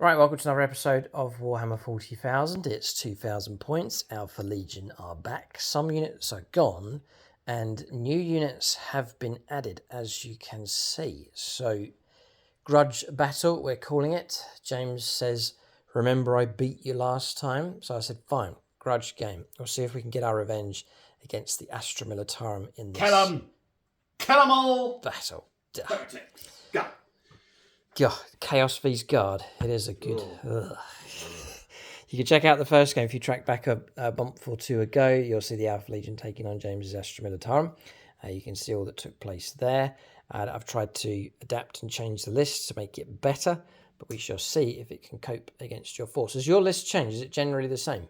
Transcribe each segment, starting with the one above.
Right, welcome to another episode of Warhammer 40,000. It's 2,000 points. Alpha Legion are back. Some units are gone, and new units have been added, as you can see. So, Grudge Battle, we're calling it. James says, remember I beat you last time? So I said, fine, Grudge game. We'll see if we can get our revenge against the Astra Militarum in this Kill them! Kill them all! battle. Go! God, Chaos vs Guard. It is a good... You can check out the first game. If you track back a bump or two ago, you'll see the Alpha Legion taking on James Astra Militarum. You can see all that took place there. I've tried to adapt and change the list to make it better, but we shall see if it can cope against your forces. Your list changed. Is it generally the same?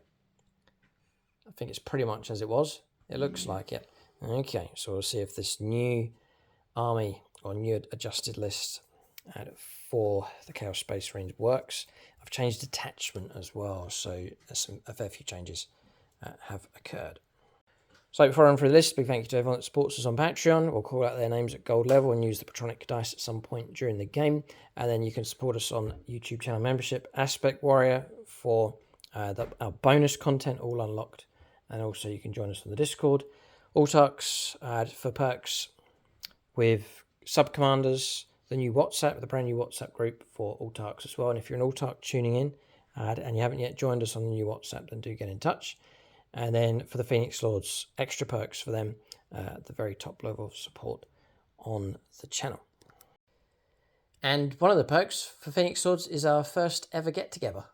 I think it's pretty much as it was. It looks like it. Okay, so we'll see if this new army or new adjusted list for the Chaos Space Marines works. I've changed attachment as well, so a fair few changes have occurred. So before I run through the list, big thank you to everyone that supports us on Patreon. We'll call out their names at gold level and use the Patronic dice at some point during the game. And then you can support us on YouTube channel membership, Aspect Warrior for our bonus content, all unlocked. And also you can join us on the Discord. Autarchs for perks with sub-commanders, the new WhatsApp, the brand new WhatsApp group for Autarchs as well. And if you're an Autarch tuning in and you haven't yet joined us on the new WhatsApp, then do get in touch. And then for the Phoenix Lords, extra perks for them at the very top level of support on the channel. And one of the perks for Phoenix Lords is our first ever get-together,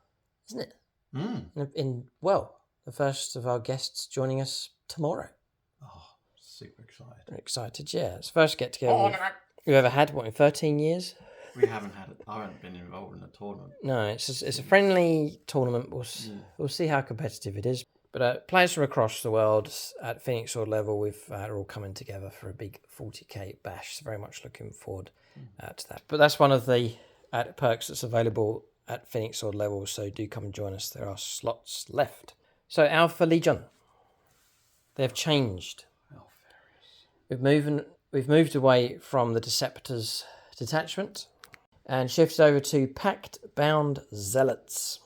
isn't it? The first of our guests joining us tomorrow. Oh, super excited. I'm excited, yeah. It's the first get-together we've ever had, in 13 years? We haven't had it. I haven't been involved in a tournament. No, it's a friendly tournament. We'll see how competitive it is. But players from across the world at Phoenix Sword level, are all coming together for a big 40k bash. So very much looking forward to that. But that's one of the perks that's available at Phoenix Sword level. So do come and join us. There are slots left. So Alpha Legion, they've changed. We've moved away from the Deceptors detachment and shifted over to Pact Bound Zealots.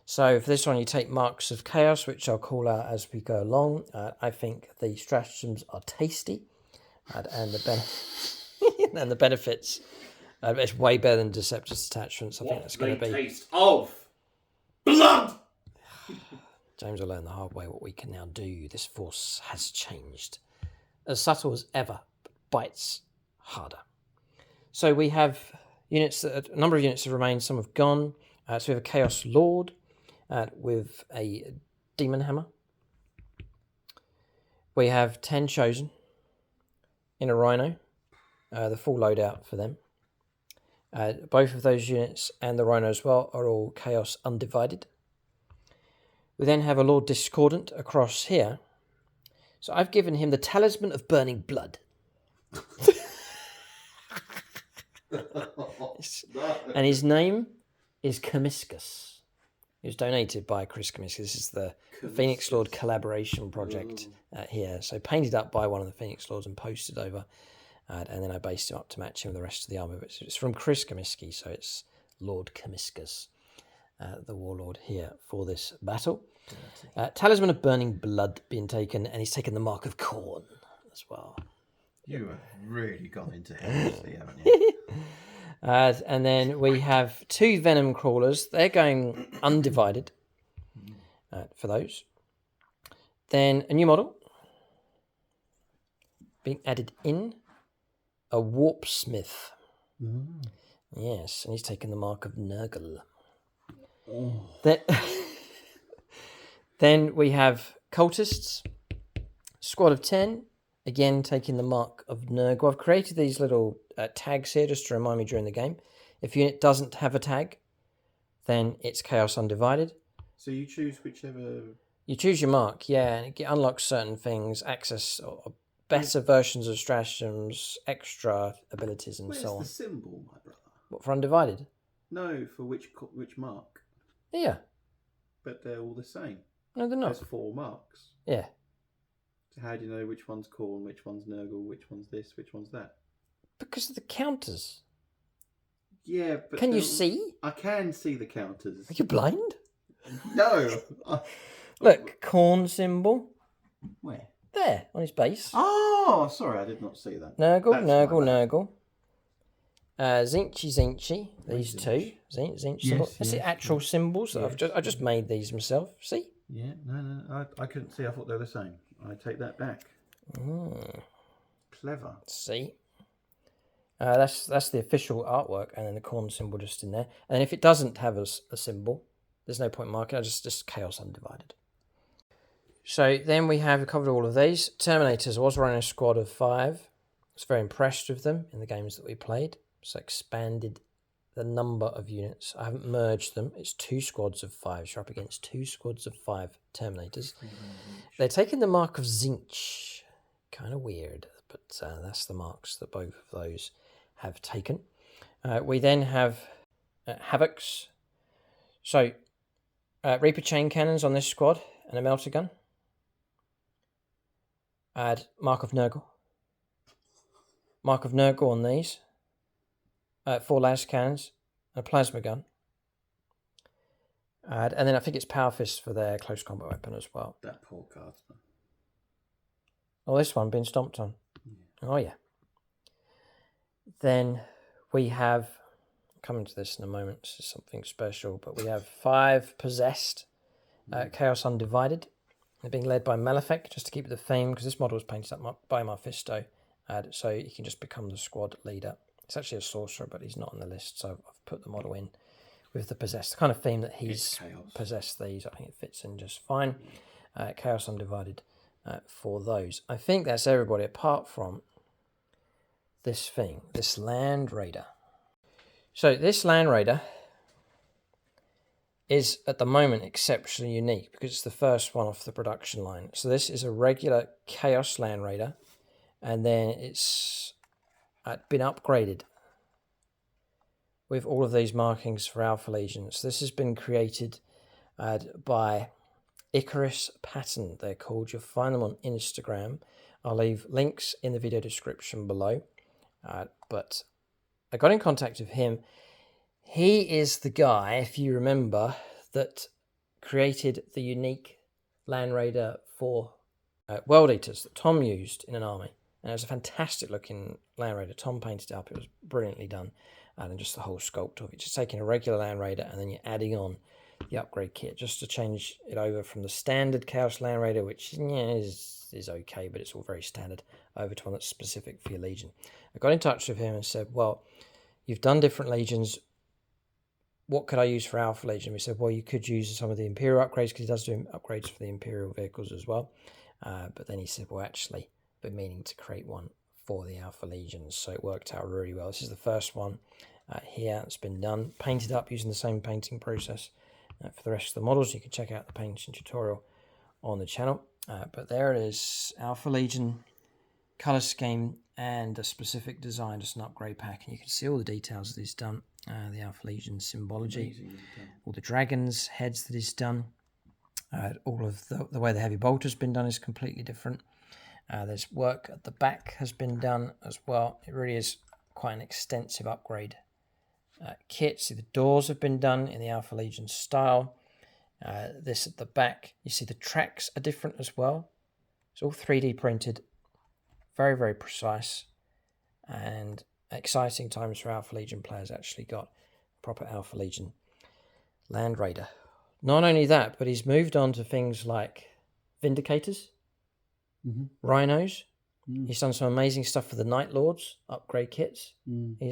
So for this one, you take Marks of Chaos, which I'll call out as we go along. I think the stratagems are tasty, and the benefits. It's way better than Deceptors detachments. I think that's going to be taste of blood. James will learn the hard way what we can now do. This force has changed, as subtle as ever, but bites harder. So we have units a number of units have remained. Some have gone. So we have a Chaos Lord. With a Demon Hammer. We have 10 Chosen in a Rhino, the full loadout for them. Both of those units and the Rhino as well are all Chaos Undivided. We then have a Lord Discordant across here. So I've given him the Talisman of Burning Blood. And his name is Comiscus. It was donated by Chris Comiscus. This is the Phoenix Lord collaboration project here. So painted up by one of the Phoenix Lords and posted over. And then I based him up to match him with the rest of the army. But it's from Chris Comiscus, so it's Lord Comiscus, the warlord here for this battle. Talisman of Burning Blood being taken, and he's taken the Mark of Khorne as well. You have really gone into heresy, haven't you? And then we have 2 Venom Crawlers. They're going undivided for those. Then a new model being added in, a Warpsmith. Yes, and he's taken the Mark of Nurgle. Then we have Cultists, squad of 10. Again, taking the Mark of Nurgle. I've created these little tags here just to remind me during the game. If unit doesn't have a tag, then it's Chaos Undivided. So you choose whichever... You choose your mark, yeah, and it unlocks certain things, access or better versions of stratagems, extra abilities, and so on. Where's the symbol, my brother? What, for Undivided? No, for which mark? Yeah. But they're all the same. No, they're not. There's 4 marks. Yeah. So how do you know which one's Khorne, which one's Nurgle, which one's this, which one's that? Because of the counters. Yeah, but Can you see? I can see the counters. Are you blind? No. Look, corn symbol. Where? There, on his base. Oh, sorry, I did not see that. Nurgle, That's Nurgle, my bad. Nurgle. Zinchy, Zinchy. These Zinch. two. Zinch Yes, symbol. That's the yes, actual yes. symbols. That Yes. I just made these myself. See? Yeah, no. I couldn't see. I thought they were the same. I take that back. Clever. See? That's the official artwork, and then the corn symbol just in there. And if it doesn't have a symbol, there's no point marking. I just Chaos Undivided. So then we have covered all of these. Terminators. I was running a squad of 5. I was very impressed with them in the games that we played. So expanded the number of units. I haven't merged them. It's 2 squads of 5. You're up against 2 squads of 5 Terminators. They're taking the mark of Zinch. Kind of weird, but that's the marks that both of those have taken. We then have Havocs. So Reaper chain cannons on this squad and a melter gun. Add Mark of Nurgle. Mark of Nurgle on these. 4 las cannons, a plasma gun. And then I think it's Power Fist for their close combat weapon as well. That poor guardsman. Oh, this one being stomped on. Yeah. Oh, yeah. Then we have, coming to this in a moment, this is something special, but we have 5 possessed, Chaos Undivided. They're being led by Malefic, just to keep the theme, because this model was painted up by Mephisto, so he can just become the squad leader. It's actually a sorcerer, but he's not on the list, so I've put the model in with the possessed. The kind of theme that he's possessed these, I think it fits in just fine. Chaos Undivided for those. I think that's everybody apart from this thing, this Landraider. So this Landraider is at the moment exceptionally unique because it's the first one off the production line. So this is a regular Chaos Landraider, and then it's been upgraded with all of these markings for Alpha Legions. This has been created by Ikarus pattern, they're called. You'll find them on Instagram. I'll leave links in the video description below. But I got in contact with him. He is the guy, if you remember, that created the unique Landraider for World Eaters that Tom used in an army. And it was a fantastic looking Landraider. Tom painted it up. It was brilliantly done. And just the whole sculpt of it. Just taking a regular Landraider and then you're adding on the upgrade kit just to change it over from the standard Chaos Landraider, which is okay, but it's all very standard, over to one that's specific for your Legion. I got in touch with him and said, well, you've done different Legions. What could I use for Alpha Legion? We said, well, you could use some of the Imperial upgrades because he does do upgrades for the Imperial vehicles as well. But then he said, well, actually, I've been meaning to create one for the Alpha Legions. So it worked out really well. This is the first one here that's been done, painted up using the same painting process for the rest of the models. You can check out the painting tutorial on the channel. But there it is, Alpha Legion color scheme and a specific design, just an upgrade pack. And you can see all the details that he's done. The Alpha Legion symbology, all the dragons heads that he's done. All of the way the heavy bolt has been done is completely different. There's work at the back has been done as well. It really is quite an extensive upgrade kit. See, the doors have been done in the Alpha Legion style. This at the back, you see the tracks are different as well. It's all 3D printed, very, very precise, and exciting times for Alpha Legion players. Actually got proper Alpha Legion Landraider. Not only that, but he's moved on to things like Vindicators, Rhinos. He's done some amazing stuff for the Night Lords upgrade kits.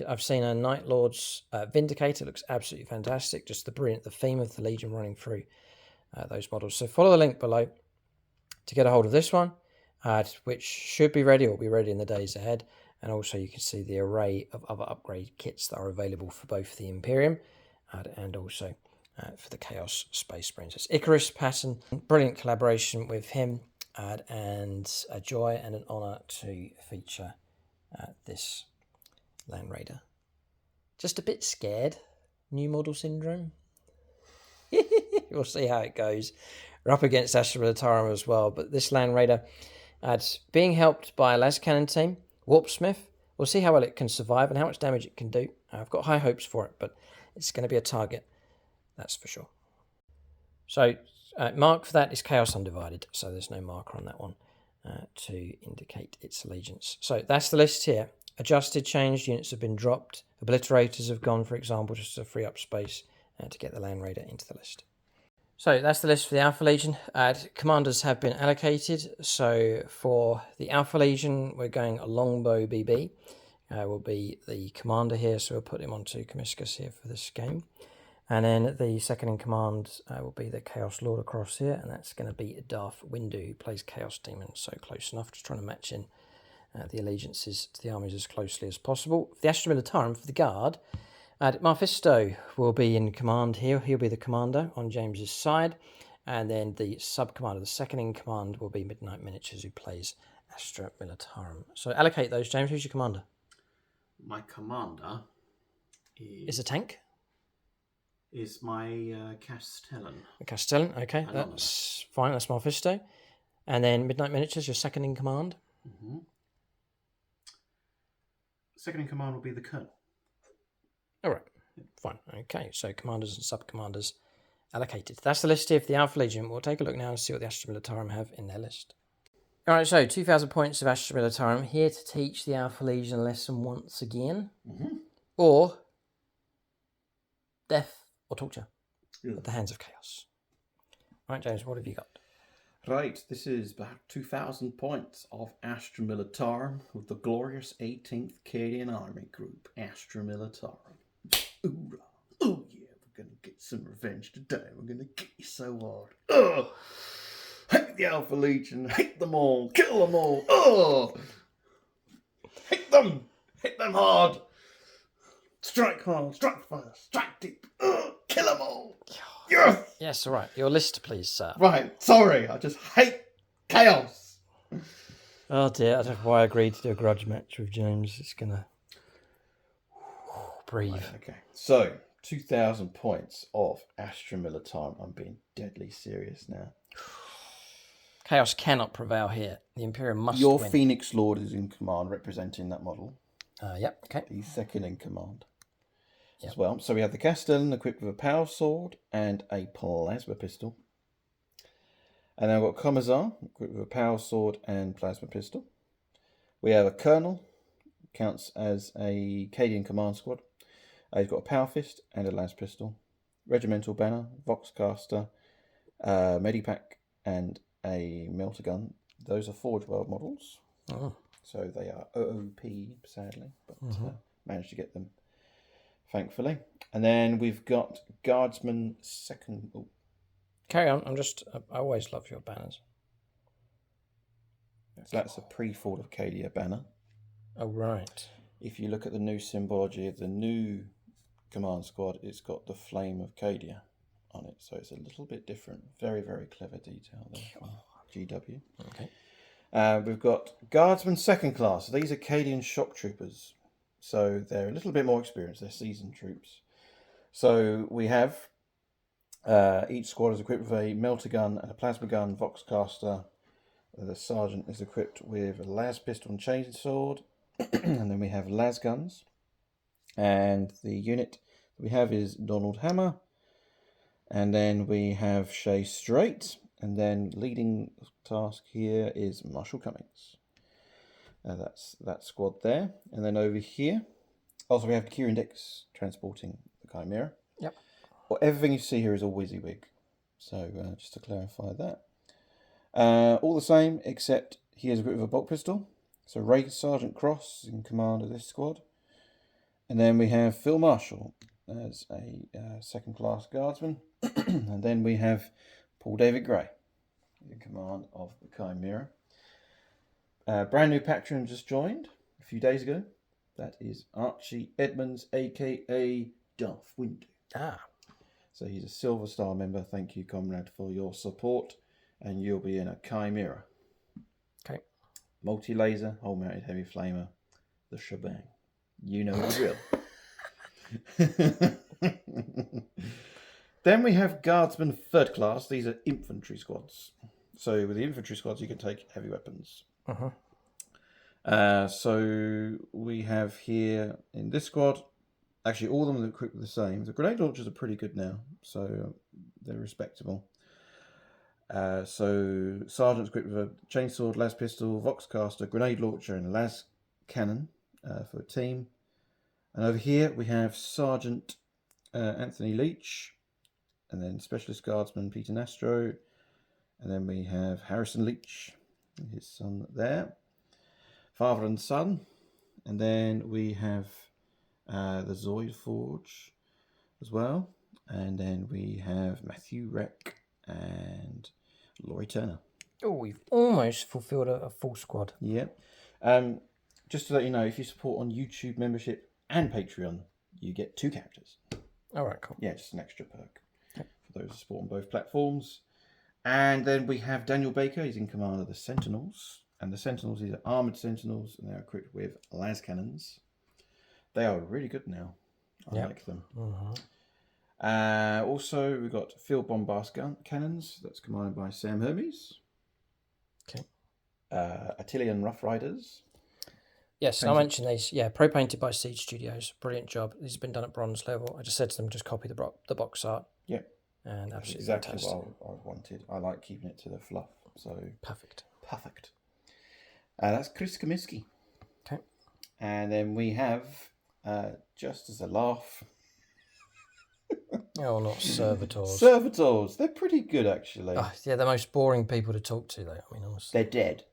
I've seen a Night Lords Vindicator, looks absolutely fantastic. Just the theme of the Legion running through those models. So follow the link below to get a hold of this one, which should be ready or will be ready in the days ahead. And also you can see the array of other upgrade kits that are available for both the Imperium and also for the Chaos Space Marines. It's Ikarus pattern, brilliant collaboration with him. And a joy and an honour to feature this Landraider. Just a bit scared. New model syndrome. We'll see how it goes. We're up against Astra Militarum as well, but this Landraider being helped by a las cannon team, Warpsmith, We'll see how well it can survive and how much damage it can do. I've got high hopes for it, but it's going to be a target, that's for sure. So mark for that is Chaos Undivided, so there's no marker on that one to indicate its allegiance. So that's the list here. Adjusted, changed, units have been dropped. Obliterators have gone, for example, just to free up space to get the Landraider into the list. So that's the list for the Alpha Legion. Commanders have been allocated. So for the Alpha Legion, we're going a Longbow BB. Will be the commander here, so we'll put him onto Comiscus here for this game. And then the second in command will be the Chaos Lord across here, and that's going to be Darth Windu, who plays Chaos Demon, so close enough, just trying to match in the allegiances to the armies as closely as possible. For the Astra Militarum, for the Guard, Mephisto will be in command here. He'll be the commander on James's side. And then the sub-commander, the second in command, will be Midnight Miniatures, who plays Astra Militarum. So allocate those, James. Who's your commander? My commander is a tank. Is my Castellan. A Castellan, okay. That's fine. That's Mephisto. And then Midnight Miniatures, your second in command. Mm-hmm. Second in command will be the Colonel. All right, fine. Okay, so commanders and sub-commanders allocated. That's the list here for the Alpha Legion. We'll take a look now and see what the Astra Militarum have in their list. All right, so 2,000 points of Astra Militarum here to teach the Alpha Legion a lesson once again. Mm-hmm. Or death or torture at the hands of chaos. All right, James, what have you got? Right, this is about 2,000 points of Astra Militarum with the glorious 18th Cadian Army Group, Astra Militarum. Hoorah! Oh yeah, we're gonna get some revenge today. We're gonna get you so hard. Oh, hate the Alpha Legion, hate them all, kill them all. Oh, hate them hard. Strike hard, strike fast, strike deep. Oh, kill them all. Yes. Yes, all right. Your list, please, sir. Right, sorry, I just hate chaos. Oh dear, I don't know why I agreed to do a grudge match with James. It's gonna breathe. Right, okay, so 2,000 points of Astra Militarum. I'm being deadly serious now. Chaos cannot prevail here. The Imperium must Your win. Phoenix Lord is in command, representing that model. Yep, okay. He's second in command Yep. as well. So we have the Castellan equipped with a power sword and a plasma pistol. And then we've got Commissar equipped with a power sword and plasma pistol. We have a Colonel, counts as a Cadian command squad. He's got a power fist and a las pistol. Regimental banner, Voxcaster, Medipack, and a melter gun. Those are Forge World models. Oh. So they are OOP, sadly, but managed to get them, thankfully. And then we've got Guardsman second. Oh. Carry on. I always love your banners. So that's a pre-Ford of Cadia banner. Oh, right. If you look at the new symbology of the new command squad, it's got the flame of Cadia on it. So it's a little bit different. Very, very clever detail there from GW. Okay. We've got Guardsmen second class. These are Cadian shock troopers. So they're a little bit more experienced. They're seasoned troops. So we have each squad is equipped with a melter gun and a plasma gun, Voxcaster. The sergeant is equipped with a las pistol and chainsword. And then we have las guns. And the unit that we have is Donald Hammer. And then we have Shay Strait. And then leading task here is Marshall Cummings. That's that squad there. And then over here, also we have Kieran Dix transporting the Chimera. Yep. Well, everything you see here is a WYSIWYG. So just to clarify that. All the same, except he is equipped with a bolt pistol. So Ray Sergeant Cross is in command of this squad. And then we have Phil Marshall as a second class guardsman. And then we have Paul David Gray in command of the Chimera. Brand new patron just joined a few days ago. That is Archie Edmonds, aka Darth Windu. So he's a Silver Star member. Thank you, comrade, for your support. And you'll be in a Chimera. Okay. Multi-laser, whole-mounted heavy flamer, the shebang. You know the drill. Then we have Guardsmen third class. These are infantry squads. So with the infantry squads, you can take heavy weapons. So we have here in this squad, actually all of them are equipped with the same. The grenade launchers are pretty good now, so they're respectable. So Sergeant's equipped with a chainsword, las pistol, voxcaster, grenade launcher, and a las cannon for a team. And over here we have Sergeant Anthony Leach, and then Specialist Guardsman Peter Nastro, and then we have Harrison Leach, and his son there, father and son, and then we have the Zoid Forge as well, and then we have Matthew Reck and Laurie Turner. Oh, we've almost fulfilled a full squad. Yeah. Just to let you know, if you support on YouTube membership and Patreon, you get 2 characters. All right, cool. Yeah, just an extra perk for those who support on both platforms. And then we have Daniel Baker. He's in command of the Sentinels. And the Sentinels, these are armoured Sentinels, and they're equipped with las cannons. They are really good now. I like them. Also, we've got field bombast cannons. That's commanded by Sam Hermes. Okay. Attilian Rough Riders. Yes, I mentioned these. Yeah, pro-painted by Siege Studios. Brilliant job. These have been done at bronze level. I just said to them, just copy the box art. Yeah. And absolutely exactly fantastic. what I wanted. I like keeping it to the fluff. So Perfect. That's Chris Comiskey. Okay. And then we have, just as a laugh... Oh, not servitors. Servitors. They're pretty good, actually. Oh, yeah, the most boring people to talk to, though. I mean, honestly. They're dead.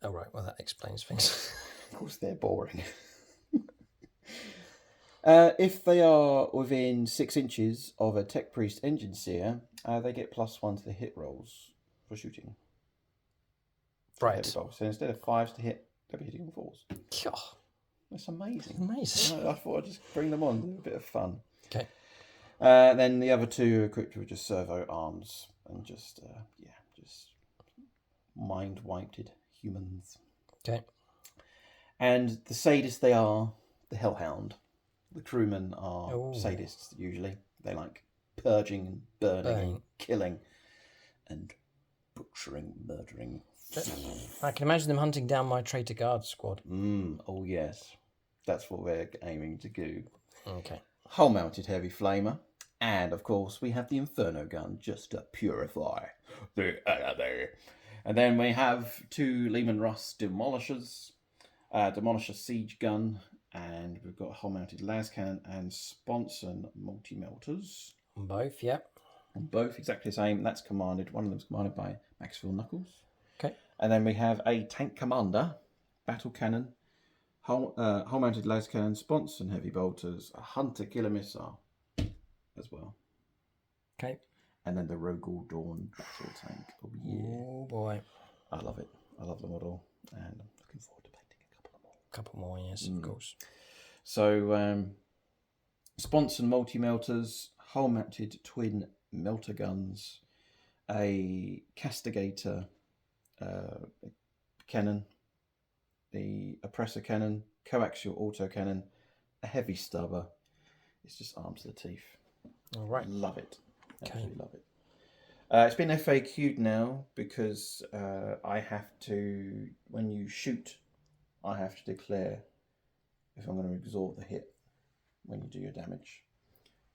Oh, right. Well, that explains things. Of course, they're boring. If they are within 6 inches of a Tech Priest Engine Seer, they get +1 to the hit rolls for shooting. Right. So instead of 5s to hit, they'll be hitting 4s. Oh, that's amazing. Amazing. I thought I'd just bring them on, do a bit of fun. Okay. Then the other 2 are equipped with just servo arms and just mind-wiped humans. Okay. And the sadists they are, the Hellhound. The crewmen are sadists, usually. They like purging and burning and killing and butchering, murdering. I can imagine them hunting down my traitor guard squad. Oh, yes. That's what we're aiming to do. Okay. Hull-mounted heavy flamer. And, of course, we have the Inferno gun just to purify the enemy. And then we have 2 Lehman Russ Demolishers. Demolisher siege gun. And we've got hull-mounted las cannon and Sponson multi-melters. On both, yeah. On both, exactly the same. That's commanded. One of them's commanded by Maxfield Knuckles. Okay. And then we have a tank commander, battle cannon, hull-mounted las cannon, Sponson heavy bolters, a hunter killer missile as well. Okay. And then the Rogol Dawn drill tank. Oh, yeah. Oh, boy. I love it. I love the model. And I'm looking forward to painting a couple more. Couple more, yes, of course. So, Sponson multi-melters, hull-mounted twin melter guns, a castigator cannon, the oppressor cannon, coaxial auto cannon, a heavy stubber. It's just arms to the teeth. All right. Love it. Okay. Absolutely love it. It's been FAQ'd now because I have to, when you shoot, I have to declare if I'm going to absorb the hit when you do your damage,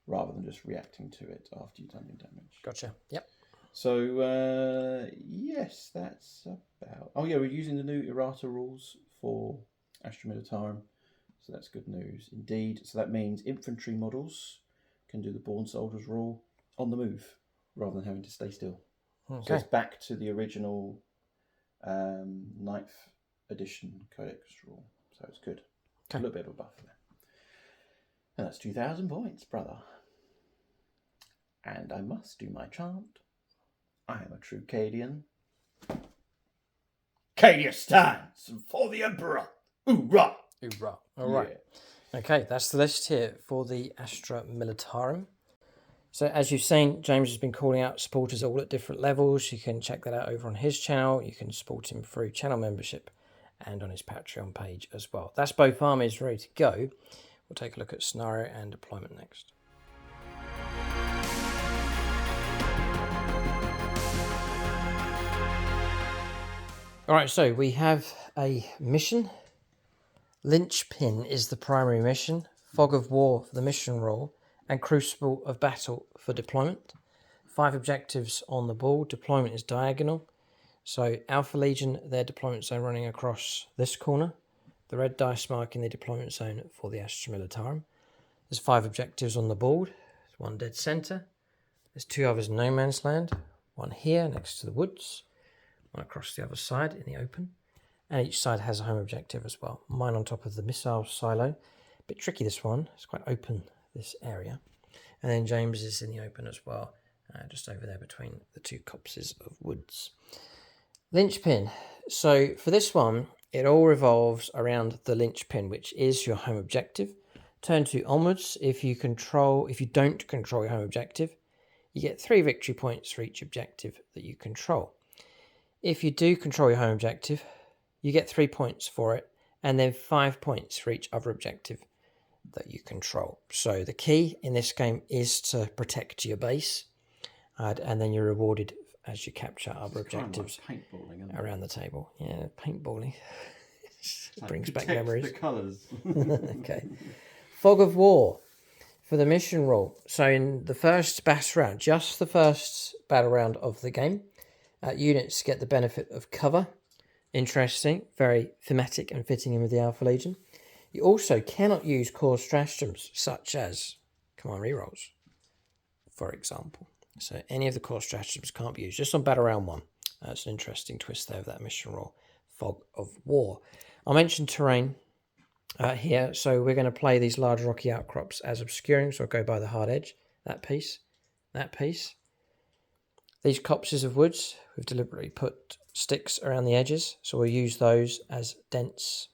rather than just reacting to it after you've done your damage. Gotcha. Yep. So, yes, that's about... Oh, yeah, we're using the new errata rules for Astra Militarum, so that's good news indeed. So that means infantry models can do the Born Soldiers rule on the move, rather than having to stay still. Okay. So it's back to the original 9th edition Codex rule, so it's good. Okay. A little bit of a buff there. And that's 2,000 points, brother. And I must do my chant. I am a true Cadian. Cadia stands for the Emperor. Hoorah! Hoorah. All right. Yeah. Okay, that's the list here for the Astra Militarum. So as you've seen, James has been calling out supporters all at different levels. You can check that out over on his channel. You can support him through channel membership and on his Patreon page as well. That's both armies ready to go. We'll take a look at scenario and deployment next. All right, so we have a mission Linchpin is the primary mission, Fog of War for the mission role, and Crucible of Battle for deployment. 5 objectives on the board. Deployment is diagonal. So Alpha Legion, their deployment zone running across this corner. The red dice marking the deployment zone for the Astra Militarum. There's 5 objectives on the board. There's 1 dead centre. There's 2 others in no man's land. 1 here next to the woods. 1 across the other side in the open. And each side has a home objective as well. Mine on top of the missile silo. A bit tricky this one. It's quite open, this area. And then James is in the open as well. Just over there between the 2 copses of woods. Linchpin. So for this one, it all revolves around the linchpin, which is your home objective. Turn 2 onwards. If you don't control your home objective, you get 3 victory points for each objective that you control. If you do control your home objective, you get 3 points for it, and then 5 points for each other objective that you control. So the key in this game is to protect your base, and then you're rewarded as you capture other objectives like paintballing, around the table. Yeah, paintballing. It brings back memories. The colours. Okay. Fog of War for the mission role. So in the first battle round, just the first battle round of the game, units get the benefit of cover. Interesting, very thematic and fitting in with the Alpha Legion. You also cannot use core stratagems such as command rerolls, for example. So any of the core stratagems can't be used, just on battle round 1. That's an interesting twist there of that mission role, Fog of War. I'll mention terrain here. So we're going to play these large rocky outcrops as obscuring, so I'll go by the hard edge, that piece. These copses of woods, we've deliberately put sticks around the edges, so we'll use those as dense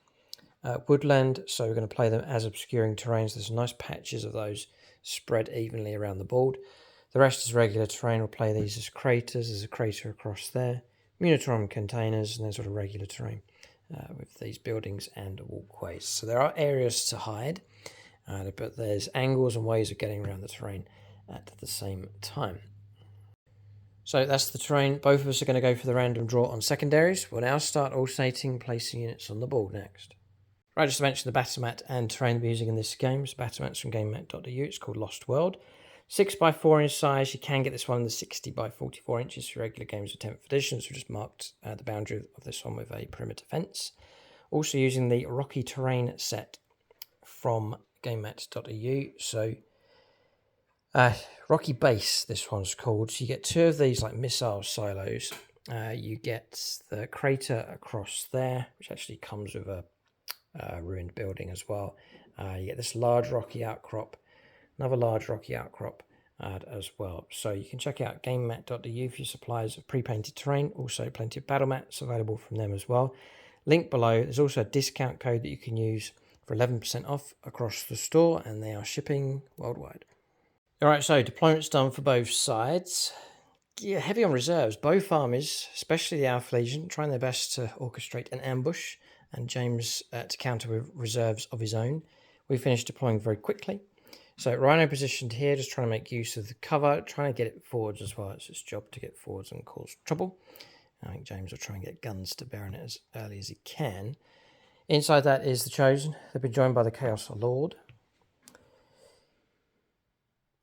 woodland, so we're going to play them as obscuring terrains. There's nice patches of those spread evenly around the board. The rest is regular terrain. We'll play these as craters. There's a crater across there. Munitorum containers, and then sort of regular terrain with these buildings and walkways. So there are areas to hide, but there's angles and ways of getting around the terrain at the same time. So that's the terrain. Both of us are going to go for the random draw on secondaries. We'll now start alternating placing units on the board next. Right, just to mention the battle mat and terrain we're using in this game. So battle mat's from GameMat.eu. It's called Lost World. 6x4 in size. You can get this one in the 60x44 inches for regular games of 10th edition. So we just marked the boundary of this one with a perimeter fence. Also using the Rocky Terrain set from GameMat.eu. So Rocky Base, this one's called. So you get 2 of these like missile silos. You get the crater across there, which actually comes with a ruined building as well. You get this large rocky outcrop, another large rocky outcrop as well. So you can check out GameMat.eu for your supplies of pre-painted terrain. Also plenty of battle mats available from them as well. Link below. There's also a discount code that you can use for 11% off across the store, and they are shipping worldwide. Alright, so deployment's done for both sides. Yeah, heavy on reserves. Both armies, especially the Alpha Legion, trying their best to orchestrate an ambush, and James to counter with reserves of his own. We finished deploying very quickly. So Rhino positioned here, just trying to make use of the cover, trying to get it forwards as well. It's his job to get forwards and cause trouble. I think James will try and get guns to bear on it as early as he can. Inside that is the Chosen. They've been joined by the Chaos Lord.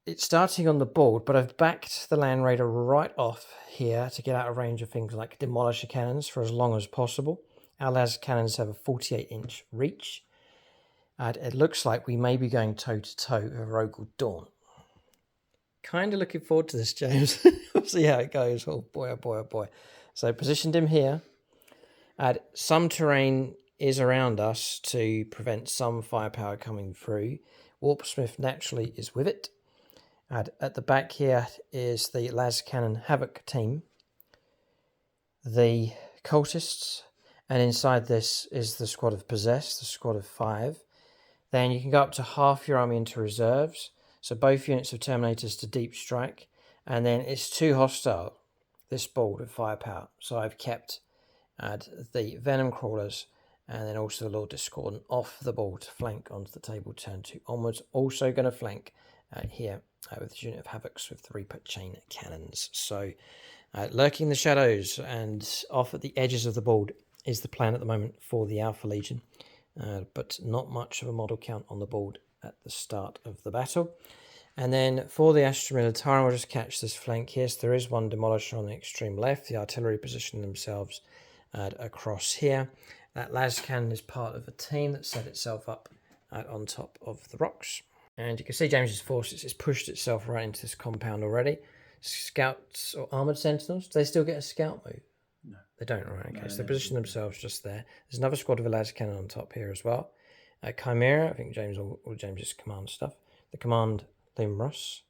It's starting on the board, but I've backed the Landraider right off here to get out of range of things like Demolisher cannons for as long as possible. Our las cannons have a 48-inch reach. And it looks like we may be going toe-to-toe with a rogue called Dawn. Kind of looking forward to this, James. We'll see how it goes. Oh boy, oh boy, oh boy. So positioned him here. And some terrain is around us to prevent some firepower coming through. Warpsmith naturally is with it. And at the back here is the las cannon Havoc team. The cultists. And inside this is the squad of Possessed, the squad of 5. Then you can go up to half your army into reserves. So both units of Terminators to deep strike. And then it's 2 hostile, this board with firepower. So I've kept the Venom Crawlers and then also the Lord Discordant off the board to flank onto the table, turn 2 onwards. Also going to flank here with the unit of Havocs with 3 chain cannons. So lurking in the shadows and off at the edges of the board is the plan at the moment for the Alpha Legion. but not much of a model count on the board at the start of the battle. And then for the Astra Militarum, we'll just catch this flank here. So there is one demolisher on the extreme left. The artillery position themselves across here. That las cannon is part of a team that set itself up on top of the rocks. And you can see James's forces has pushed itself right into this compound already. Scouts or armoured sentinels, do they still get a scout move? No. They don't, right? Okay, No, so they position themselves just there. There's another squad of a las cannon on top here as well. Chimera, I think James or James's command stuff. The command Limrus.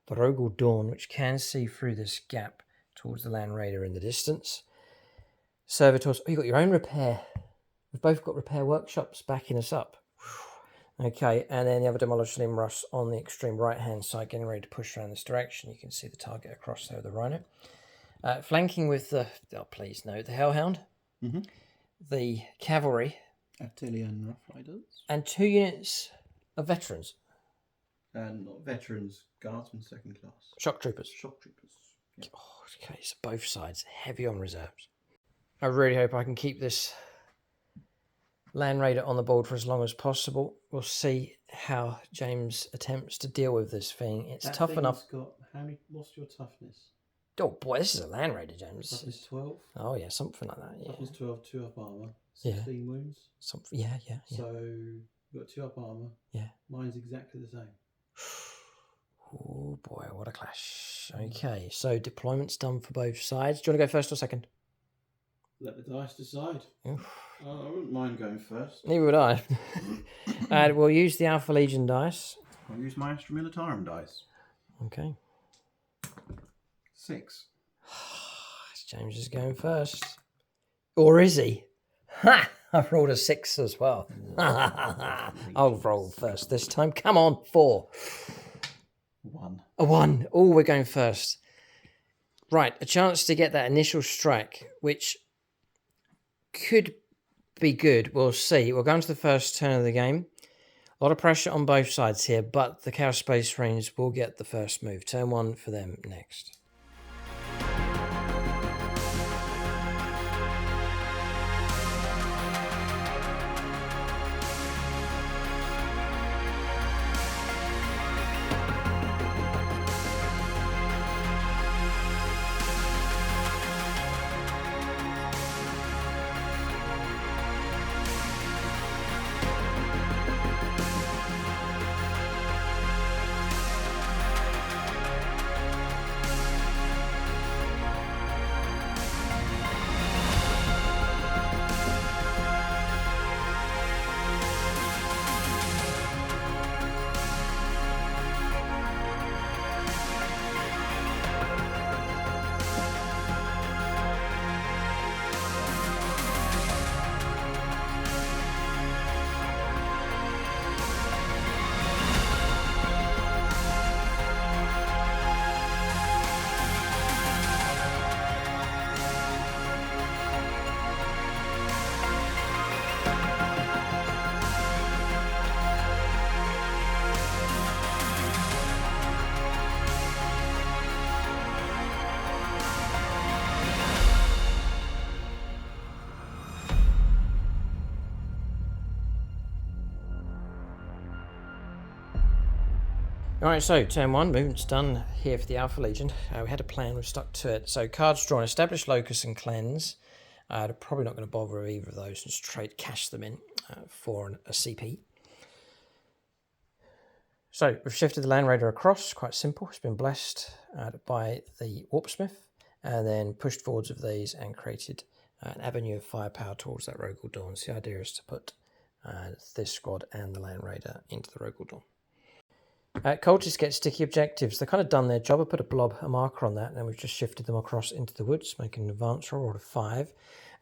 The Rogel Dawn, which can see through this gap towards the Landraider in the distance. Servitors, oh, you got your own repair. We've both got repair workshops backing us up. Okay, and then the other Demolisher Limrus on the extreme right-hand side, getting ready to push around this direction. You can see the target across there, the Rhino. Flanking with the, oh, please note, the Hellhound, the Cavalry, Artillery Rough Riders, and 2 units of veterans. And not veterans, Guardsmen second class. Shock Troopers. Shock Troopers. Yeah. Oh, okay, so both sides, heavy on reserves. I really hope I can keep this Landraider on the board for as long as possible. We'll see how James attempts to deal with this thing. It's That tough thing enough. has got, what's your toughness? Oh boy, this is a Landraider, James. Toughness 12. Oh yeah, something like that. Yeah. Toughness 12, 2 up armour, Yeah. 16 wounds. Something. Yeah. So you've got 2 up armour. Yeah. Mine's exactly the same. Oh boy, what a clash. Okay, so deployment's done for both sides. Do you want to go first or second? Let the dice decide. Oof. I wouldn't mind going first. Neither would I. And we'll use the Alpha Legion dice. I'll use my Astra Militarum dice. Okay. 6. James is going first. Or is he? Ha! I've rolled a 6 as well. I'll roll first this time. Come on, 4. 1. A 1. Oh, we're going first. Right, a chance to get that initial strike, which could be good. We'll see. We'll go into the first turn of the game. A lot of pressure on both sides here, but the Chaos Space Marines will get the first move. Turn 1 for them next. Alright, so turn 1, movement's done here for the Alpha Legion. We had a plan, we've stuck to it. So cards drawn, establish locus and cleanse. They're probably not going to bother with either of those and straight cash them in for a CP. So we've shifted the Landraider across, quite simple. It's been blessed by the Warpsmith and then pushed forwards of these and created an avenue of firepower towards that Rogel Dawn. So the idea is to put this squad and the Landraider into the Rogel Dawn. Cultists get sticky objectives. They've kind of done their job. I put a marker on that, and then we've just shifted them across into the woods, making an advance roll of 5.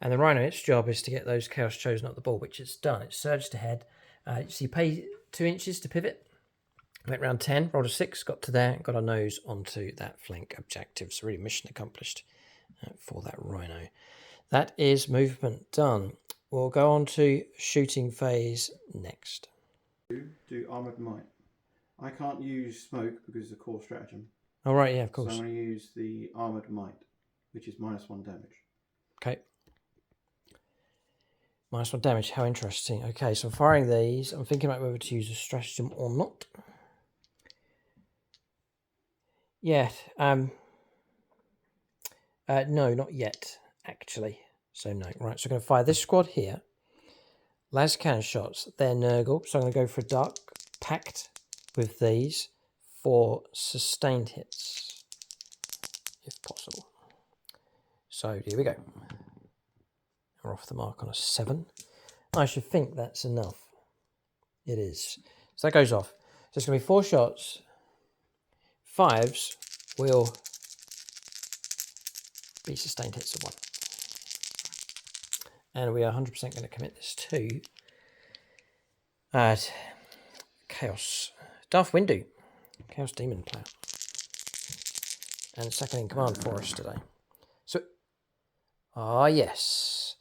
And the Rhino, its job is to get those Chaos Chosen up the ball, which it's done. It's surged ahead. So you pay 2 inches to pivot. Went round 10, rolled a 6, got to there, got our nose onto that flank objective. So really mission accomplished for that Rhino. That is movement done. We'll go on to shooting phase next. Do Armoured Might. I can't use smoke because it's a core stratagem. Oh, right, yeah, of course. So I'm going to use the Armoured Might, which is -1 damage. Okay. -1 damage. How interesting. Okay, so I'm firing these. I'm thinking about whether to use a stratagem or not. Yeah. No, not yet, actually. So no. Right, so I'm going to fire this squad here. Las cannon shots. They're Nurgle, so I'm going to go for a Dark Pact with these for sustained hits, if possible. So here we go. We're off the mark on a 7. I should think that's enough. It is. So that goes off. So it's going to be 4 shots. 5s will be sustained hits of 1. And we are 100% going to commit this to Chaos. Darth Windu. Chaos Demon player. And second in command for us today. So, yes.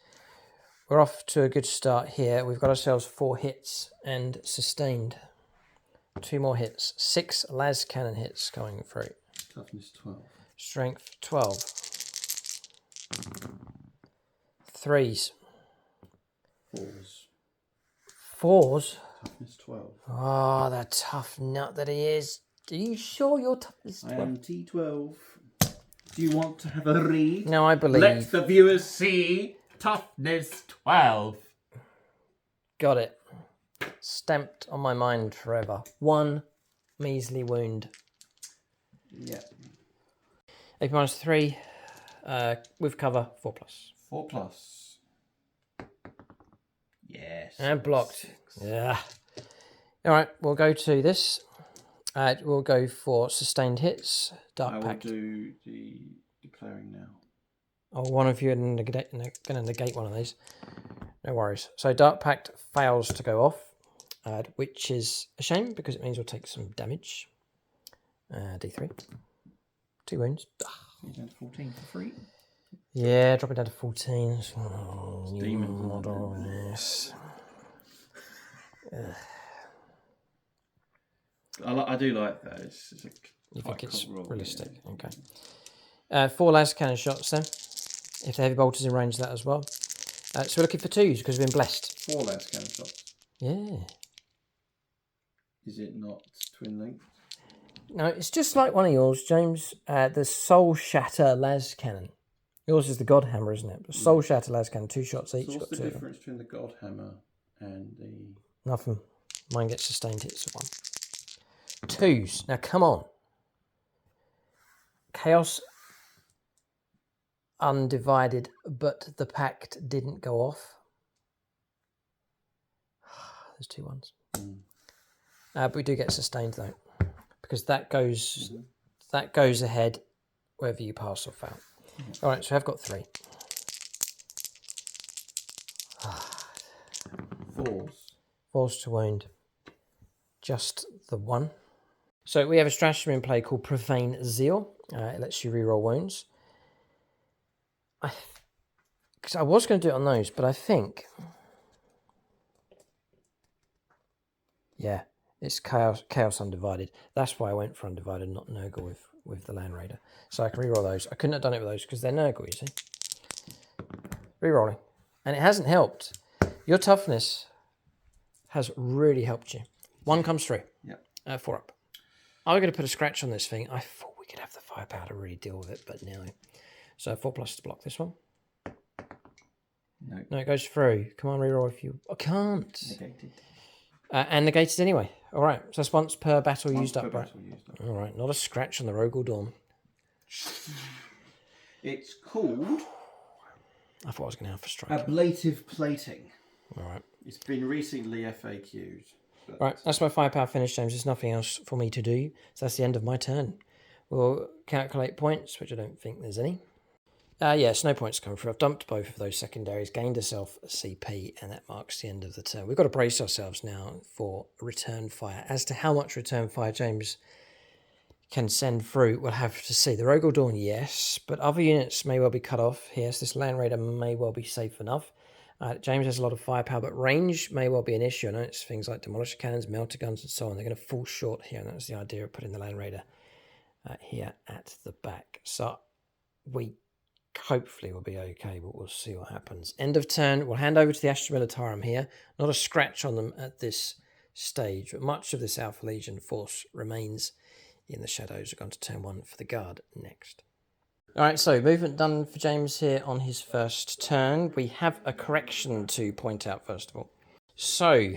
We're off to a good start here. We've got ourselves 4 hits and sustained. 2 more hits. 6 las cannon hits going through. Toughness 12. Strength 12. 3s. 4s. 4s. Toughness 12. Oh, the tough nut that he is. Are you sure your toughness 12? I am T12. Do you want to have a read? No, I believe. Let the viewers see toughness 12. Got it. Stamped on my mind forever. 1 measly wound. Yeah. AP -3 with cover 4+. 4+. Yes. And blocked. 6. Yeah. All right, we'll go to this. We'll go for sustained hits. Dark I will Pact. do the declaring now. Oh, one of you are going to negate one of these. No worries. So Dark Pact fails to go off, which is a shame because it means we'll take some damage. D3. 2 wounds. Down to 14 for free. Yeah, drop it down to 14. Oh, demon model. Yes. I do like that. It's You think it's cool roll, realistic? yeah. Okay. 4 las cannon shots then. If the heavy bolters in range of that as well. So we're looking for 2s because we've been blessed. 4 las cannon shots. Yeah. Is it not twin length? No, it's just like one of yours, James. The Soul Shatter las cannon. Yours is the God Hammer, isn't it? The Soul Shatter las cannon, 2 shots each. So what's got the 2. difference between the God Hammer and the... Nothing. Mine gets sustained hits of 1. 2s. Now, come on. Chaos Undivided, but the pact didn't go off. There's 2 ones. But we do get sustained, though. Because that goes ahead whether you pass or fail. All right, so I've got 3. 4s. 4s to wound. Just the 1. So we have a stratagem in play called Profane Zeal. It lets you reroll wounds. Because I was going to do it on those, but I think... Yeah, it's Chaos Undivided. That's why I went for Undivided, not Nurgle with the Landraider. So I can reroll those. I couldn't have done it with those because they're Nurgle, you see. Rerolling. And it hasn't helped. Your toughness has really helped you. 1 comes through. Yeah. 4 up. I was going to put a scratch on this thing. I thought we could have the firepower to really deal with it, but no. So 4+ to block this one. No. No, it goes through. Come on, reroll if you... I can't. Negated. And negated anyway. All right. So that's once per battle Once used per up, right? battle used up. All right. Not a scratch on the Rogel Dawn. It's called I thought I was going to have for strike. ablative plating. All right. It's been recently FAQ'd. But... Right. That's my firepower finish, James. There's nothing else for me to do. So that's the end of my turn. We'll calculate points, which I don't think there's any. Yes, no points coming through. I've dumped both of those secondaries, gained herself a CP, and that marks the end of the turn. We've got to brace ourselves now for return fire. As to how much return fire James can send through, we'll have to see. The Rogel Dawn, yes, but other units may well be cut off. Yes, this Landraider may well be safe enough. James has a lot of firepower, but range may well be an issue. I know it's things like demolisher cannons, melter guns, and so on. They're going to fall short here, and that's the idea of putting the Landraider here at the back. So we hopefully will be okay, but we'll see what happens. End of turn. We'll hand over to the Astra Militarum here. Not a scratch on them at this stage, but much of this Alpha Legion force remains in the shadows. We're going to turn 1 for the guard next. All right, so movement done for James here on his first turn. We have a correction to point out first of all. So,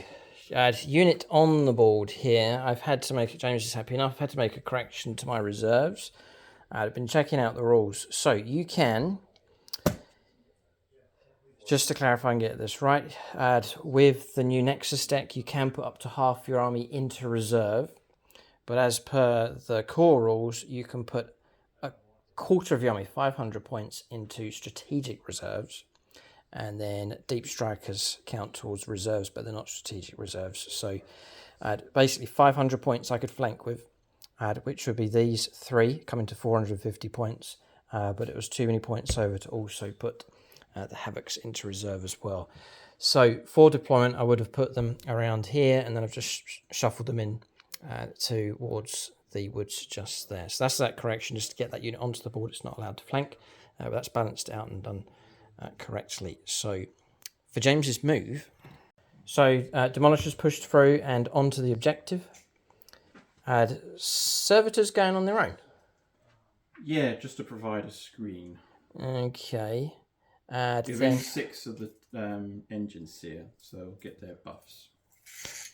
unit on the board here. I've had to make it, James is happy enough, I've had to make a correction to my reserves. I've been checking out the rules. So you can, just to clarify and get this right, with the new Nexus deck, you can put up to half your army into reserve. But as per the core rules, you can put quarter of your army, 500 points, into strategic reserves, and then deep strikers count towards reserves, but they're not strategic reserves. So basically 500 points I could flank with, which would be these 3 coming to 450 points, but it was too many points over to also put the Havocs into reserve as well. So for deployment I would have put them around here, and then I've just shuffled them in towards the woods just there. So that's that correction, just to get that unit onto the board. It's not allowed to flank, but that's balanced out and done correctly. So for James's move, so Demolishers pushed through and onto the objective. Servitors going on their own. Yeah, just to provide a screen. Okay. There's only 6 of the engines here, so they'll get their buffs.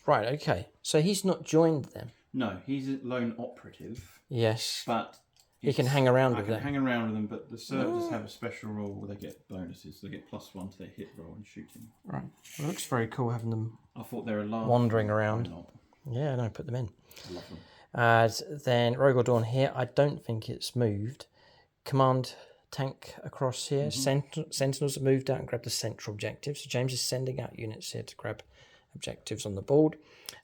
Right, okay. So he's not joined them. No, he's a lone operative. Yes. But he can hang around with them. I can hang around with them, but the servitors have a special rule where they get bonuses. They get +1 to their hit roll and shooting. Right. Well, it looks very cool having them I thought they were wandering around. Yeah, no, put them in. I love them. Then Rogal Dawn here. I don't think it's moved. Command tank across here. Sentinels have moved out and grabbed the central objective. So James is sending out units here to grab objectives on the board.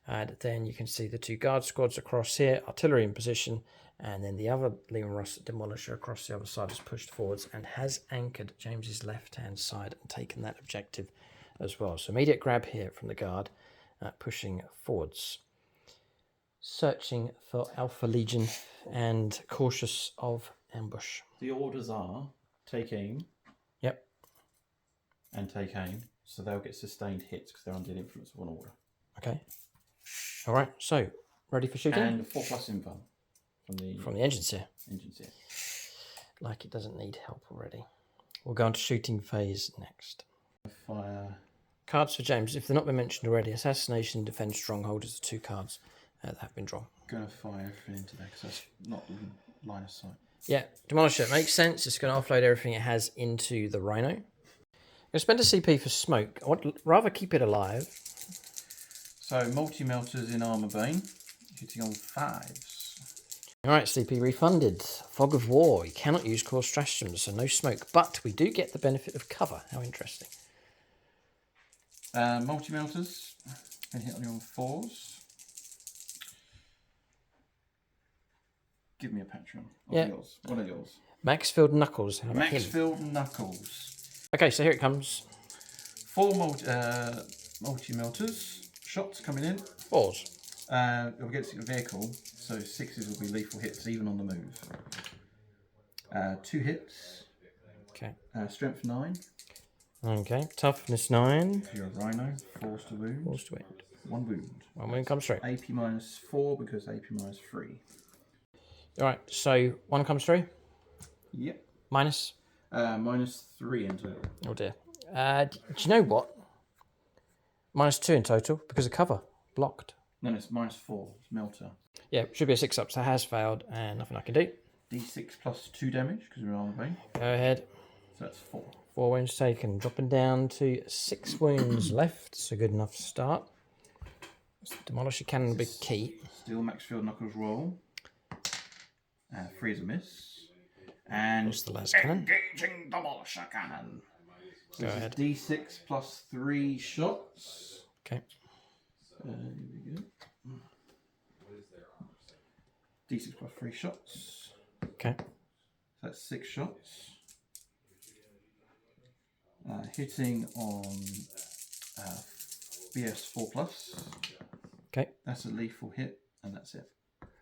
And then you can see the 2 guard squads across here, artillery in position, and then the other Liam Ross Demolisher across the other side has pushed forwards and has anchored James's left-hand side and taken that objective as well. So immediate grab here from the guard, pushing forwards. Searching for Alpha Legion and cautious of ambush. The orders are take aim. Yep. And take aim. So they'll get sustained hits because they're under the influence of one order. Okay. All right. So ready for shooting? And 4+ invuln from the engines here. Engines here. Like it doesn't need help already. We'll go on to shooting phase next. Fire. Cards for James. If they've not been mentioned already, Assassination, Defend, Stronghold is the 2 cards that have been drawn. Going to fire everything into there because that's not line of sight. Yeah, Demolisher, it makes sense. It's going to offload everything it has into the Rhino. I'm going to spend a CP for smoke. I would rather keep it alive. So, multi-melters in Armor Bane, hitting on 5s. Alright, CP refunded. Fog of War. You cannot use core stratagems, so no smoke. But we do get the benefit of cover. How interesting. Multi-melters, can hit on you on 4s. Give me a Patreon. Yours. What are yours? Maxfield Knuckles. Maxfield Knuckles. Okay, so here it comes. 4 multi-melters. Shots coming in. 4s. Against a vehicle, so 6s will be lethal hits even on the move. 2 hits. Okay. Strength 9. Okay. Toughness 9. You're a Rhino. 4s to wound. 4s to wound. 1 wound. 1 wound comes through. AP -4 because AP -3. Alright, so 1 comes through. Yep. Minus? -3 in total. Oh dear. Do you know what? -2 in total because of cover. Blocked. No, it's -4. It's melter. Yeah, it should be a 6-up, so it has failed and nothing I can do. D6 +2 damage because we're on the bane. Go ahead. So that's 4. 4 wounds taken. Dropping down to 6 wounds left. It's a good enough start. Demolisher cannon will be key. Still Maxfield Knuckles roll. 3 is a miss. And What's the last cannon? engaging Demolisher cannon. So Go this ahead. is D6 +3 shots. Okay. Here we go. D6 +3 shots. Okay. That's 6 shots. Hitting on BS 4+. Okay. That's a lethal hit, and that's it.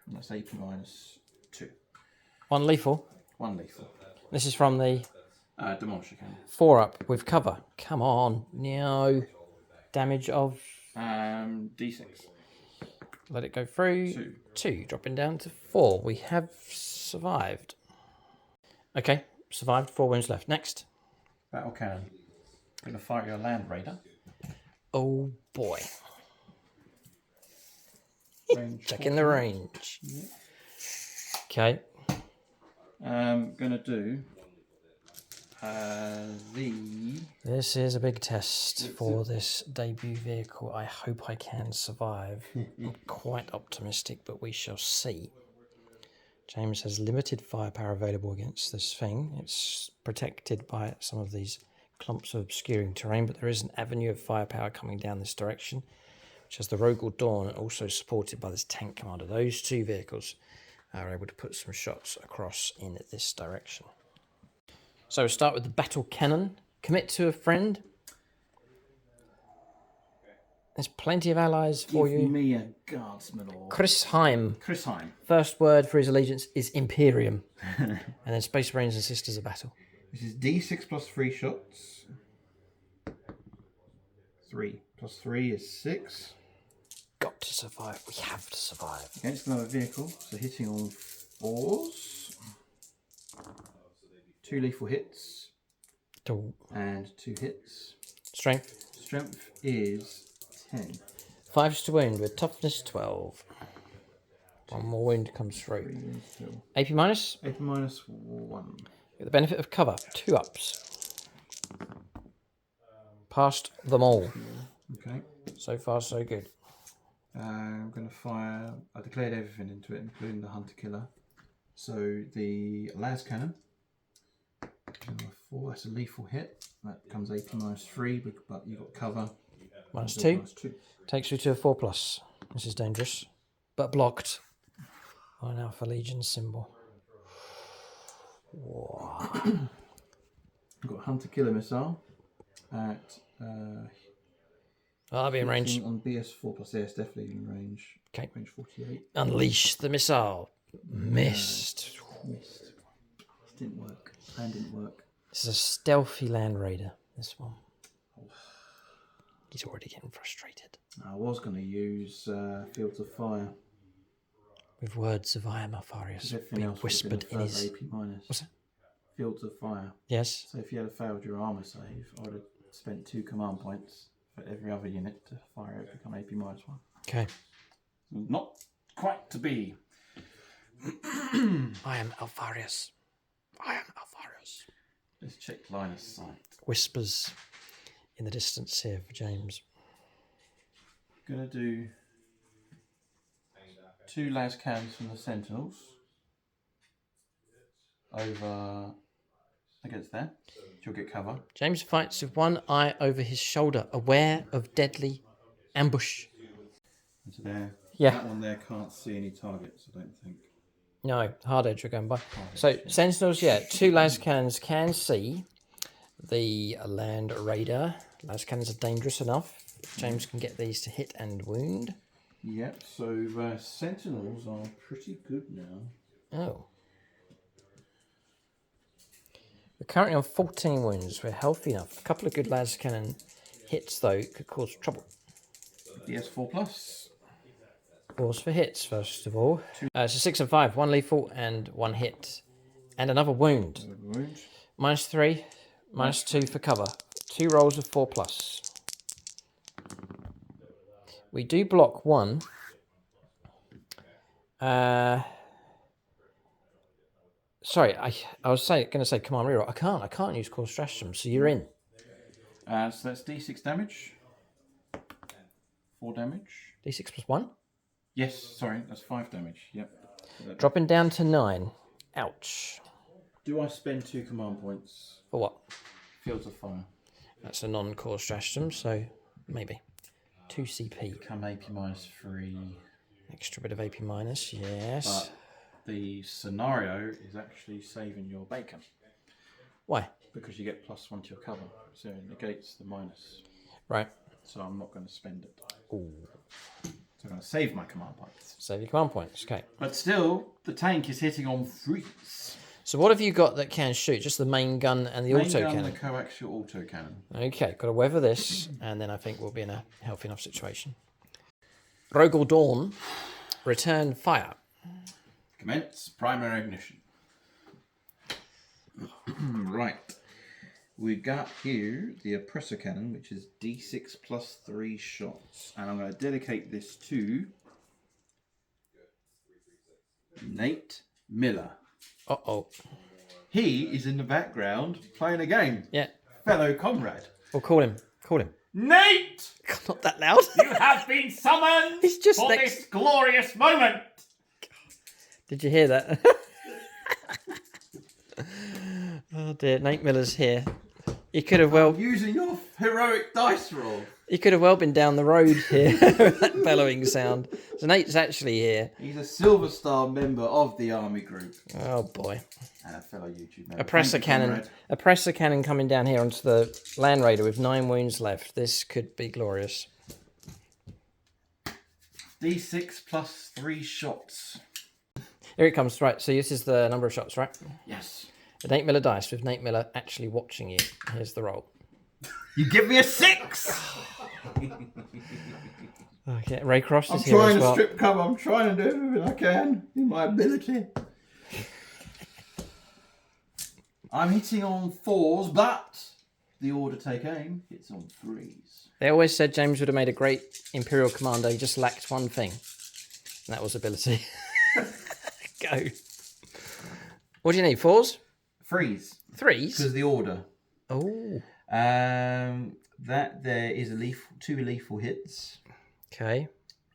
And that's AP -2. 1 lethal. 1 lethal. This is from the Demolisher cannon. 4 up with cover. Come on. No. Damage of... D6. Let it go through. 2. Dropping down to 4. We have survived. Okay. Survived. 4 wounds left. Next. Battle cannon. Gonna fire your Landraider. Oh boy. Range Checking the 40. range. Okay. Gonna do This is a big test for this debut vehicle. I hope I can survive. I'm quite optimistic, but we shall see. James has limited firepower available against this thing. It's protected by some of these clumps of obscuring terrain, but there is an avenue of firepower coming down this direction, which has the Rogal Dawn, and also supported by this tank commander. Those 2 vehicles are able to put some shots across in this direction. So we'll start with the battle cannon. Commit to a friend. There's plenty of allies for Give you. me a guardsman or Chris Heim. Chris Heim. First word for his allegiance is Imperium. And then Space Marines and Sisters of Battle. This is D6 plus 3 shots. 3 plus 3 is 6. Got to survive. We have to survive. Against another vehicle, so hitting on 4s. 2 lethal hits. And 2 hits. Strength. Strength is 10. 5 to wound with toughness 12. 1 more wound comes through. AP minus. AP minus 1. With the benefit of cover. 2 ups. Passed them all. Okay. So far, so good. I'm going to fire. I declared everything into it, including the Hunter Killer. So the las cannon. 4. That's a lethal hit. That comes AP minus 3, but you got cover. Minus 2. Takes you to a 4+. This is dangerous, but blocked by an Alpha Legion symbol. Whoa. I've got Hunter Killer missile at. I'll be in range. On BS 4+. Yes, definitely in range. Okay. Range 48. Unleash the missile. Missed. Missed. This didn't work. Plan didn't work. This is a stealthy Landraider, this one. He's already getting frustrated. I was going to use Fields of Fire. With words of Iamafarius Everything being else would have been whispered a in further his... AP minus. What's that? Fields of Fire. Yes. So if you had failed your armor save, I would have spent 2 command points for every other unit to fire it, become AP minus 1. Okay. Not quite to be. I am Alfarius. I am Alfarius. Let's check line of sight. Whispers in the distance here for James. Gonna do 2 las cannons from the Sentinels over against there. You'll get cover. James fights with one eye over his shoulder, aware of deadly ambush. And so there, Yeah. that one there can't see any targets, I don't think. No, hard edge are going by. So, Sentinels, yeah, 2 las cannons can see the Landraider. Las cannons are dangerous enough. James can get these to hit and wound. Yep, so Sentinels are pretty good now. Oh. We're currently on 14 wounds. We're healthy enough. A couple of good las cannon hits, though, could cause trouble. DS 4+. Pause for hits, first of all. So 6 and 5. 1 lethal and 1 hit. And another wound. Wound. Minus 3. Minus 2 for cover. 2 rolls of 4+. We do block 1. Sorry, I was going to say command reroll. I can't use core stratagem, so you're in. So that's D6 damage. 4 damage. D6 plus 1. Yes, sorry, that's 5 damage. Yep. Dropping down to 9. Ouch. Do I spend 2 command points? For what? Fields of Fire. That's a non-core stratagem, so maybe. 2 CP. Become AP minus 3. Extra bit of AP minus, yes. But the scenario is actually saving your bacon. Why? Because you get +1 to your cover, so it negates the minus. Right. So I'm not going to spend it. Ooh. So I'm going to save my command points. Save your command points, okay. But still, the tank is hitting on 3s. So what have you got that can shoot? Just the main gun and the auto cannon? The coaxial autocannon. Okay, got to weather this, and then I think we'll be in a healthy enough situation. Rogel Dawn, return fire. Commence primary ignition. Right. We got here the oppressor cannon, which is D6 plus 3 shots. And I'm going to dedicate this to Nate Miller. Uh-oh. He is in the background playing a game. Yeah. Fellow comrade. Well, call him. Call him. Nate, Not that loud. you have been summoned He's just for next- this glorious moment. Did you hear that? Oh dear, Nate Miller's here. He could have well Using your heroic dice roll. been down the road here with that bellowing sound. So Nate's actually here. He's a Silver Star member of the Army Group. Oh boy. And a fellow YouTube member. Oppressor Thank you, cannon. comrade. Oppressor cannon coming down here onto the Landraider with 9 wounds left. This could be glorious. D6 plus 3 shots. Here it comes. Right, so this is the number of shots, right? Yes. The Nate Miller dice with Nate Miller actually watching you. Here's the roll. You give me a 6. Okay, Ray Cross I'm is here as trying to well. strip cover. I'm trying to do everything I can in my ability. I'm hitting on 4s, but the order take aim hits on 3s. They always said James would have made a great Imperial commander. He just lacked one thing. And that was ability. Go. What do you need? 4s? 3s. 3s? Because the order. Oh. That there is a 2 lethal hits Okay.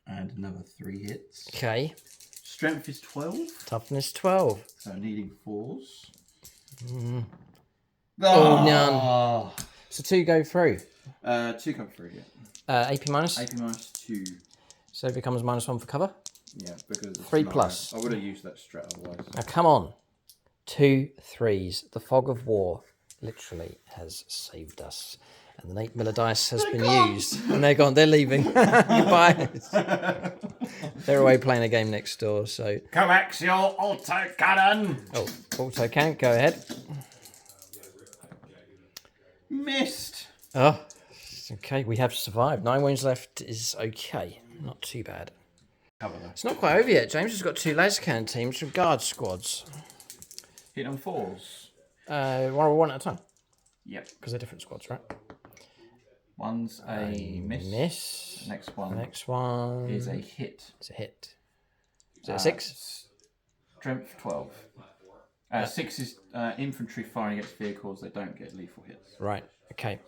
and another 3 hits. Okay. Strength is 12, Toughness 12. so needing 4s. Oh, none. So 2 go through. 2 come through, yeah. AP minus. AP minus 2. So it becomes -1 for cover. Yeah, because it's 3 not- plus. I would have used that strat otherwise. Now come on. 2 3s. The fog of war literally has saved us. And the Nate Miller dice has been used. And they're gone. They're leaving. Goodbye. They're away playing a game next door. So, Coaxial autocannon. oh, auto cannon. Go ahead. Missed. Oh, okay. We have survived. 9 wounds left is okay. Not too bad. Cover that. It's not quite over yet. James has got 2 laser cannon teams from guard squads. Hit on 4s. One at a time. Yep. Because they're different squads, right? One's a miss. Miss. Next one Next one is a hit. It's a hit. Is it a 6? Strength 12. 6 is infantry firing against vehicles. They don't get lethal hits. Right. Okay.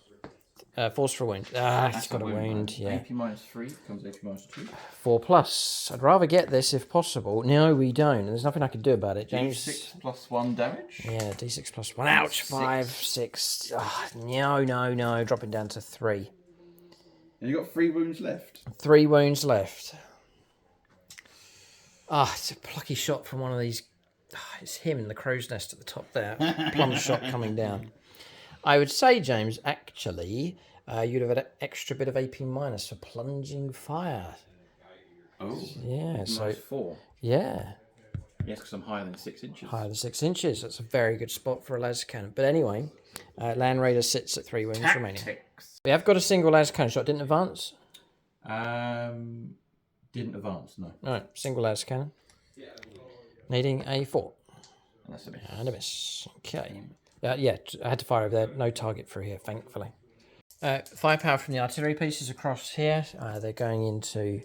Force for a wound. Ah, he's That's got a wound. though. Yeah. AP minus 3 becomes AP minus 2. 4+. I'd rather get this if possible. No, we don't. And there's nothing I can do about it. James. D6 plus 1 damage. Yeah, D6 plus 1. Ouch. 5, 6. Ah, no. Dropping down to 3. And you got 3 wounds left. 3 wounds left. Ah, it's a plucky shot from one of these. Ah, it's him in the crow's nest at the top there. Plum shot coming down. I would say, James, actually, you'd have had an extra bit of AP minus for plunging fire. Oh. Yeah, so, Minus 4. yeah. Yes, because I'm higher than 6 inches. Higher than 6 inches. That's a very good spot for a laser cannon. But anyway, Landraider sits at 3 wounds remaining. Tactics. We have got a single laser cannon shot. Didn't advance? Didn't advance, no. No, single laser cannon. Needing a 4. And that's a miss. And a miss. Okay. Yeah, I had to fire over there. No target through here, thankfully. Firepower from the artillery pieces across here. They're going into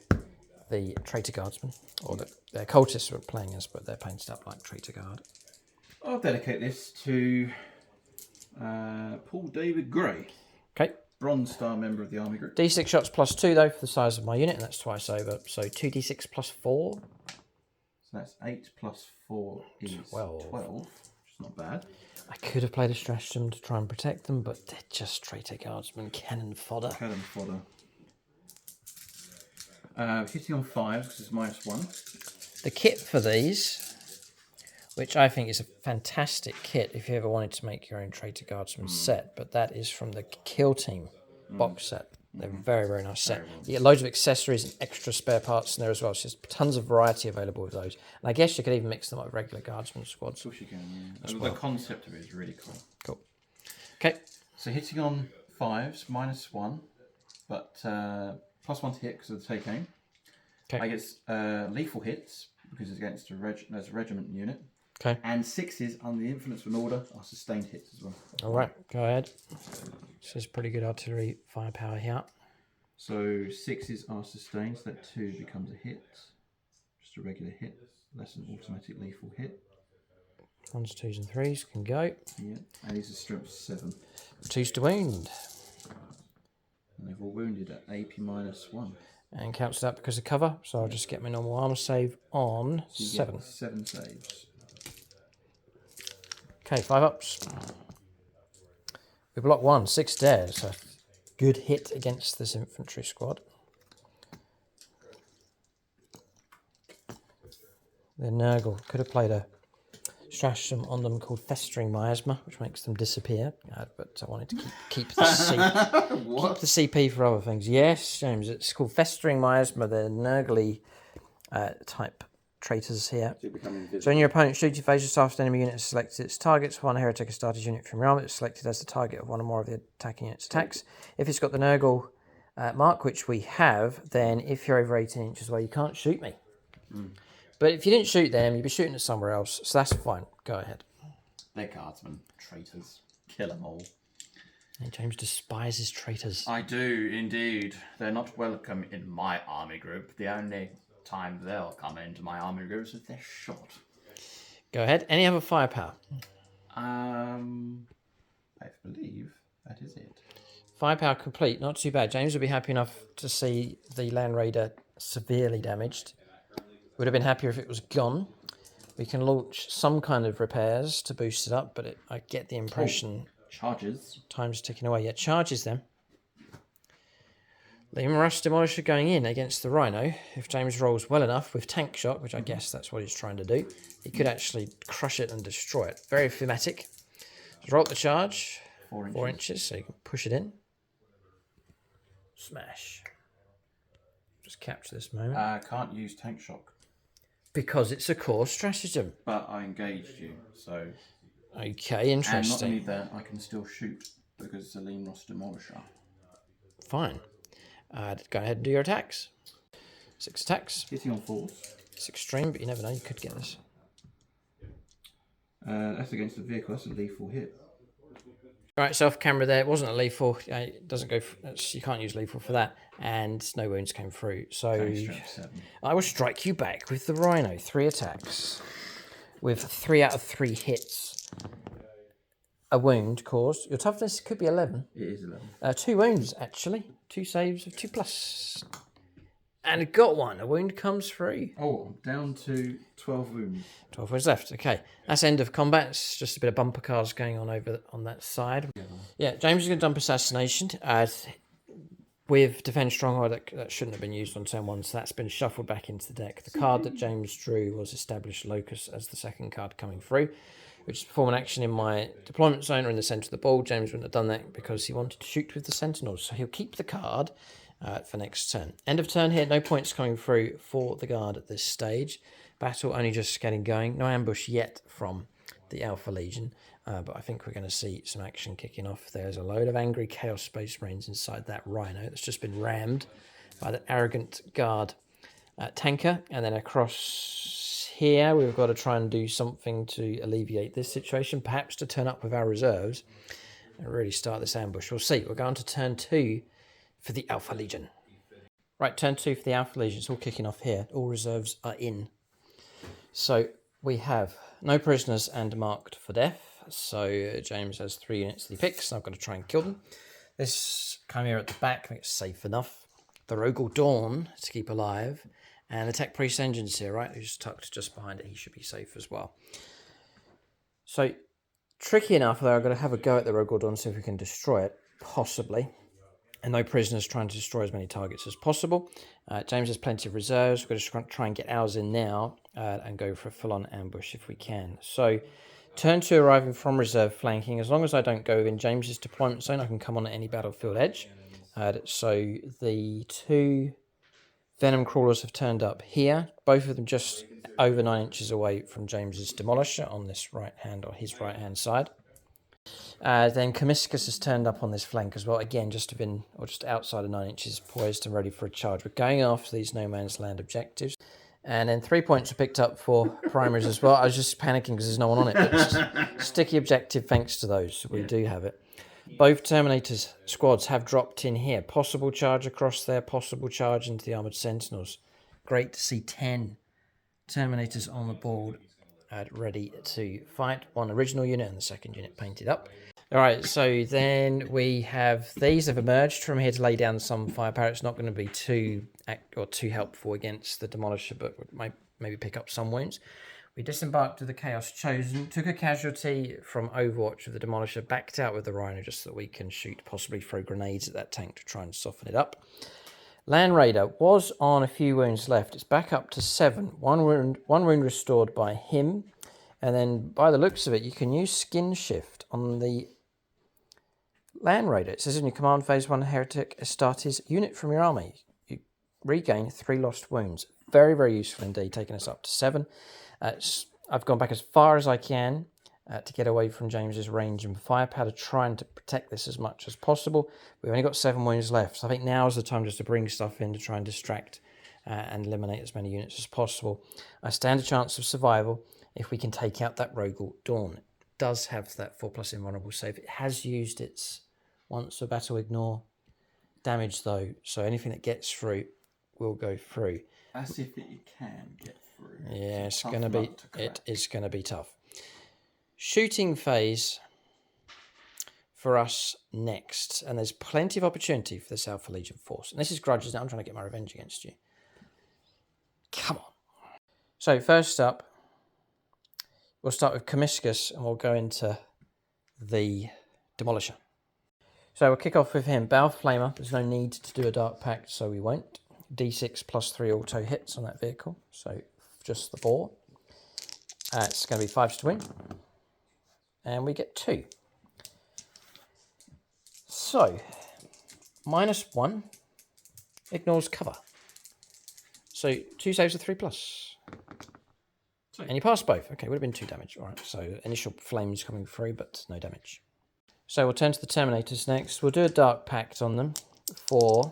the traitor guardsmen. Or the cultists were playing us, but they're painted up like traitor guard. I'll dedicate this to Paul David Gray, Okay. Bronze Star member of the Army Group. D6 shots plus 2, though, for the size of my unit, and that's twice over. So 2d6 plus 4. So that's 8 plus 4 is 12. 12, which is not bad. I could have played a stratagem to try and protect them, but they're just traitor guardsmen, cannon fodder. Cannon fodder. Hitting on 5s because it's minus 1. The kit for these, which I think is a fantastic kit if you ever wanted to make your own traitor guardsman set, but that is from the Kill Team box set. They're very, very nice set. Very well. You get loads of accessories and extra spare parts in there as well. So there's tons of variety available with those. And I guess you could even mix them up with regular guardsman squads. Of course you can, yeah. The concept of it is really cool. Cool. Okay. So hitting on 5s, -1, but +1 to hit because of the take aim. Okay. I get lethal hits because it's against a regiment unit. Okay. And 6s under the influence of an order are sustained hits as well. All right. Go ahead. This is pretty good artillery firepower here. So 6s are sustained, so that 2 becomes a hit. Just a regular hit, less an automatic lethal hit. 1s, 2s, and 3s can go. Yeah, and these are strength 7. 2s to wound. And they've all wounded at AP -1. And cancel that because of cover. So I'll just get my normal armor save on So you 7. get 7 saves. Okay, 5 ups. We block 1, 6 dares. So good hit against this infantry squad. The Nurgle could have played a stratagem on them called Festering Miasma, which makes them disappear. But I wanted to keep the keep the CP for other things. Yes, James, it's called Festering Miasma. They're Nurgly type traitors here. So when your opponent shoots, you phase yourself to enemy unit is selected its targets. One heretic or starter's unit from your army is selected as the target of one or more of the attacking unit's attacks. If it's got the Nurgle mark, which we have, then if you're over 18 inches away, you can't shoot me. But if you didn't shoot them, you'd be shooting at somewhere else. So that's fine. Go ahead. They're guardsmen, traitors. Kill them all. And James despises traitors. I do indeed. They're not welcome in my army group. The only time they'll come into my army group is if they're shot. Go ahead. Any other firepower? I believe that is it. Firepower complete. Not too bad. James would be happy enough to see the Landraider severely damaged. Would have been happier if it was gone. We can launch some kind of repairs to boost it up, but I get the impression Charges. time's ticking away. Yeah, charges them. Liam Rush Demolisher going in against the Rhino. If James rolls well enough with tank shot, which I guess that's what he's trying to do, he could actually crush it and destroy it. Very thematic. So roll up the charge. 4 inches. 4 inches, so you can push it in. Smash. Just capture this moment. Can't use tank shock. Because it's a core stratagem. But I engaged you, so... Okay, And not interesting. only that, I can still shoot because it's a lean Ross Demolisher. Fine. Go ahead and do your attacks. 6 attacks. Hitting on 4s. It's extreme, but you never know. You could get this. That's against the vehicle. That's a lethal hit. Right, self camera there. It wasn't a lethal. It doesn't go. You can't use lethal for that. And no wounds came through. So Strength 7. I will strike you back with the Rhino. 3 attacks. With 3 out of 3 hits. A wound caused. Your toughness could be 11. It is 11. 2 wounds, actually. 2 saves of 2+. And it got 1. A wound comes through. Oh, I'm down to 12 wounds. 12 wounds left. Okay. That's end of combat. It's just a bit of bumper cars going on over on that side. Yeah, James is going to dump Assassination. With Defend Stronghold, that shouldn't have been used on turn 1, so that's been shuffled back into the deck. The card that James drew was Establish Locus as the second card coming through, which is perform an action in my deployment zone or in the centre of the board. James wouldn't have done that because he wanted to shoot with the Sentinels, so he'll keep the card for next turn. End of turn here, no points coming through for the guard at this stage. Battle only just getting going. No ambush yet from the Alpha Legion, but I think we're going to see some action kicking off. There's a load of angry Chaos Space Marines inside that Rhino that's just been rammed by the arrogant guard tanker, and then across here we've got to try and do something to alleviate this situation, perhaps to turn up with our reserves and really start this ambush. We'll see. We're going to turn 2 for the Alpha Legion. Right, turn 2 for the Alpha Legion. It's all kicking off here. All reserves are in. So we have no prisoners and marked for death. So James has 3 units that he picks. I've got to try and kill them. This Chimera at the back, I think it's safe enough. The Rogal Dawn to keep alive. And the Tech Priest Engine's here, right? Who's tucked just behind it. He should be safe as well. So tricky enough, though, I've got to have a go at the Rogal Dawn, see if we can destroy it. Possibly. And no prisoners, trying to destroy as many targets as possible. James has plenty of reserves. We're going to try and get ours in now and go for a full-on ambush if we can. So turn 2 arriving from reserve flanking. As long as I don't go within James's deployment zone, I can come on at any battlefield edge. So the 2 venom crawlers have turned up here, both of them just over 9 inches away from James's demolisher on this right hand, or his right hand side. Then Comiscus has turned up on this flank as well, again just just outside of 9 inches, poised and ready for a charge. We're going after these no man's land objectives. And then 3 points are picked up for primaries as well. I was just panicking because there's no one on it, but sticky objective thanks to those. We do have it. Both Terminators squads have dropped in here. Possible charge across there, possible charge into the Armoured Sentinels. Great to see 10 Terminators on the board ready to fight. One original unit and the second unit painted up. All right, so then we have these have emerged from here to lay down some firepower. It's not going to be too helpful against the Demolisher, but maybe pick up some wounds. We disembarked with the Chaos Chosen, took a casualty from Overwatch with the Demolisher, backed out with the Rhino just so that we can shoot, possibly throw grenades at that tank to try and soften it up. Landraider was on a few wounds left. It's back up to 7. One wound restored by him. And then by the looks of it, you can use Skin Shift on the Landraider. It says in your command phase 1 Heretic Astartes unit from your army. You regain 3 lost wounds. Very, very useful indeed, taking us up to 7. I've gone back as far as I can to get away from James's range and firepower, trying to protect this as much as possible. We've only got 7 wounds left, so I think now is the time just to bring stuff in to try and distract and eliminate as many units as possible. I stand a chance of survival if we can take out that Rogal Dawn. It does have that 4+ invulnerable save. It has used its once a battle ignore damage though, so anything that gets through will go through. As if it can get through. Yeah, it is going to be tough. Shooting phase for us next, and there's plenty of opportunity for this Alpha Legion force. And this is grudges now. I'm trying to get my revenge against you. Come on. So first up, we'll start with Comiscus and we'll go into the Demolisher. So we'll kick off with him. Bow Flamer. There's no need to do a Dark Pact, so we won't. D6 plus 3 auto hits on that vehicle. So just the bore. It's going to be 5s to win. And we get 2. So, -1 ignores cover. So 2 saves of 3+. And you pass both. Okay, would have been 2 damage. All right, so initial flames coming through, but no damage. So we'll turn to the Terminators next. We'll do a Dark Pact on them for...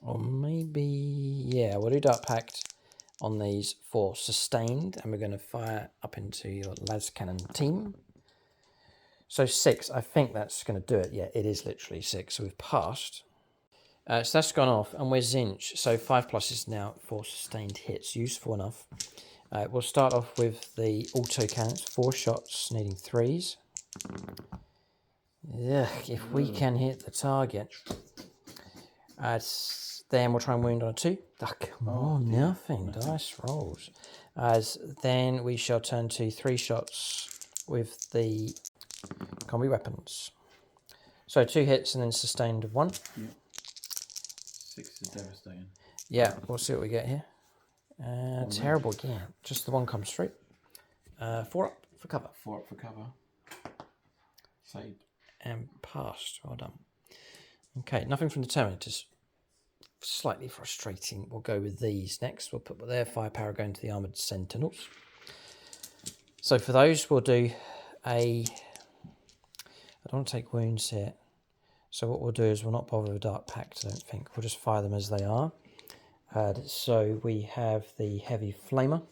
Or maybe... Yeah, we'll do Dark Pact on these for sustained. And we're going to fire up into your las cannon team. So 6. I think that's going to do it. Yeah, it is literally 6. So we've passed. So that's gone off. And we're Zinch. So 5+ is now for sustained hits. Useful enough. We'll start off with the auto cannons. 4 shots needing 3s. Yeah, if we can hit the target. Then we'll try and wound on a 2. Oh, come on, nothing. Dice rolls. Then we shall turn to 3 shots with the combi weapons. So 2 hits and then sustained of 1. Yeah. 6 is devastating. Yeah, we'll see what we get here. Terrible again. Just the 1 comes through. 4 up for cover. 4 up for cover. Saved. And passed. Well done. Okay, nothing from the Terminators. Slightly frustrating. We'll go with these next. We'll put their firepower going to the Armoured Sentinels. So for those, we'll do a... I don't want to take wounds here. So what we'll do is we'll not bother with Dark Pact, I don't think. We'll just fire them as they are. So we have the Heavy Flamer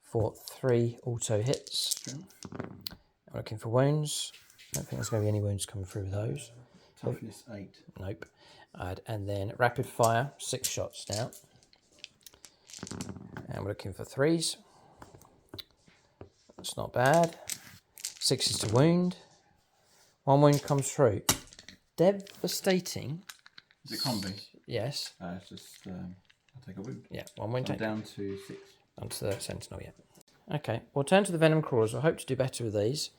for 3 auto hits. I'm looking for wounds. I don't think there's going to be any wounds coming through with those. Toughness 8. Nope. And then rapid fire, 6 shots now. And we're looking for 3s. That's not bad. 6 is to wound. 1 wound comes through. Devastating. Is it combi? Yes. It's just, I'll take a wound. Yeah, 1 wound. So down to 6. Onto the Sentinel, yeah. Okay, we'll turn to the Venom Crawlers. I hope to do better with these.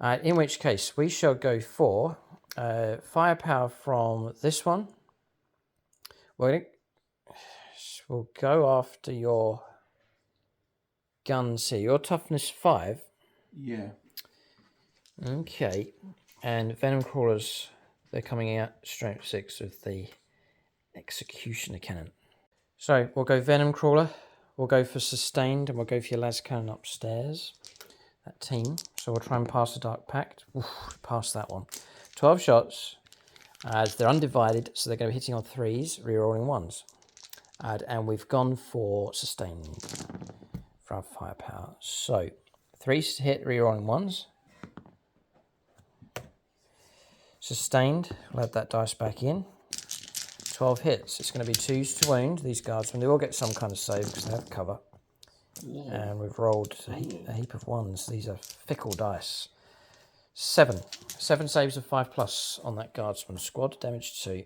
In which case, we shall go for firepower from this one. We'll go after your guns here. Your toughness 5. Yeah. Okay. And Venom Crawlers they're coming out strength 6 with the Executioner Cannon. So we'll go Venom Crawler, we'll go for Sustained, and we'll go for your Las Cannon upstairs. That team. So we'll try and pass the Dark Pact. Oof, pass that one. 12 shots. They're undivided, so they're going to be hitting on 3s, rerolling 1s. And we've gone for Sustained for our firepower. So 3s to hit, rerolling 1s. Sustained, we'll add that dice back in. 12 hits. It's going to be 2s to wound these guardsmen. They all get some kind of save because they have cover. And we've rolled a heap of 1s. These are fickle dice. 7 saves of 5+ on that guardsman squad. Damage 2.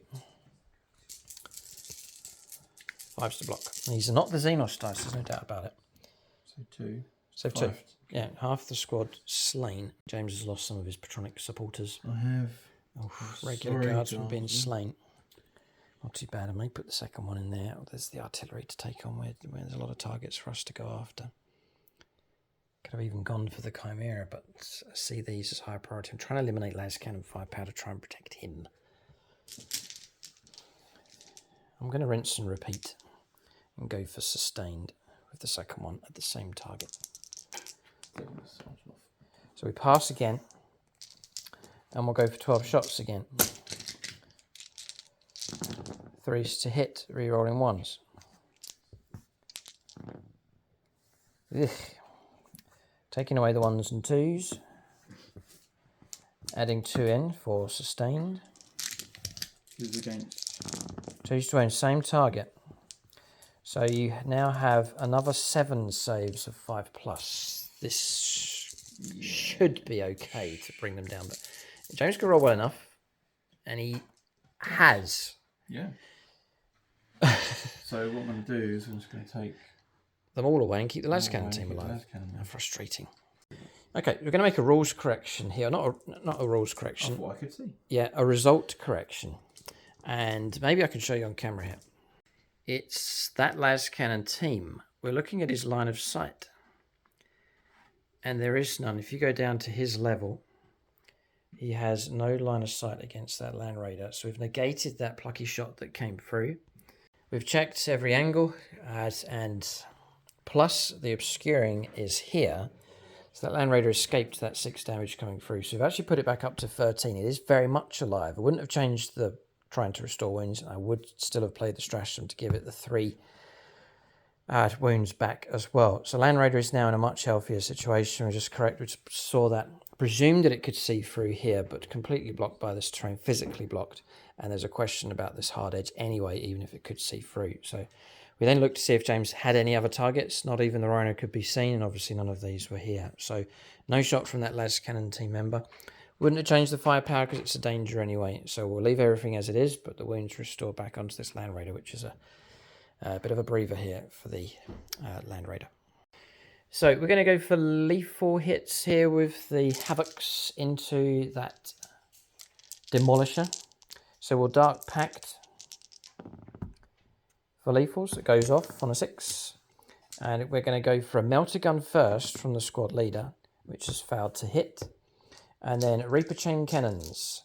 5s to block. These are not the Xenos dice, there's no doubt about it. So 2. Save 2. Yeah, half the squad slain. James has lost some of his patronic supporters. I have regular guardsmen being slain. Not too bad. I may put the second one in there. There's the artillery to take on where there's a lot of targets for us to go after. Could have even gone for the Chimera, but I see these as high priority. I'm trying to eliminate Las Cannon firepower to try and protect him. I'm going to rinse and repeat and go for Sustained with the second one at the same target. So we pass again, and we'll go for 12 shots again. 3s to hit, rerolling 1s. Ugh. Taking away the 1s and 2s. Adding 2 in for Sustained. Who's against? 2s to wound, same target. So you now have another 7 saves of 5+. This should be okay to bring them down. But James can roll well enough, and he has. Yeah. So what I'm going to do is I'm just going to take them all away and keep the Las Cannon team alive. How frustrating. Okay, we're going to make a rules correction here. Not a rules correction. Of what I could see. Yeah, a result correction. And maybe I can show you on camera here. It's that Las Cannon team. We're looking at his line of sight. And there is none. If you go down to his level, he has no line of sight against that Landraider. So we've negated that plucky shot that came through. We've checked every angle, and plus the obscuring is here. So that Landraider escaped that 6 damage coming through. So we've actually put it back up to 13. It is very much alive. I wouldn't have changed the trying to restore wounds. I would still have played the stratagem to give it the 3 wounds back as well. So Landraider is now in a much healthier situation. We're just correct. We just saw that. Presumed that it could see through here, but completely blocked by this terrain, physically blocked. And there's a question about this hard edge anyway, even if it could see through. So we then looked to see if James had any other targets. Not even the Rhino could be seen, and obviously none of these were here. So no shot from that Las Cannon team member. Wouldn't have changed the firepower because it's a danger anyway. So we'll leave everything as it is, but the wounds restore back onto this Landraider, which is a bit of a breather here for the Landraider. So we're going to go for lethal hits here with the Havocs into that Demolisher. So we'll Dark Pact for lethals. It goes off on a 6. And we're going to go for a Melter Gun first from the squad leader, which has failed to hit. And then Reaper Chain Cannons.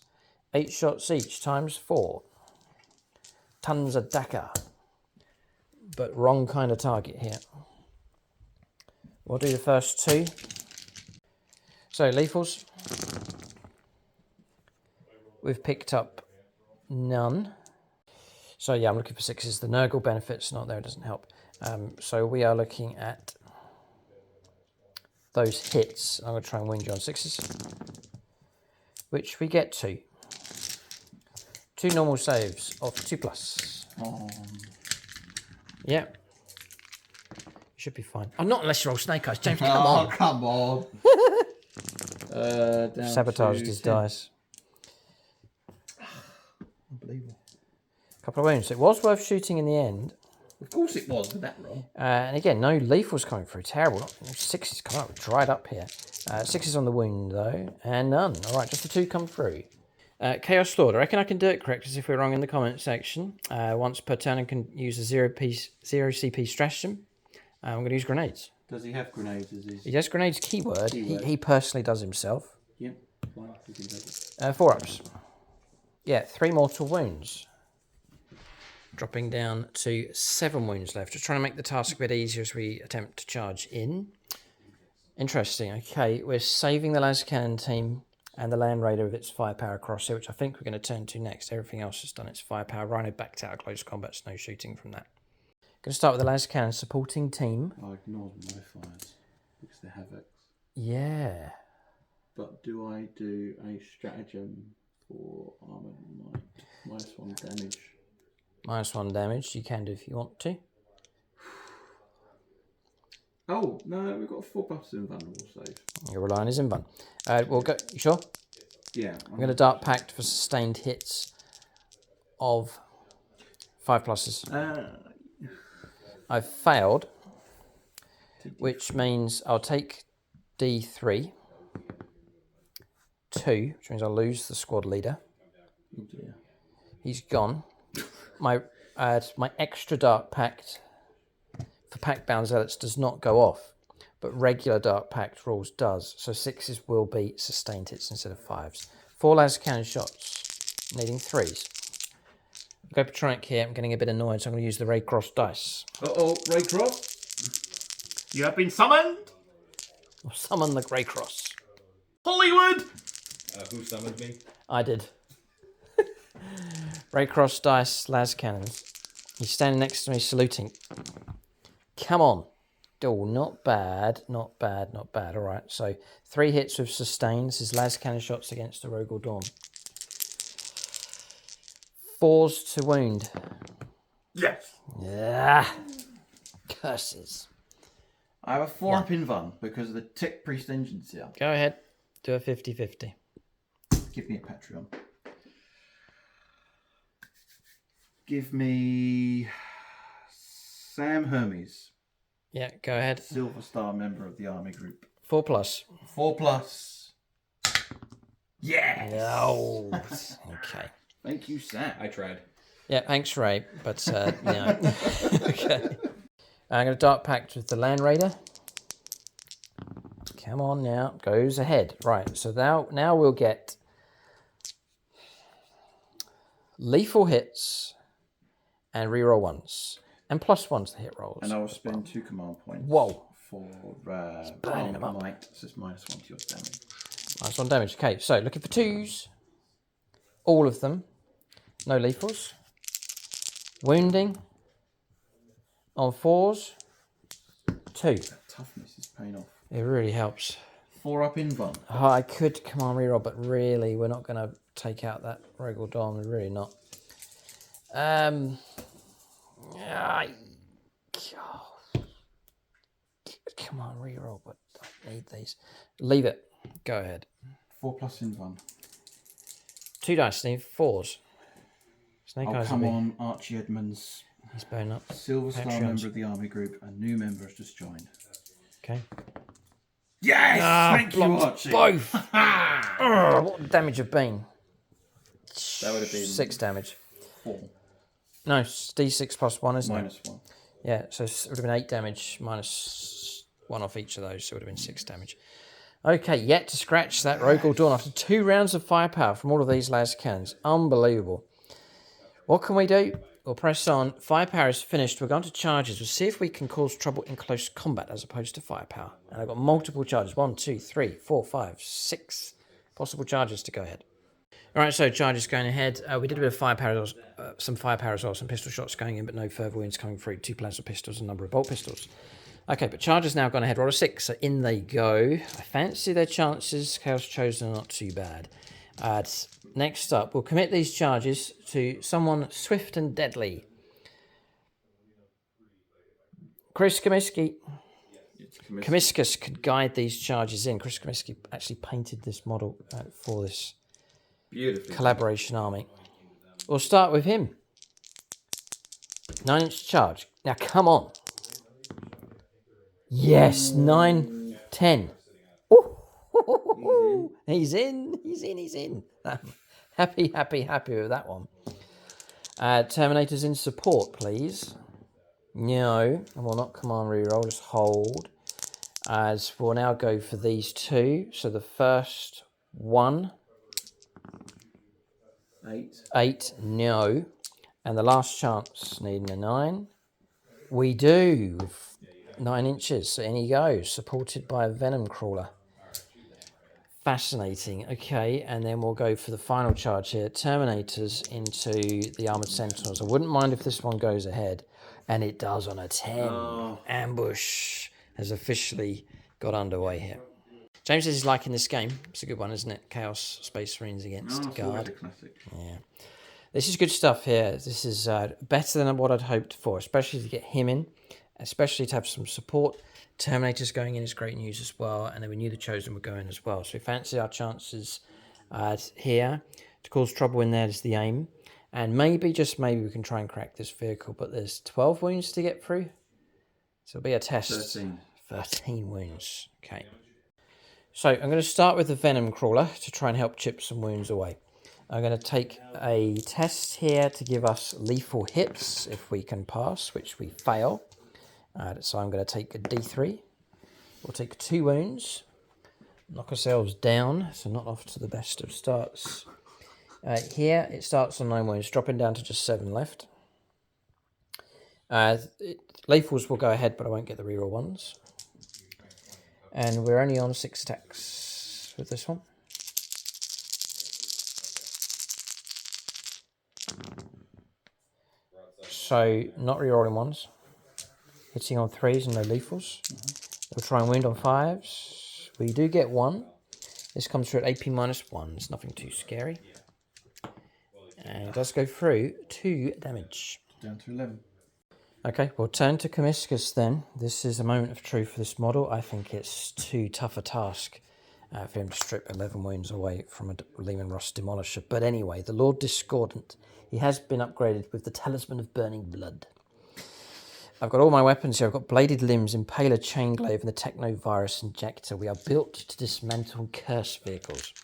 8 shots each times 4. Tons of Dakar. But wrong kind of target here. We'll do the first 2. So lethals. We've picked up none. So yeah, I'm looking for 6s. The Nurgle benefit's not there, it doesn't help. So we are looking at those hits. I'm going to try and wound you on 6s. Which we get 2. 2 normal saves of 2+. Yep. Should be fine. Oh, not unless you roll Snake Eyes. James, come on. Oh, come on. Sabotaged his dice. Unbelievable. Couple of wounds. It was worth shooting in the end. Of course it was with that roll. And again, no lethals coming through. Terrible. 6s come up. Dried up here. 6s on the wound, though. And none. All right, just the 2 come through. Chaos Lord. I reckon I can do it correct, as if we're wrong in the comment section. Once per turn, I can use a 0 CP stratagem. I'm going to use grenades. Does he have grenades? He has grenades, keyword. He personally does himself. Yeah. 4 ups. Yeah, 3 mortal wounds. Dropping down to 7 wounds left. Just trying to make the task a bit easier as we attempt to charge in. Interesting. Okay, we're saving the laser cannon team and the Landraider with its firepower across here, which I think we're going to turn to next. Everything else has done its firepower. Rhino backed out of close combat, so no shooting from that. Going to start with the laser cannon supporting team. I ignored my fires because they're havoc. Yeah. But do I do a stratagem for armor might? -1 damage. -1 damage. You can do if you want to. Oh, no, we've got a 4+ invulnerable save. Your relying is invuln. We'll go. You sure? Yeah. I'm going to Dark Pact for sustained hits of 5+. I've failed, which means I'll take D3, 2, which means I'll lose the squad leader. Oh dear. He's gone. My extra Dark Pact for Pact-bound zealots does not go off, but regular Dark Pact rules does. So 6s will be sustained hits instead of 5s. 4 laser cannon shots, needing 3s. Go Patronic here. I'm getting a bit annoyed, so I'm going to use the Raycross dice. Uh-oh, Raycross. You have been summoned. I'll summon the Greycross. Hollywood. Who summoned me? I did. Raycross dice, las cannons. He's standing next to me saluting. Come on. Oh, not bad, not bad, not bad. All right, so 3 hits with sustain. This is las cannon shots against the Rogal Dawn. 4s to wound. Yes. Yeah. Curses. I have a 4+ invuln because of the Tick Priest engines here. Go ahead. Do a 50-50. Give me a Patreon. Give me Sam Hermes. Yeah, go ahead. Silver Star member of the army group. 4+. 4+. Yes. No. Okay. Thank you, Sam. I tried. Yeah, thanks, Ray. But, no. Okay. I'm going to Dark Pact with the Landraider. Come on now. Goes ahead. Right, so now we'll get lethal hits and reroll 1s. And +1s to hit rolls. And I will spend 2 command points. Whoa. For burning them up. might. So it's -1 to your damage. -1 damage. Okay, so looking for 2s. All of them. No lethals. Wounding. On 4s. 2. That toughness is paying off. It really helps. 4+ invuln. Oh, I could command reroll, but really, we're not going to take out that Rogal Dawn. We're really not. Come on, reroll, but I need these. Leave it. Go ahead. 4+ invuln. 2 dice, need 4s. Snake Oh, Eyes come will be- on, Archie Edmonds. He's bone up. Silver Star Patreons. member of the army group. A new member has just joined. Okay. Yes! Thank you, blocked Archie. both. What would damage have been? That would have been 6 damage. 4. No, it's D6 +1, isn't it? -1. Yeah, so it would have been 8 damage -1 off each of those, so it would have been 6 damage. Okay, yet to scratch that Rogal Dawn after 2 rounds of firepower from all of these laser cannons. Unbelievable. What can we do? We'll press on. Firepower is finished. We're going to charges. We'll see if we can cause trouble in close combat as opposed to firepower. And I've got multiple charges. 1, 2, 3, 4, 5, 6 possible charges to go ahead. All right, so charges going ahead. We did a bit of firepower, some firepower as well, some pistol shots going in, but no further wounds coming through. 2 plasma pistols and a number of bolt pistols. Okay, but charges now gone ahead. Roll a 6, so in they go. I fancy their chances. Chaos Chosen are not too bad. Next up, we'll commit these charges to someone swift and deadly. Chris Comiskey. Comiscus could guide these charges in. Chris Comiskey actually painted this model for this Beautiful. collaboration army. We'll start with him. 9-inch charge. Now, come on. Yes, 9, 10. Ooh, he's in. Happy with that one. Terminators in support, please. No, and we'll not command reroll, just hold. As we'll now go for these 2. So the first one. 8. 8, no. And the last chance, needing a 9. We do. 9 inches. So in he goes, supported by a venom crawler. Fascinating. Okay, and then we'll go for the final charge here. Terminators into the Armoured Sentinels. I wouldn't mind if this one goes ahead. And it does on a 10. Oh. Ambush has officially got underway here. James is liking this game. It's a good one, isn't it? Chaos Space Marines against Oh, it's always Guard. a classic. Yeah. This is good stuff here. This is better than what I'd hoped for, especially to get him in, especially to have some support. Terminators going in is great news as well, and then we knew the Chosen were going as well. So we fancy our chances here. To cause trouble in there is the aim. And maybe, just maybe, we can try and crack this vehicle, but there's 12 wounds to get through. So it'll be a test. 13 wounds. Okay. So I'm going to start with the Venom Crawler to try and help chip some wounds away. I'm going to take a test here to give us lethal hits if we can pass, which we fail. So I'm going to take a D3. We'll take 2 wounds, knock ourselves down, so not off to the best of starts. Here it starts on 9 wounds, dropping down to just 7 left. Lethals will go ahead, but I won't get the reroll ones. And we're only on 6 attacks with this one. So, not rerolling ones. Hitting on 3s and no lethals. We'll try and wound on 5s. We do get 1. This comes through at AP -1. It's nothing too scary. And it does go through 2 damage. Down to 11. Okay, we'll turn to Comiscus then. This is a moment of truth for this model. I think it's too tough a task for him to strip 11 wounds away from a Lehman Ross Demolisher. But anyway, the Lord Discordant. He has been upgraded with the Talisman of Burning Blood. I've got all my weapons here. I've got Bladed Limbs, Impaler, Chainglaive, and the Technovirus Injector. We are built to dismantle curse vehicles.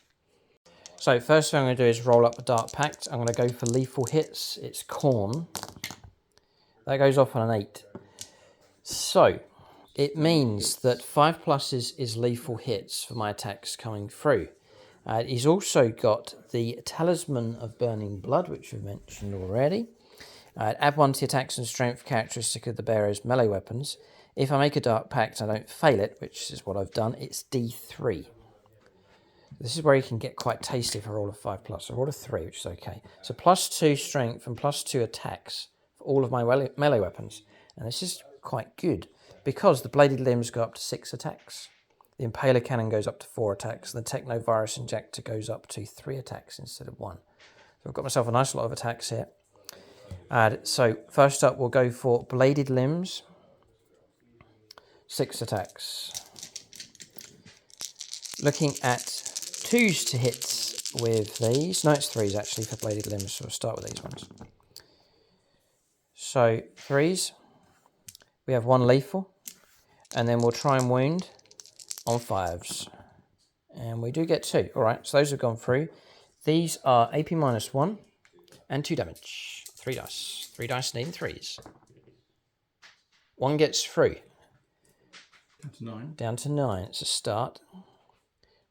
So first thing I'm going to do is roll up a Dark Pact. I'm going to go for lethal hits. It's Khorne. That goes off on an 8. So it means that 5 pluses is lethal hits for my attacks coming through. He's also got the Talisman of Burning Blood, which we've mentioned already. Add 1 to the attacks and strength characteristic of the bearer's melee weapons. If I make a Dark Pact and I don't fail it, which is what I've done, it's D3. This is where you can get quite tasty for all of 5 plus. I rolled a 3, which is okay. So +2 strength and +2 attacks for all of my melee weapons. And this is quite good because the Bladed Limbs go up to 6 attacks. The Impaler Cannon goes up to 4 attacks. And the Technovirus Injector goes up to 3 attacks instead of 1. So I've got myself a nice lot of attacks here. So first up, we'll go for Bladed Limbs. 6 attacks. Looking at 2s to hits with these. No, it's 3s actually for Bladed Limbs, so we'll start with these ones. So 3s. We have 1 lethal. And then we'll try and wound on 5s. And we do get 2. Alright, so those have gone through. These are AP -1 and 2 damage. 3 dice. 3 dice needing 3s. 1 gets through. Down to 9. Down to 9. It's a start.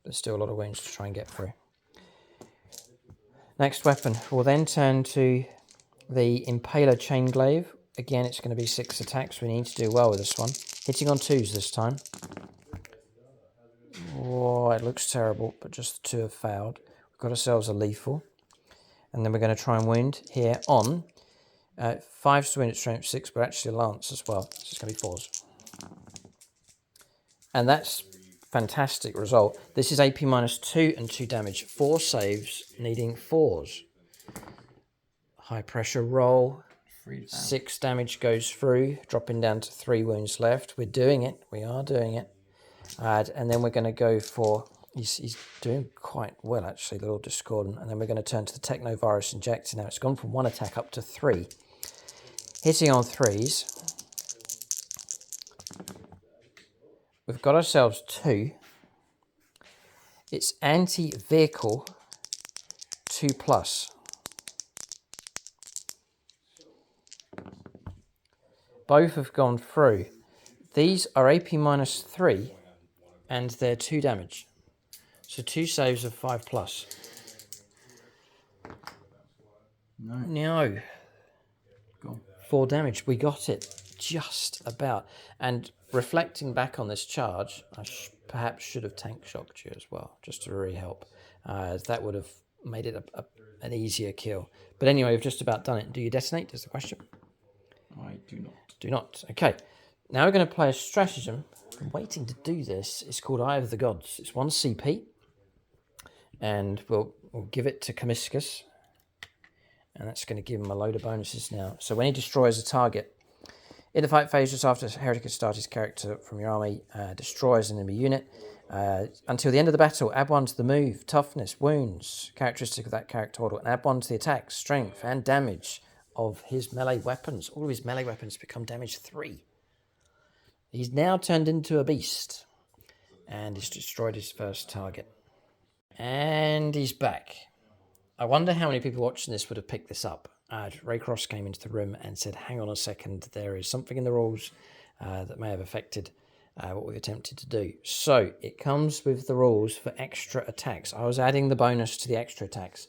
There's still a lot of wounds to try and get through. Next weapon. We'll then turn to the Impaler Chainglaive. Again, it's going to be 6 attacks. We need to do well with this one. Hitting on 2s this time. Oh, it looks terrible, but just the 2 have failed. We've got ourselves a lethal. And then we're going to try and wound here on 5s to wound at strength 6, but actually a lance as well. So it's going to be 4s. And that's fantastic result. This is AP -2 and 2 damage. 4 saves needing 4s. High pressure roll. 6 damage goes through, dropping down to 3 wounds left. We're doing it. We are doing it. And then we're going to go for... He's doing quite well, actually, the Lord Discordant. And then we're going to turn to the Technovirus Injector. Now, it's gone from 1 attack up to 3. Hitting on 3s. We've got ourselves 2. It's anti-vehicle 2+. Both have gone through. These are AP -3 and they're 2 damage. So 2 saves of 5+. No. Go on. 4 damage. We got it. Just about. And reflecting back on this charge, I perhaps should have tank shocked you as well, just to really help. That would have made it an easier kill. But anyway, we've just about done it. Do you detonate is the question? I do not. Do not. Okay. Now we're going to play a stratagem. I'm waiting to do this. It's called Eye of the Gods. It's 1 CP. And we'll give it to Comiscus. And that's going to give him a load of bonuses now. So when he destroys a target, in the fight phase just after Heretic has started his character from your army, destroys an enemy unit. Until the end of the battle, add 1 to the move, toughness, wounds, characteristic of that character model, and add 1 to the attack, strength, and damage of his melee weapons. All of his melee weapons become damage 3. He's now turned into a beast. And he's destroyed his first target. And he's back. I wonder how many people watching this would have picked this up. Ray Cross came into the room and said, hang on a second, there is something in the rules that may have affected what we've attempted to do. So it comes with the rules for extra attacks. I was adding the bonus to the extra attacks,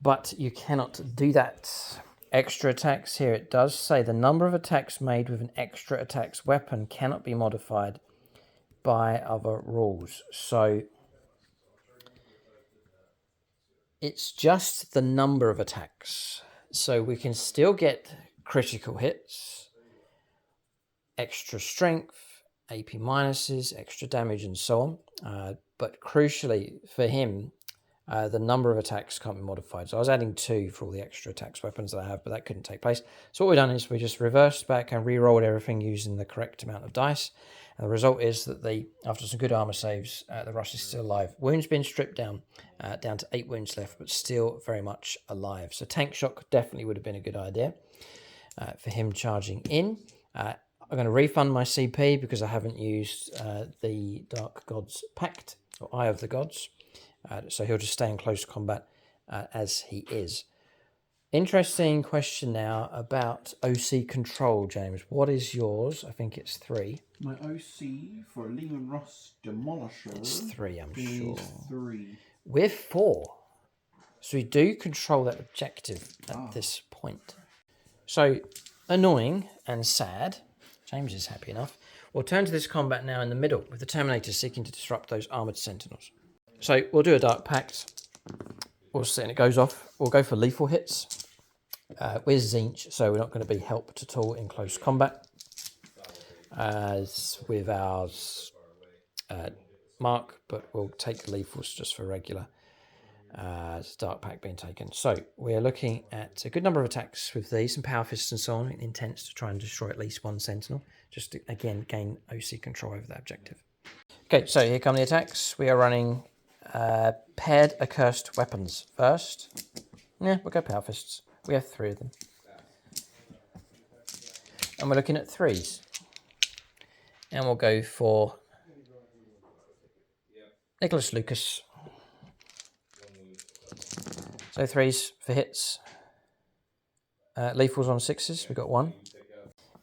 but you cannot do that. Extra attacks here, it does say the number of attacks made with an extra attacks weapon cannot be modified by other rules. So it's just the number of attacks. So we can still get critical hits, extra strength, AP minuses, extra damage, and so on. But crucially for him, the number of attacks can't be modified. So I was adding 2 for all the extra attacks weapons that I have, but that couldn't take place. So what we've done is we just reversed back and re-rolled everything using the correct amount of dice. And the result is that after some good armor saves, the Rush is still alive. Wounds being stripped down to 8 wounds left, but still very much alive. So tank shock definitely would have been a good idea for him charging in. I'm going to refund my CP because I haven't used the Dark Gods Pact, or Eye of the Gods. So he'll just stay in close combat as he is. Interesting question now about OC control, James. What is yours? I think it's 3. My OC for Lehman Ross Demolisher. It's 3, I'm sure. 3. We're 4. So we do control that objective at this point. So, annoying and sad. James is happy enough. We'll turn to this combat now in the middle, with the Terminator seeking to disrupt those armoured sentinels. So, we'll do a Dark Pact. We'll see, and it goes off. We'll go for lethal hits. With Zinch, so we're not going to be helped at all in close combat. As with ours, Mark, but we'll take the lethals just for regular. Dark Pact being taken. So we're looking at a good number of attacks with these, some power fists and so on, intents to try and destroy at least 1 sentinel, just to, again, gain OC control over that objective. Okay, so here come the attacks. We are running paired accursed weapons first. Yeah, we'll go power fists. We have 3 of them. And we're looking at 3s. And we'll go for Nicholas Lucas. So 3s for hits. Lethals on 6s. We've got 1.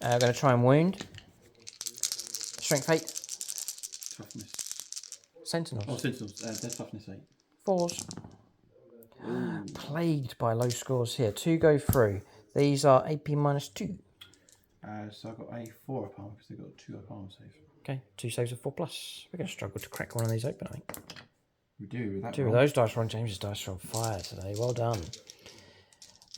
We're going to try and wound. Strength 8. Toughness. Sentinels. Oh, Sentinels. Their toughness 8. 4s. Plagued by low scores here. 2 go through. These are AP minus 2. So I've got a 4 up armor because they've got 2 up armor saves. Okay, 2 saves of 4+. We're going to struggle to crack one of these open, I think. We do. With that 2 roll. of those dice are on James's dice are on fire today. Well done.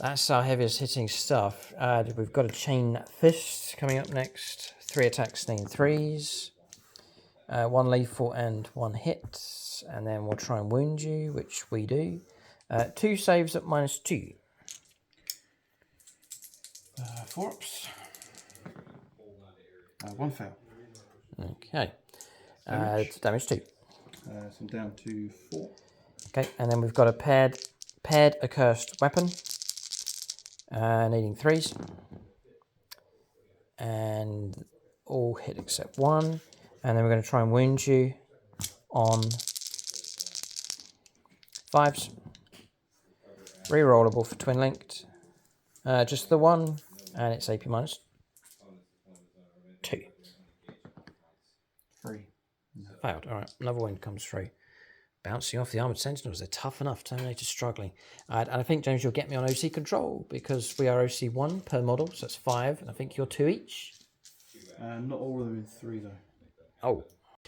That's our heaviest hitting stuff. We've got a chain fist coming up next. 3 attacks, named 3s. 1 lethal and 1 hit. And then we'll try and wound you, which we do. 2 saves at minus 2. 4 ups. 1 fail. Okay. Damage 2. So I'm down to 4. Okay, and then we've got a paired accursed weapon. Needing 3s. And all hit except 1. And then we're going to try and wound you on 5s. Rerollable for twin linked. Just the 1, and it's AP minus 2. 3. Failed. All right, another wound comes through. Bouncing off the Armoured Sentinels. They're tough enough. Terminator's struggling. And I think, James, you'll get me on OC control because we are OC 1 per model, so that's 5. And I think you're 2 each. Not all of them in 3, though. Oh.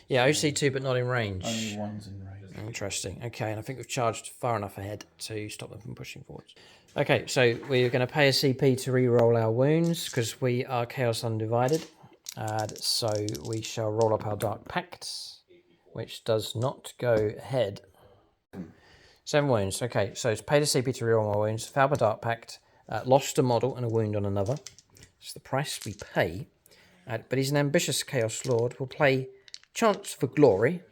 Yeah, OC 2, but not in range. Only one's in range. Interesting. Okay, and I think we've charged far enough ahead to stop them from pushing forwards. Okay, so we're going to pay a CP to re-roll our wounds because we are Chaos Undivided. So we shall roll up our Dark Pacts, which does not go ahead. 7 wounds. Okay, so it's paid a CP to re-roll my wounds. Fouled by Dark Pact. Lost a model and a wound on another. It's the price we pay. But he's an ambitious Chaos Lord. We'll play Chance for Glory.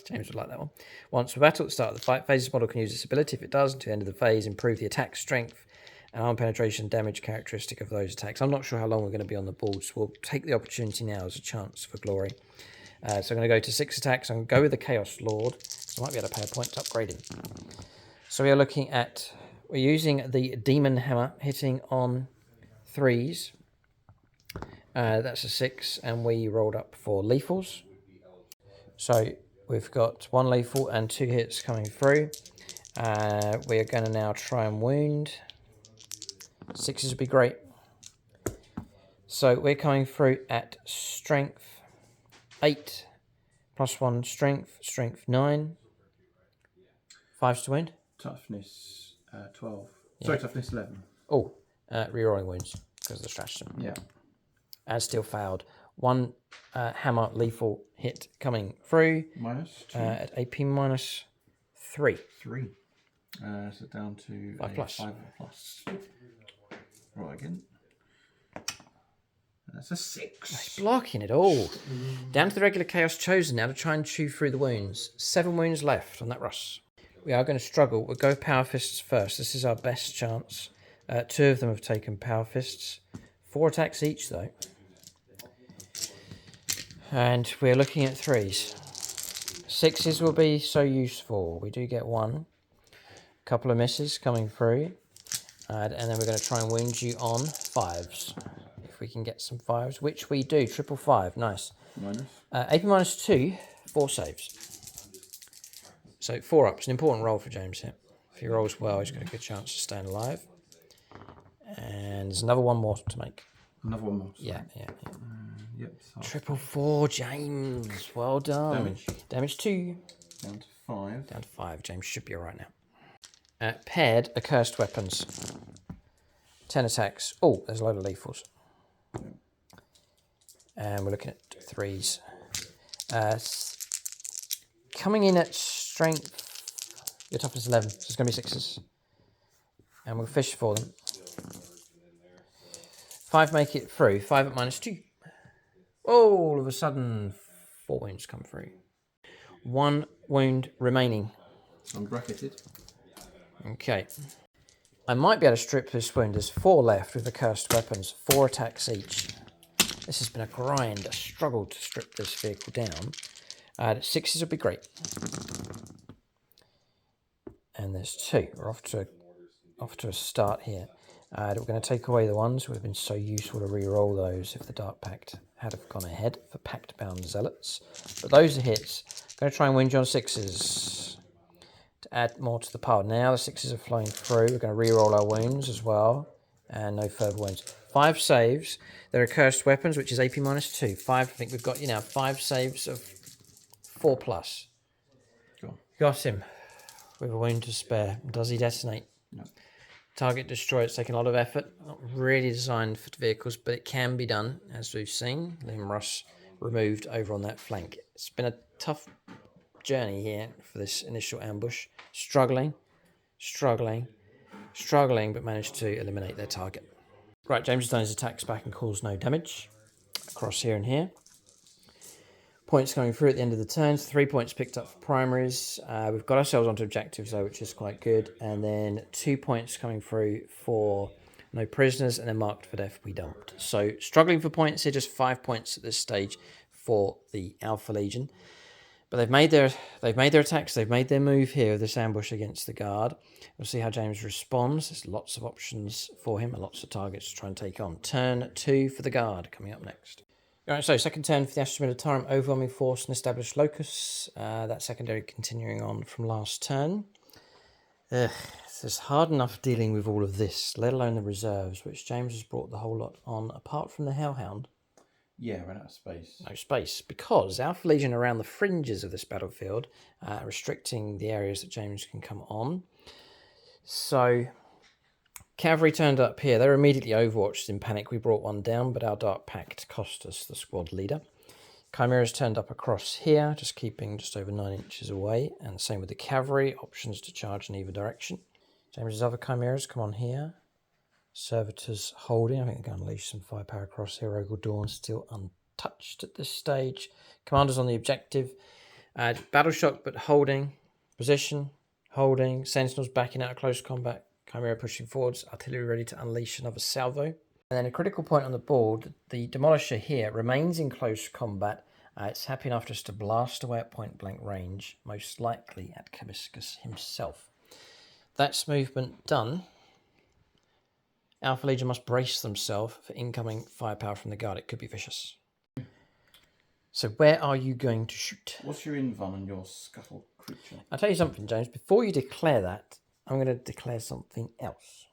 James would like that one. Once per battle at the start of the fight phase, this model can use this ability. If it does, until the end of the phase, improve the attack strength and arm penetration damage characteristic of those attacks. I'm not sure how long we're going to be on the board, so we'll take the opportunity now as a chance for glory. So I'm going to go to 6 attacks. I'm going to go with the Chaos Lord, so I might be able to pay a point to upgrade him. So we are looking at, we're using the Demon Hammer, hitting on 3s. That's a 6, and we rolled up for lethals. So we've got 1 lethal and 2 hits coming through. We are going to now try and wound. 6s would be great. So we're coming through at strength 8, plus 1 strength, strength 9. 5s to wound. Toughness 12. Yeah. Sorry, toughness 11. Oh, re-rolling wounds because of the stratagem. Yeah. And still failed. 1 hammer lethal hit coming through. Minus 2. At AP minus 3. 3. So down to 5 plus. 5 plus. Right again. That's a 6. He's blocking it all. Down to the regular Chaos Chosen now to try and chew through the wounds. 7 wounds left on that Russ. We are going to struggle. We'll go Power Fists first. This is our best chance. 2 of them have taken Power Fists. 4 attacks each though. And we're looking at 3s. 6s will be so useful. We do get 1. A couple of misses coming through. And then we're going to try and wound you on 5s. If we can get some 5s, which we do. 555. Nice. Minus. AP minus 2, 4 saves. So 4 ups. An important roll for James here. If he rolls well, he's got a good chance of staying alive. And there's another 1 more to make. Another 1 more. Yeah. Yep. 444, James. Well done. Damage. Damage 2. Down to 5. Down to 5. James should be alright now. Paired accursed weapons. 10 attacks. Oh, there's a load of lethals. And we're looking at 3s. Coming in at strength. Your toughness 11, so it's going to be 6s. And we'll fish for them. 5 make it through. 5 at minus 2. Oh, all of a sudden, 4 wounds come through. 1 wound remaining. Unbracketed. Okay. I might be able to strip this wound. There's 4 left with the cursed weapons. 4 attacks each. This has been a grind, a struggle to strip this vehicle down. 6s would be great. And there's 2. We're off to a start here. We're going to take away the ones. It would have been so useful to re-roll those if the Dark Pact had have gone ahead for Pact-bound Zealots. But those are hits. Going to try and wound you on 6s to add more to the pile. Now the 6s are flowing through. We're going to re-roll our wounds as well. And no further wounds. 5 saves. There are cursed weapons, which is AP minus 2. 5, I think we've got, 5 saves of 4 plus. Go on. Got him. With a wound to spare. Does he detonate? No. Target destroy. It's taken a lot of effort. Not really designed for vehicles, but it can be done, as we've seen. Liam Russ removed over on that flank. It's been a tough journey here for this initial ambush. Struggling, but managed to eliminate their target. Right, James has done his attacks back and caused no damage. Across here and here. Points coming through at the end of the turns. 3 points picked up for primaries. We've got ourselves onto objectives though, which is quite good. And then 2 points coming through for no prisoners, and then marked for death we dumped. So struggling for points here, just 5 points at this stage for the Alpha Legion. But they've made their attacks. They've made their move here with this ambush against the guard. We'll see how James responds. There's lots of options for him and lots of targets to try and take on. Turn 2 for the guard coming up next. All right, so second turn for the Astra Militarum, overwhelming force and established locus. That secondary continuing on from last turn. It's just hard enough dealing with all of this, let alone the reserves, which James has brought the whole lot on, apart from the Hellhound. Yeah, ran out of space. No space, because Alpha Legion around the fringes of this battlefield, restricting the areas that James can come on. So, cavalry turned up here. They were immediately overwatched in panic. We brought one down, but our Dark Pact cost us the squad leader. Chimeras turned up across here, just keeping just over 9 inches away, and the same with the cavalry, options to charge in either direction. James's other Chimeras come on here. Servitors holding. I think they're going to unleash some firepower across here. Ogle Dawn still untouched at this stage. Commanders on the objective. Battle shock, but holding. Position, holding. Sentinels backing out of close combat. Chimera pushing forwards. Artillery ready to unleash another salvo. And then a critical point on the board. The Demolisher here remains in close combat. It's happy enough just to blast away at point blank range, most likely at Kabiscus himself. That's movement done. Alpha Legion must brace themselves for incoming firepower from the guard. It could be vicious. So where are you going to shoot? What's your invuln and your scuttle creature? I'll tell you something, James. Before you declare that, I'm going to declare something else.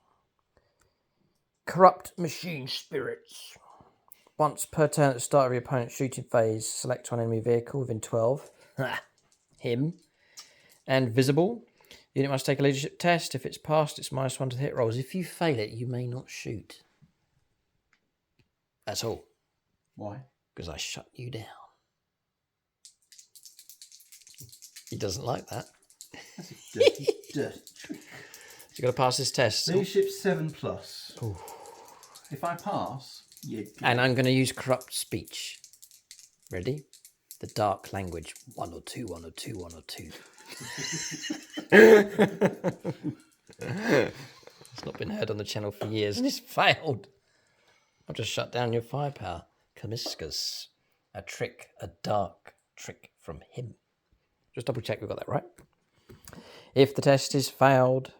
Corrupt Machine Spirits. Once per turn at the start of your opponent's shooting phase, select one enemy vehicle within 12. Him. And visible. Unit must take a leadership test. If it's passed, it's -1 to hit rolls. If you fail it, you may not shoot. That's all. Why? Because I shut you down. He doesn't like that. That's a dirty, dirty trick. You've got to pass this test. Leadership 7+. Ooh. If I pass, you. And I'm going to use corrupt speech. Ready? The dark language. 102, 102, 102. It's not been heard on the channel for years and it's failed. I've just shut down your firepower. Kabiscus. A trick, a dark trick from him. Just double check we've got that right. If the test is failed,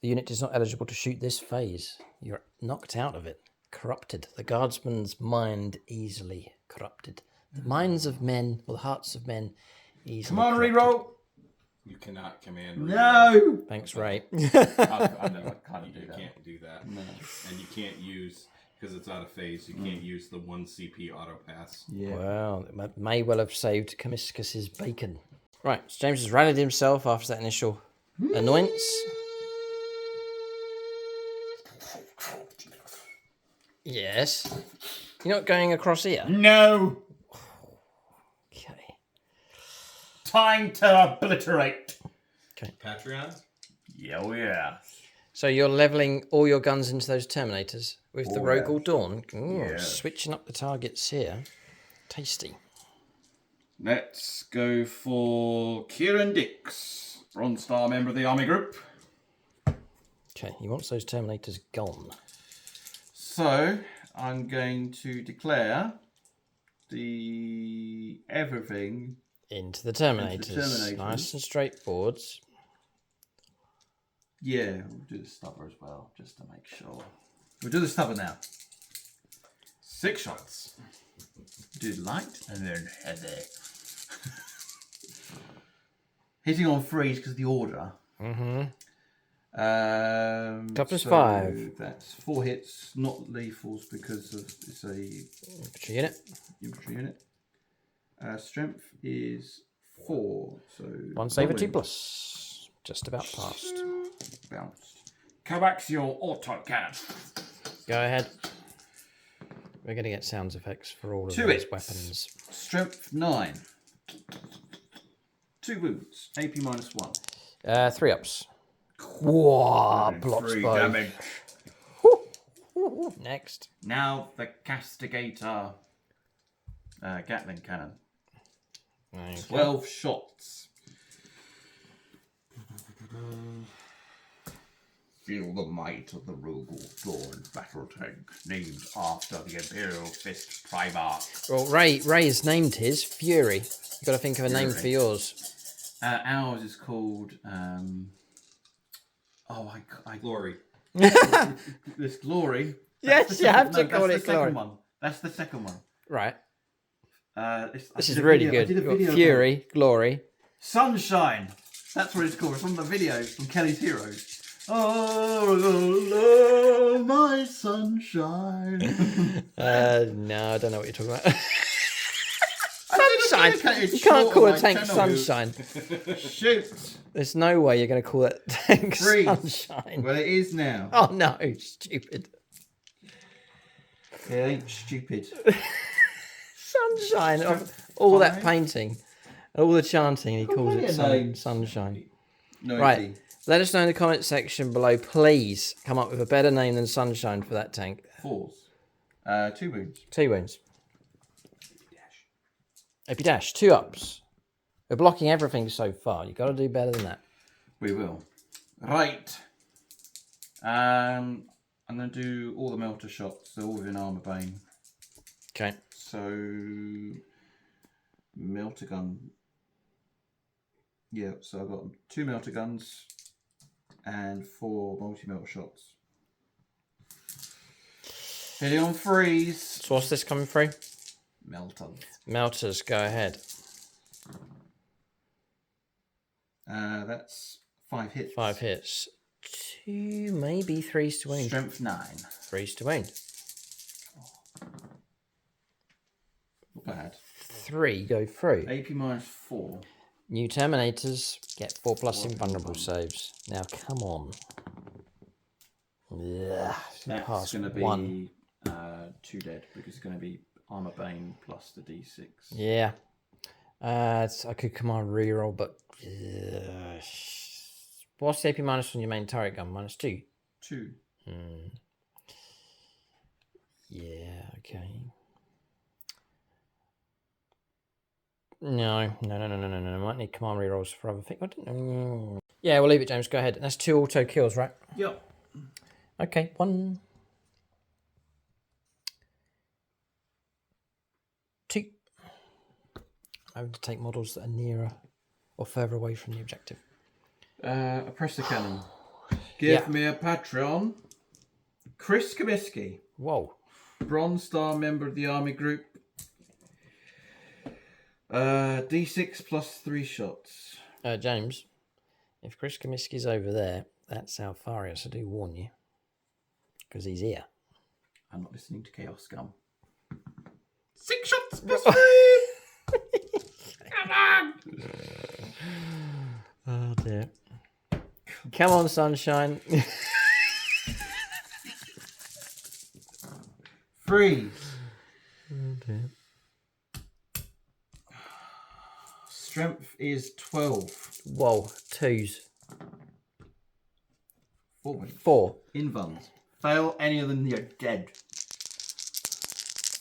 the unit is not eligible to shoot this phase. You're knocked out of it. Corrupted. The guardsman's mind easily corrupted. The minds of men, or the hearts of men, easily Come on, corrupted. reroll. You cannot command. No. Thanks, Ray. I never can't do You that. can't do that. No. And you can't use, because it's out of phase, you can't use the 1 CP auto pass. Yeah. Well, it may well have saved Kabiscus's bacon. Right, so James has rallied himself after that initial annoyance. Yes. You're not going across here? No. Okay. Time to obliterate. Patreon? Yeah, oh yeah. So you're levelling all your guns into those Terminators with the Oh, Rogal Dawn. Ooh, Yeah. Switching up the targets here. Tasty. Let's go for Kieran Dix, Bronze Star member of the Army Group. Okay, he wants those Terminators gone. So I'm going to declare the everything. Into the Terminators. Into the Terminators. Nice and straightforward. Yeah, we'll do the stubber as well, just to make sure. We'll do the stubber now. 6 shots. Do light and then heavy. Hitting on freeze because of the order. Mm-hmm. Toughness So 5. That's 4 hits, not lethals because of it's a Infantry unit. infantry unit. Strength is 4, so 1 save, 2 win. plus. Just about passed. Bounced. Coaxial autocannon. Go ahead. We're going to get sounds effects for all of 2 these hits. weapons. Strength 9. 2 wounds. AP -1. 3 ups. Whoa, blocks 3 both. damage. Next. Now the Castigator Gatling cannon. Okay. 12 shots. Feel the might of the Rogal Dawn battle tank, named after the Imperial Fist Primarch. Well, Ray has named his Fury. You've got to think of a name Fury. for yours. Ours is called. Glory. This Glory. Yes, That's you the have second- to no, call that's it the Glory. second one. That's the second one. Right. This is really good. I did a You've got video Fury, Glory. Sunshine. That's what it's called. It's from the video from Kelly's Heroes. Oh, love my sunshine. No, I don't know what you're talking about. Sunshine. You can't call a tank sunshine. Shoot. There's no way you're going to call that tank Freeze. sunshine. Well, it is now. Oh no, stupid. It ain't stupid. Sunshine. Of all that painting, and all the chanting, he calls it sunshine. No, Right. Let us know in the comment section below. Please come up with a better name than sunshine for that tank. 4s. 2 wounds. 2 wounds. AP dash. 2 ups. We're blocking everything so far. You've got to do better than that. We will. Right. I'm going to do all the melter shots. They're all within armor bane. Okay. So, melter gun. Yeah, so I've got 2 melter guns and 4 multi-melter shots. Hitting on freeze. So what's this coming through? Melters. Melters, go ahead. That's 5 hits. 5 hits. 2, maybe 3s to wound. Strength 9. 3s to wound. Not bad. 3 go through. AP minus 4. New Terminators get 4+ invulnerable saves. Now, come on. Yeah, That's going to be 1. 2 dead because it's going to be armor bane plus the d6. Yeah. I could command reroll, but what's the AP minus on your main turret gun? -2. 2. Yeah. Okay. No. I might need command rerolls for other things. I don't know. Yeah, we'll leave it, James. Go ahead. That's 2 auto kills, right? Yep. Okay. 1. 2. I'm having to take models that are nearer or further away from the objective. A pressure cannon. Give Yeah. me a Patreon. Chris Comiskey. Whoa. Bronze Star member of the Army Group. D6 plus 3 shots. James, if Chris Comiskey's over there, that's Alfarius. I do warn you. Because he's here. I'm not listening to Chaos Scum. 6 shots plus 3! Come on! Oh dear. Come on, sunshine. Freeze. Oh dear. Strength is 12. Whoa, 2s. 4 wins. 4. Invuns. Fail any of them, you're dead.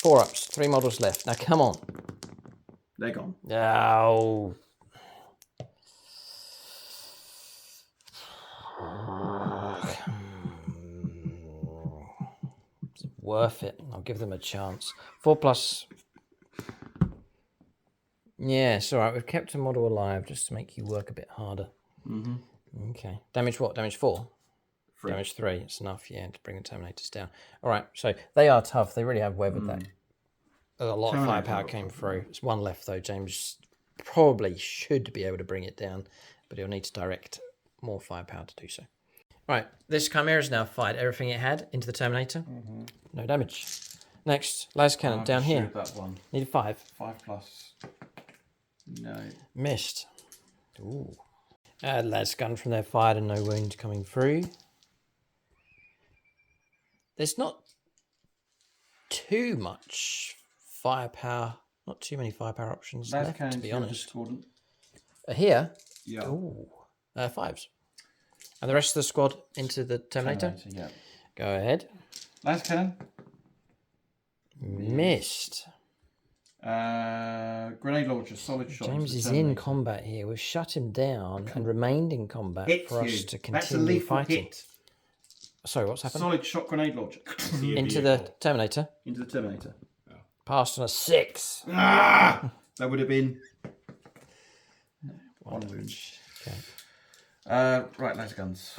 4 ups. 3 models left. Now come on. They're gone. Oh. It's worth it. I'll give them a chance. 4+. Yeah, it's all right. We've kept a model alive just to make you work a bit harder. Okay. Damage what? Damage 4? 3. Damage 3. It's enough, yeah, to bring the Terminators down. All right, so they are tough. They really have weathered that. A lot of firepower came through. It's 1 left, though. James probably should be able to bring it down, but he'll need to direct more firepower to do so. Right, this Chimera's now fired everything it had into the Terminator. No damage. Next, las cannon down here. Shoot that one. Need a 5. 5 plus. No. Missed. Ooh. Las gun from there fired and no wound coming through. There's not too much firepower, not too many firepower options left, to be honest. Here? Yeah. Ooh. 5s. And the rest of the squad into the Terminator? Yeah. Go ahead. Last cannon. Missed. Grenade launcher, solid shot. James is in combat here. We've shut him down and remained in combat for us to That's a continue lethal fighting. hit. Sorry, what's happened? Solid shot grenade launcher. Into the Terminator. Into the Terminator. Passed on a 6. Ah! That would have been 1 wound. Okay. Right, laser guns.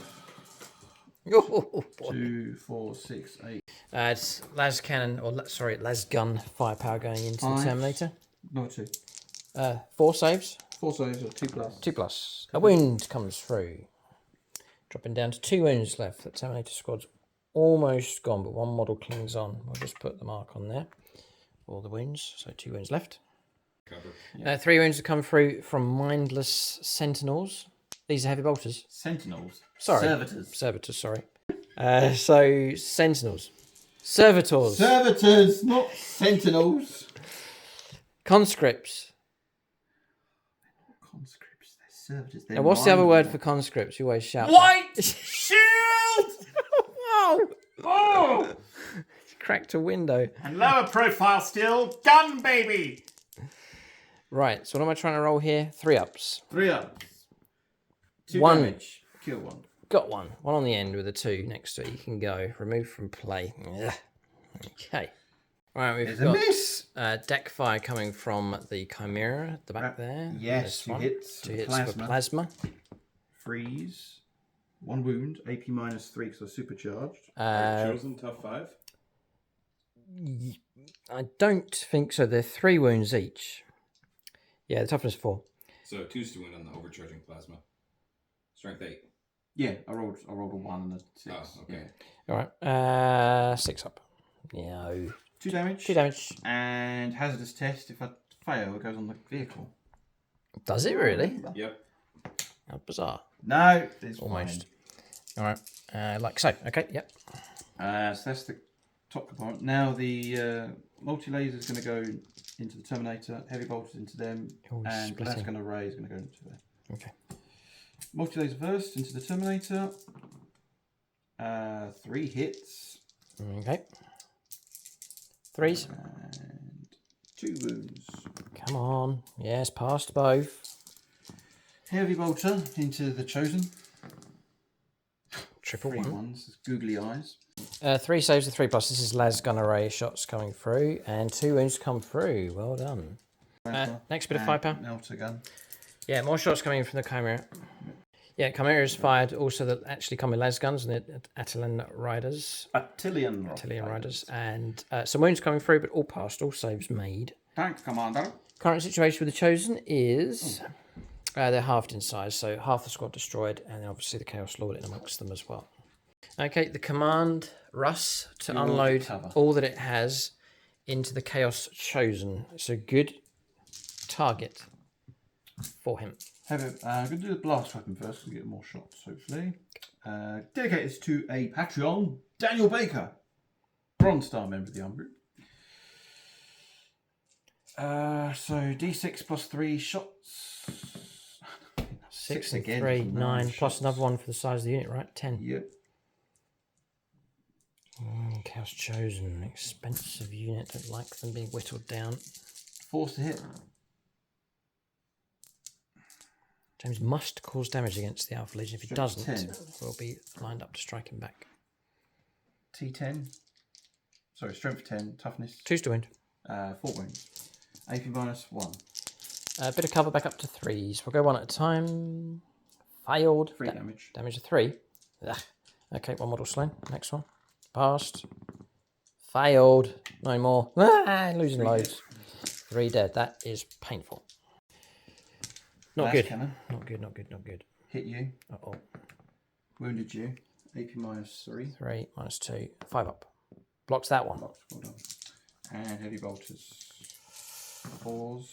Oh, boy. 2, 4, 6, 8. It's las cannon, or sorry, las gun firepower going into the 5. Terminator. No, 2. 4 saves. 4 saves or 2 plus. 2 plus. A wound comes through. Dropping down to 2 wounds left. The Terminator squad's almost gone, but 1 model clings on. We'll just put the mark on there. All the wounds. So 2 wounds left. Cover. 3 wounds have come through from mindless sentinels. These are heavy bolters. Sentinels. Sorry. Servitors. Servitors, sorry. So sentinels. Servitors. Servitors, not sentinels. Conscripts. Conscripts, they're servitors. They're Now, what's the other word mindful. for conscripts? You always shout. White shield! Whoa! Oh! Cracked a window. And lower profile still, gun baby! Right, so what am I trying to roll here? 3 ups. 3 ups. 2 1. damage. Kill 1. Got 1. 1 on the end with a 2 next to it. You can go. Remove from play. Ugh. Okay. Right, we've There's a got miss. deck fire coming from the Chimera at the back there. Yes, This 2 one. hits. 2 hits plasma. for plasma. Freeze. 1 wound. AP minus 3 because they're supercharged. Chosen tough 5. I don't think so. They're 3 wounds each. Yeah, the toughness 4. So 2's to win on the overcharging plasma. Strength 8. Yeah, I rolled a 1 and a 6. Oh, okay. Yeah. All right, 6 up. No. 2 damage. 2 damage. And hazardous test. If I fail, it goes on the vehicle. Does it really? Yep. How bizarre. No, it's Almost. fine. All right. Like so. Okay, yep. So that's the top compartment. Now the multi-laser is going to go into the Terminator, heavy bolters into them, Oh, and splitting. that's going to array is going to go into there. Okay. Multi-laser first into the Terminator. 3 hits Okay. 3s. and 2 wounds. Come on. Yes, past both. Heavy bolter into the Chosen. Triple 3 1. ones, googly eyes. 3 saves with 3 plus. This is las gun array shots coming through, and 2 wounds come through. Well done. Next bit of firepower. Melter gun. Yeah, more shots coming in from the Chimera. Yeah, Chimera is fired also that actually come with las guns and the Attilan riders. Attilian Riders. And some wounds coming through, but all passed, all saves made. Thanks, Commander. Current situation with the Chosen is they're halved in size, so half the squad destroyed, and then obviously the Chaos Lord in amongst them as well. Okay, the command Russ to You're unload cover. all that it has into the Chaos Chosen. It's a good target for him. I'm going to do the blast weapon first to get more shots, hopefully. Dedicate this to a Patreon, Daniel Baker, Bronze Star member of the Arm Group. So D6 plus 3 shots. 6 again, and 3, so 9, plus shots. another one for the size of the unit, right? 10. Yep. Chaos Chosen, expensive unit. Don't like them being whittled down. Force to hit. James must cause damage against the Alpha Legion. If he Strength doesn't, 10. we'll be lined up to strike him back. T10. Sorry, strength 10, toughness 2's to wound. 4 wounds. AP minus 1. A bit of cover back up to 3s. We'll go 1 at a time. Failed. 3 damage. Damage of 3. Ugh. Okay, 1 model slain. Next one. Passed. Failed. No more. Losing loads. 3 dead. That is painful. Not Blast good. cannon. Not good, not good, not good. Hit you. Uh-oh. Wounded you. AP minus 3. 3 minus 2. 5 up. Blocks that one. Well done. And heavy bolters. 4s.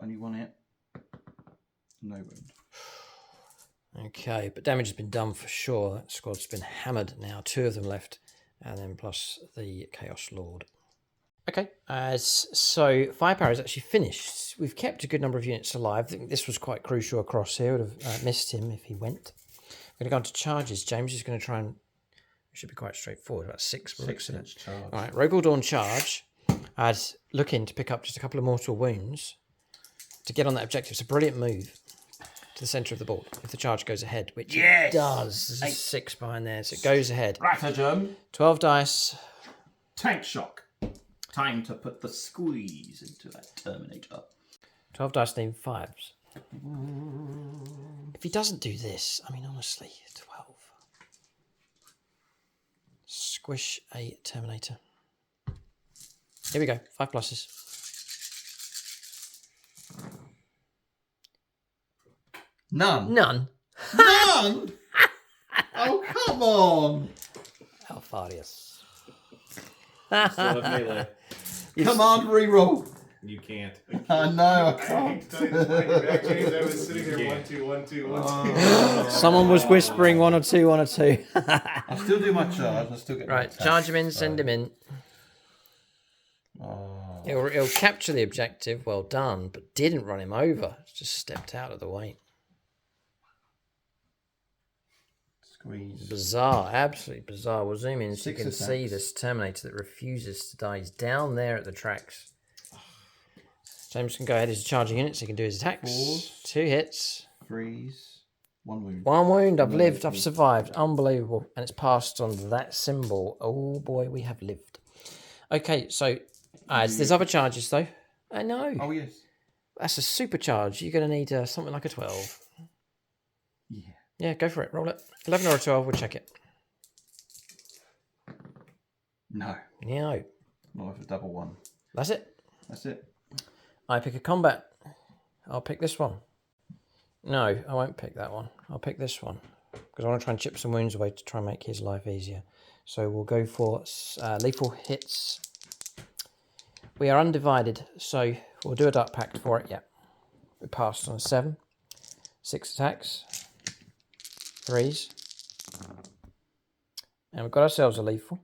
Only 1 hit. No wound. Okay, but damage has been done for sure. That squad's been hammered now. 2 of them left. And then plus the Chaos Lord. Okay, so firepower is actually finished. We've kept a good number of units alive. I think this was quite crucial across here. Would have missed him if he went. We're going to go on to charges. James is going to try and... It should be quite straightforward. About 6. 6 inch charge. All right, Rogal Dawn charge. I'd look in to pick up just a couple of mortal wounds to get on that objective. It's a brilliant move to the centre of the board if the charge goes ahead, which it does. There's a 6 behind there, so it goes ahead. Stratagem. 12 dice. Tank shock. Time to put the squeeze into that Terminator. 12 dice named 5s. If he doesn't do this, I mean, honestly, 12. squish a Terminator. Here we go. 5 pluses. None. None. None? Oh, come on. Alpharius. Still have melee. Command reroll. You can't. I know, I I can't. hate to tell you this, Mike, back, James. I was sitting there 1, 2, 1, 2, 1, 2. Someone was whispering 1 or 2, 1 or 2. I'll still do my charge. I'll still get my Right, attack. charge him in, send him in. Oh. It'll capture the objective, well done, but didn't run him over. Just stepped out of the way. Squeeze. Bizarre, absolutely bizarre. We'll zoom in so you 6 can see attacks. this Terminator that refuses to die. He's down there at the tracks. James can go ahead as a charging unit so he can do his attacks. 4s. 2 hits. Freeze. 1 wound. 1 wound. I've No, lived. I've no. survived. Unbelievable. And it's passed on that symbol. Oh boy, we have lived. Okay, so there's other charges though. I know. Oh, yes. That's a supercharge. You're going to need something like a 12. Yeah. Yeah, go for it. Roll it. 11 or a 12. We'll check it. No. No. Not with a double 1. That's it. That's it. I pick a combat. I'll pick this one. No, I won't pick that one. I'll pick this one because I want to try and chip some wounds away to try and make his life easier. So we'll go for lethal hits. We are undivided, so we'll do a Dark Pact for it. Yeah, we passed on a 7. 6 attacks. 3s. And we've got ourselves a lethal.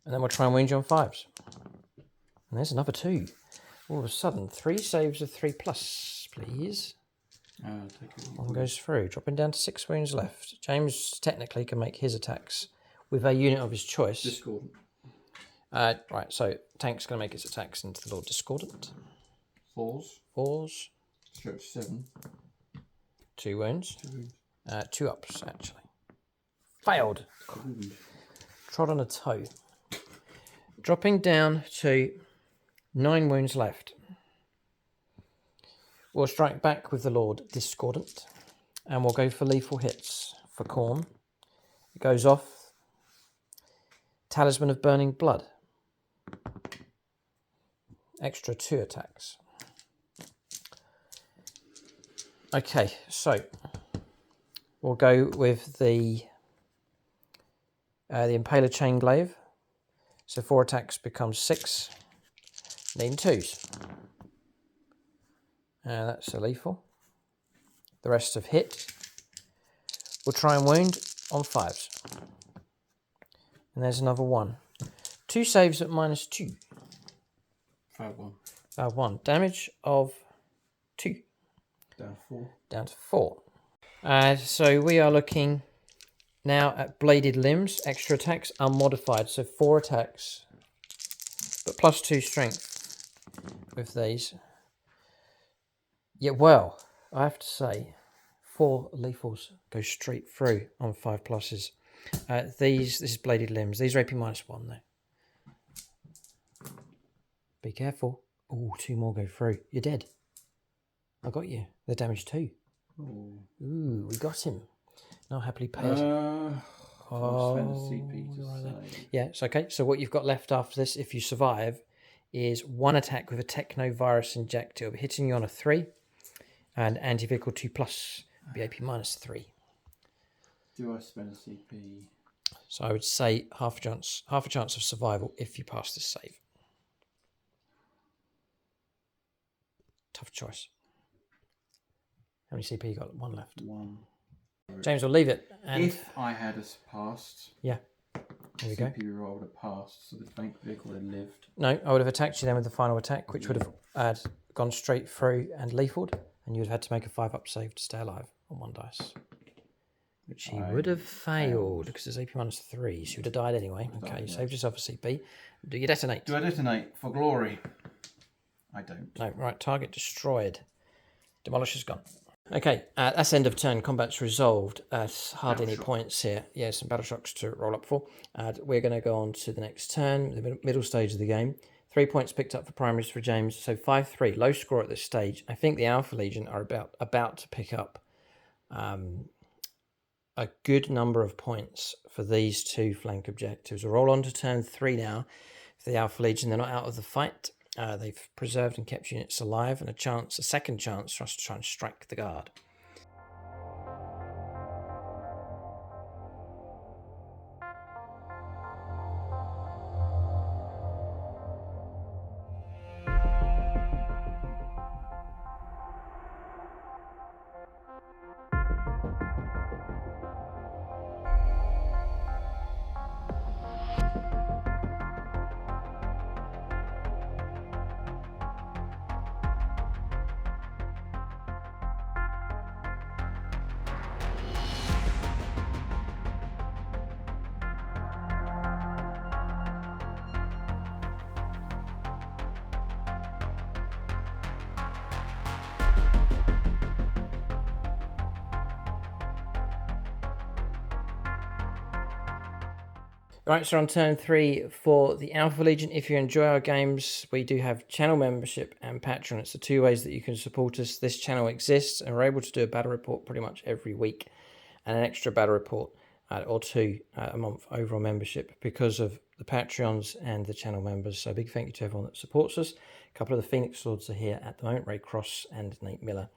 And then we'll try and wound you on 5s. And there's another 2. All of a sudden, 3 saves of 3+, please. Take it. One goes through, dropping down to 6 wounds left. James technically can make his attacks with a unit of his choice. Discordant. Right, so Tank's going to make its attacks into the Lord Discordant. 4s. 4s, Stretch 7. 2 wounds. 2 wounds. 2 ups, actually. Failed. Wound. Trod on a toe. Dropping down to 9 wounds left. We'll strike back with the Lord Discordant. And we'll go for lethal hits for Khorne. It goes off. Talisman of Burning Blood. Extra 2 attacks. Okay, so we'll go with the Impaler Chainglaive. So 4 attacks becomes 6. Needing 2s. That's a lethal. The rest of hit. We'll try and wound on 5s. And there's another 1. 2 saves at -2. 5-1. 1. Damage of 2. Down 4. Down to 4. So we are looking now at Bladed Limbs. Extra attacks unmodified. So 4 attacks. But +2 strength with these. Yeah, well, I have to say, 4 lethals go straight through on 5 pluses. This is Bladed Limbs. These are AP -1 though. Be careful. Oh, 2 more go through. You're dead. I got you. They're damage 2. Oh. Ooh, we got him. Now happily pay us. Spend a CP to save. Yeah, it's okay. So what you've got left after this, if you survive, is 1 attack with a Technovirus Inject. It'll be hitting you on a 3. And anti-vehicle 2+, be AP -3. Do I spend a CP? So I would say half a chance of survival if you pass this save. Tough choice. How many CP you got? 1 left. 1. James will leave it. And If I had us passed, yeah, there we go. CP roll would have passed, so the bank vehicle had lived. No, I would have attacked you then with the final attack, which would have gone straight through and lethaled, and you would have had to make a 5-up save to stay alive on 1 dice. Which he would have failed because it's AP -3, so you would have died anyway. Okay, you saved yourself a CP. Do you detonate? Do I detonate for glory? I don't. No, right, target destroyed. Demolisher's gone. Okay, that's end of turn. Combat's resolved. Hardly any points here. Yeah, some battle shocks to roll up for. We're going to go on to the next turn, the middle stage of the game. 3 points picked up for primaries for James, so 5-3. Low score at this stage. I think the Alpha Legion are about to pick up a good number of points for these 2 flank objectives. We'll roll on to turn 3 now. For the Alpha Legion, they're not out of the fight. They've preserved and kept units alive, and a second chance for us to try and strike the guard. Right, so on turn 3 for the Alpha Legion. If you enjoy our games, we do have channel membership and Patreon. It's the 2 ways that you can support us. This channel exists, and we're able to do a battle report pretty much every week, and an extra battle report or 2 a month over on membership because of the Patreons and the channel members. So big thank you to everyone that supports us. A couple of the Phoenix Lords are here at the moment, Ray Cross and Nate Miller.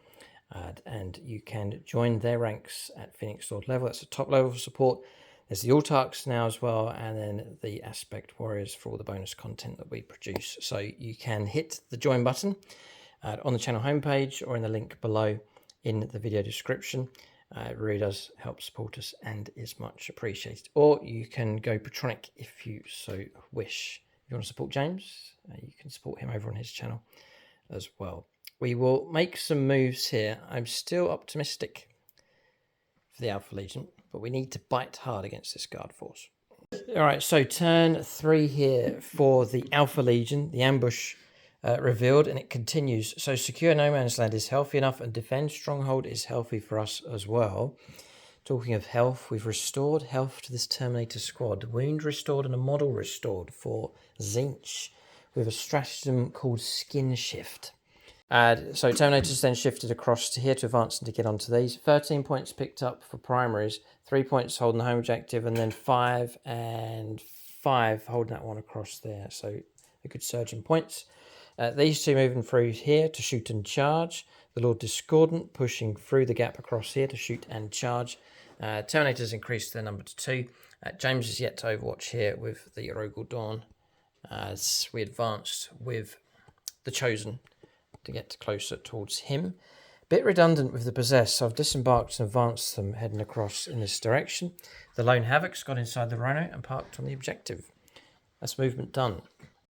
And you can join their ranks at Phoenix Lord level. That's the top level of support. There's the Autarchs now as well, and then the Aspect Warriors for all the bonus content that we produce. So you can hit the join button on the channel homepage or in the link below in the video description. It really does help support us and is much appreciated. Or you can go Patronic if you so wish. If you want to support James, you can support him over on his channel as well. We will make some moves here. I'm still optimistic for the Alpha Legion, but we need to bite hard against this guard force. All right, so turn 3 here for the Alpha Legion. The ambush revealed, and it continues. So secure no man's land is healthy enough, and defend stronghold is healthy for us as well. Talking of health, we've restored health to this Terminator squad. Wound restored and a model restored for Zinch with a stratagem called Skin Shift. So Terminators then shifted across to here to advance and to get onto these. 13 points picked up for primaries, 3 points holding the home objective, and then 5 and 5 holding that one across there. So a good surge in points. These 2 moving through here to shoot and charge. The Lord Discordant pushing through the gap across here to shoot and charge. Terminators increased their number to 2. James is yet to overwatch here with the Rogal Dawn as we advanced with the Chosen to get closer towards him. Bit redundant with the Possessed, so I've disembarked and advanced them heading across in this direction. The Lone Havoc's got inside the Rhino and parked on the objective. That's movement done.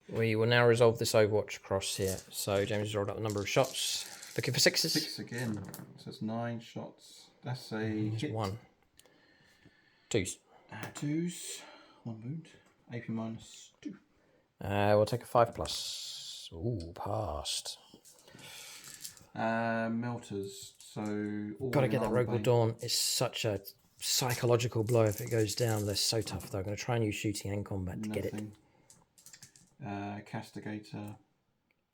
We will now resolve this overwatch across here. So James has rolled up the number of shots. Looking for 6s. 6 again. So it's 9 shots. That's a hit. 1. 2s. 2s. 1 wound. AP minus 2. We'll take a 5+. Ooh, passed. Melters. So Got to get that Rogal Dawn. It's such a psychological blow if it goes down. They're so tough though. I'm going to try and use shooting and combat to get it. Castigator.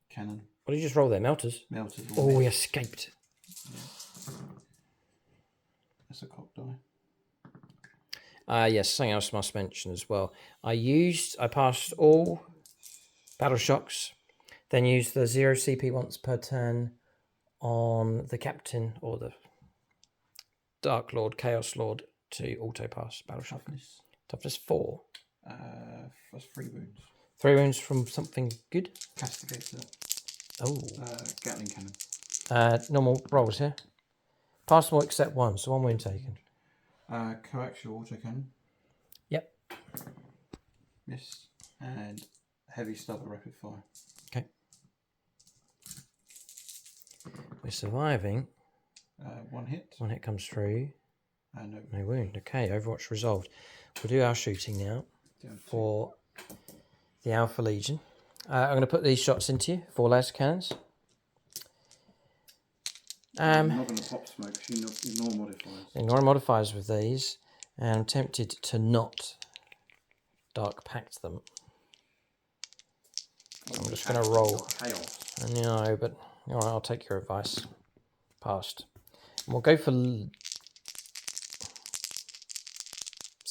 Cannon. What did you just roll there? Melters? Melters. Oh, we escaped. Yeah. That's a cock die. Yes, something else I must mention as well. I passed all battle shocks, then used the 0 CP once per turn on the captain or the Dark Lord, Chaos Lord to auto pass battle shock. Toughness 4. That's 3 wounds. 3 wounds from something good. Castigator. Oh. Gatling cannon. Normal rolls here. Passed them all except 1, so 1 wound taken. Coaxial autocannon. Yep. Miss. And heavy stubber rapid fire. Okay. We're surviving. 1 hit. 1 hit comes through. No. No wound. Okay, Overwatch resolved. We'll do our shooting now for the Alpha Legion. I'm going to put these shots into you. 4 laser cannons. I'm not going to pop smoke because you ignore modifiers. Ignore modifiers with these. And I'm tempted to not Dark Pact them. I'm just going to roll. Chaos. I know, but alright, I'll take your advice. Passed. And we'll go for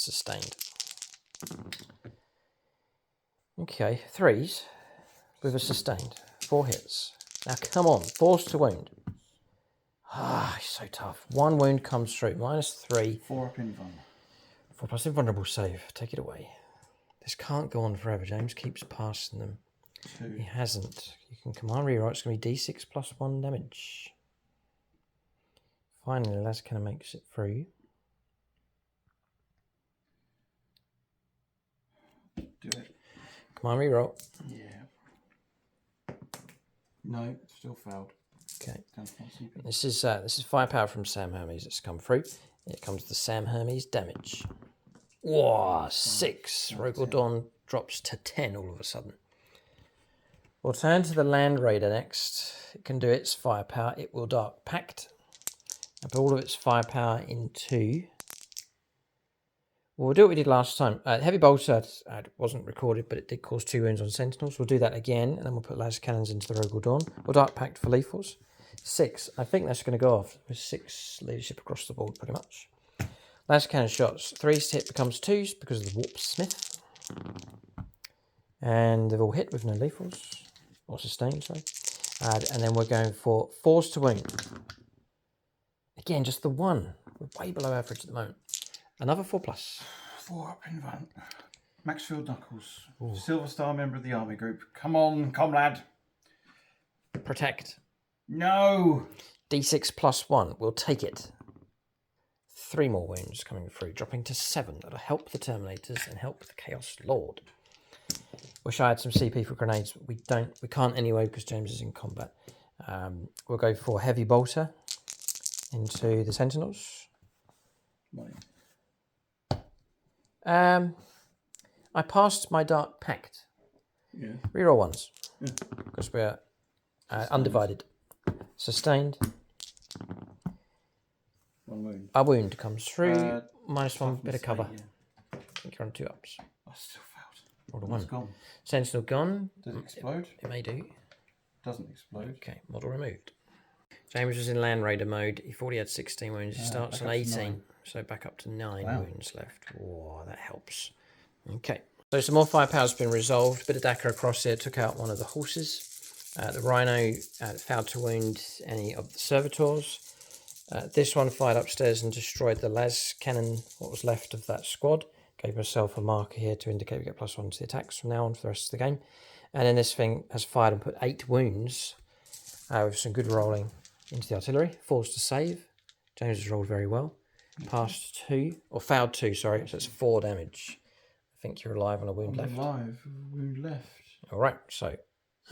sustained. Okay, 3s with a sustained. 4 hits. Now come on, force to wound. Ah, so tough. 1 wound comes through. -3. 4 up invuln. 4 plus invulnerable save. Take it away. This can't go on forever. James keeps passing them. 2. He hasn't. You can command rewrite. It's going to be d6 plus 1 damage. Finally, Las kind of makes it through. Do it. Command reroll. Yeah. No, still failed. Okay. Down to 1 CP. This is firepower from Sam Hermes that's come through. Here comes the Sam Hermes damage. Whoa, 6. Rogal Dawn drops to 10 all of a sudden. We'll turn to the Landraider next. It can do its firepower. It will Dark Pact. And put all of its firepower into... Well, we'll do what we did last time. Heavy Bolter wasn't recorded, but it did cause 2 wounds on Sentinels. We'll do that again, and then we'll put Las Cannons into the Rogal Dawn. We'll Dark Pact for Lethals. 6. I think that's going to go off with 6 leadership across the board, pretty much. Las Cannon shots. 3s to hit becomes 2s because of the Warp Smith. And they've all hit with no lethals. Or sustained, sorry. And then we're going for 4s to wound. Again, just the 1. We're way below average at the moment. Another 4+. 4 up invuln. Maxfield Knuckles. Ooh. Silver Star member of the army group. Come on, comrade. Protect. No. D6 plus 1. We'll take it. 3 more wounds coming through, dropping to 7. That'll help the Terminators and help the Chaos Lord. Wish I had some CP for grenades, but we can't anyway because James is in combat. We'll go for Heavy Bolter into the Sentinels. I passed my Dark Pact. Yeah. Reroll 1s. Because we're undivided. Sustained. 1 wound. A wound comes through. -1 bit of cover. Yeah. I think you're on 2 ups. I still failed. Rolled a It's 1. gone. Sentinel gone. Does it explode? It may do. Doesn't explode. Okay, model removed. James was in Landraider mode. He thought he had 16 wounds. He starts on 18. So back up to 9 wounds left. Whoa, that helps. Okay. So some more firepower's been resolved. Bit of Dakar across here. Took out one of the horses. The Rhino failed to wound any of the Servitors. This one fired upstairs and destroyed the Las Cannon, what was left of that squad. Gave myself a marker here to indicate we get +1 to the attacks from now on for the rest of the game. And then this thing has fired and put 8 wounds with some good rolling into the artillery. 4s to save. James has rolled very well. Passed 2, or failed 2, sorry. So it's 4 damage. I think you're alive on a wound left. Alive. Wound left. All right, so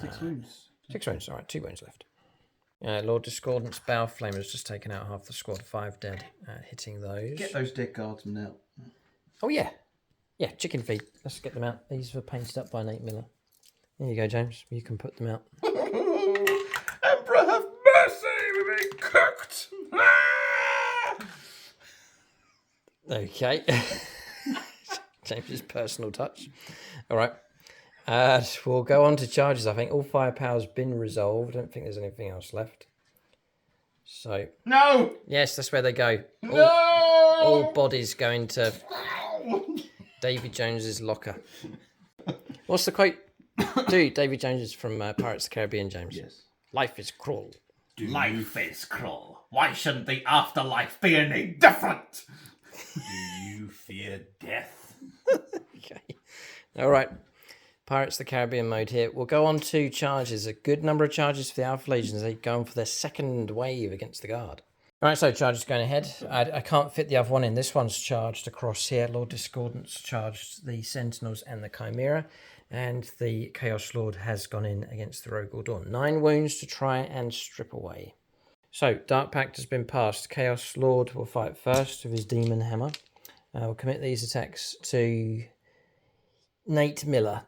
6 wounds. 6 wounds, all right, 2 wounds left. Lord Discordant's Bow Flame has just taken out half the squad, 5 dead, hitting those. Get those dead guardsmen out. Oh, yeah. Yeah, chicken feed. Let's get them out. These were painted up by Nate Miller. There you go, James. You can put them out. Emperor have mercy, we're being cooked. Okay. James's personal touch. All right. We'll go on to charges. I think all firepower's been resolved. I don't think there's anything else left. So. No! Yes, that's where they go. No! All bodies going to Davy Jones's locker. What's the quote? Dude, Davy Jones is from Pirates of the Caribbean, James. Yes. Life is cruel. Life is cruel. Why shouldn't the afterlife be any different? Do you fear death? Okay. All right. Pirates of the Caribbean mode here. We'll go on to charges. A good number of charges for the Alpha Legions. They go on for their second wave against the Guard. All right, so charges going ahead. I can't fit the other one in. This one's charged across here. Lord Discordant's charged the Sentinels and the Chimera. And the Chaos Lord has gone in against the Rogal Dawn. 9 wounds to try and strip away. So, Dark Pact has been passed. Chaos Lord will fight first with his Demon Hammer. We'll commit these attacks to Nate Miller.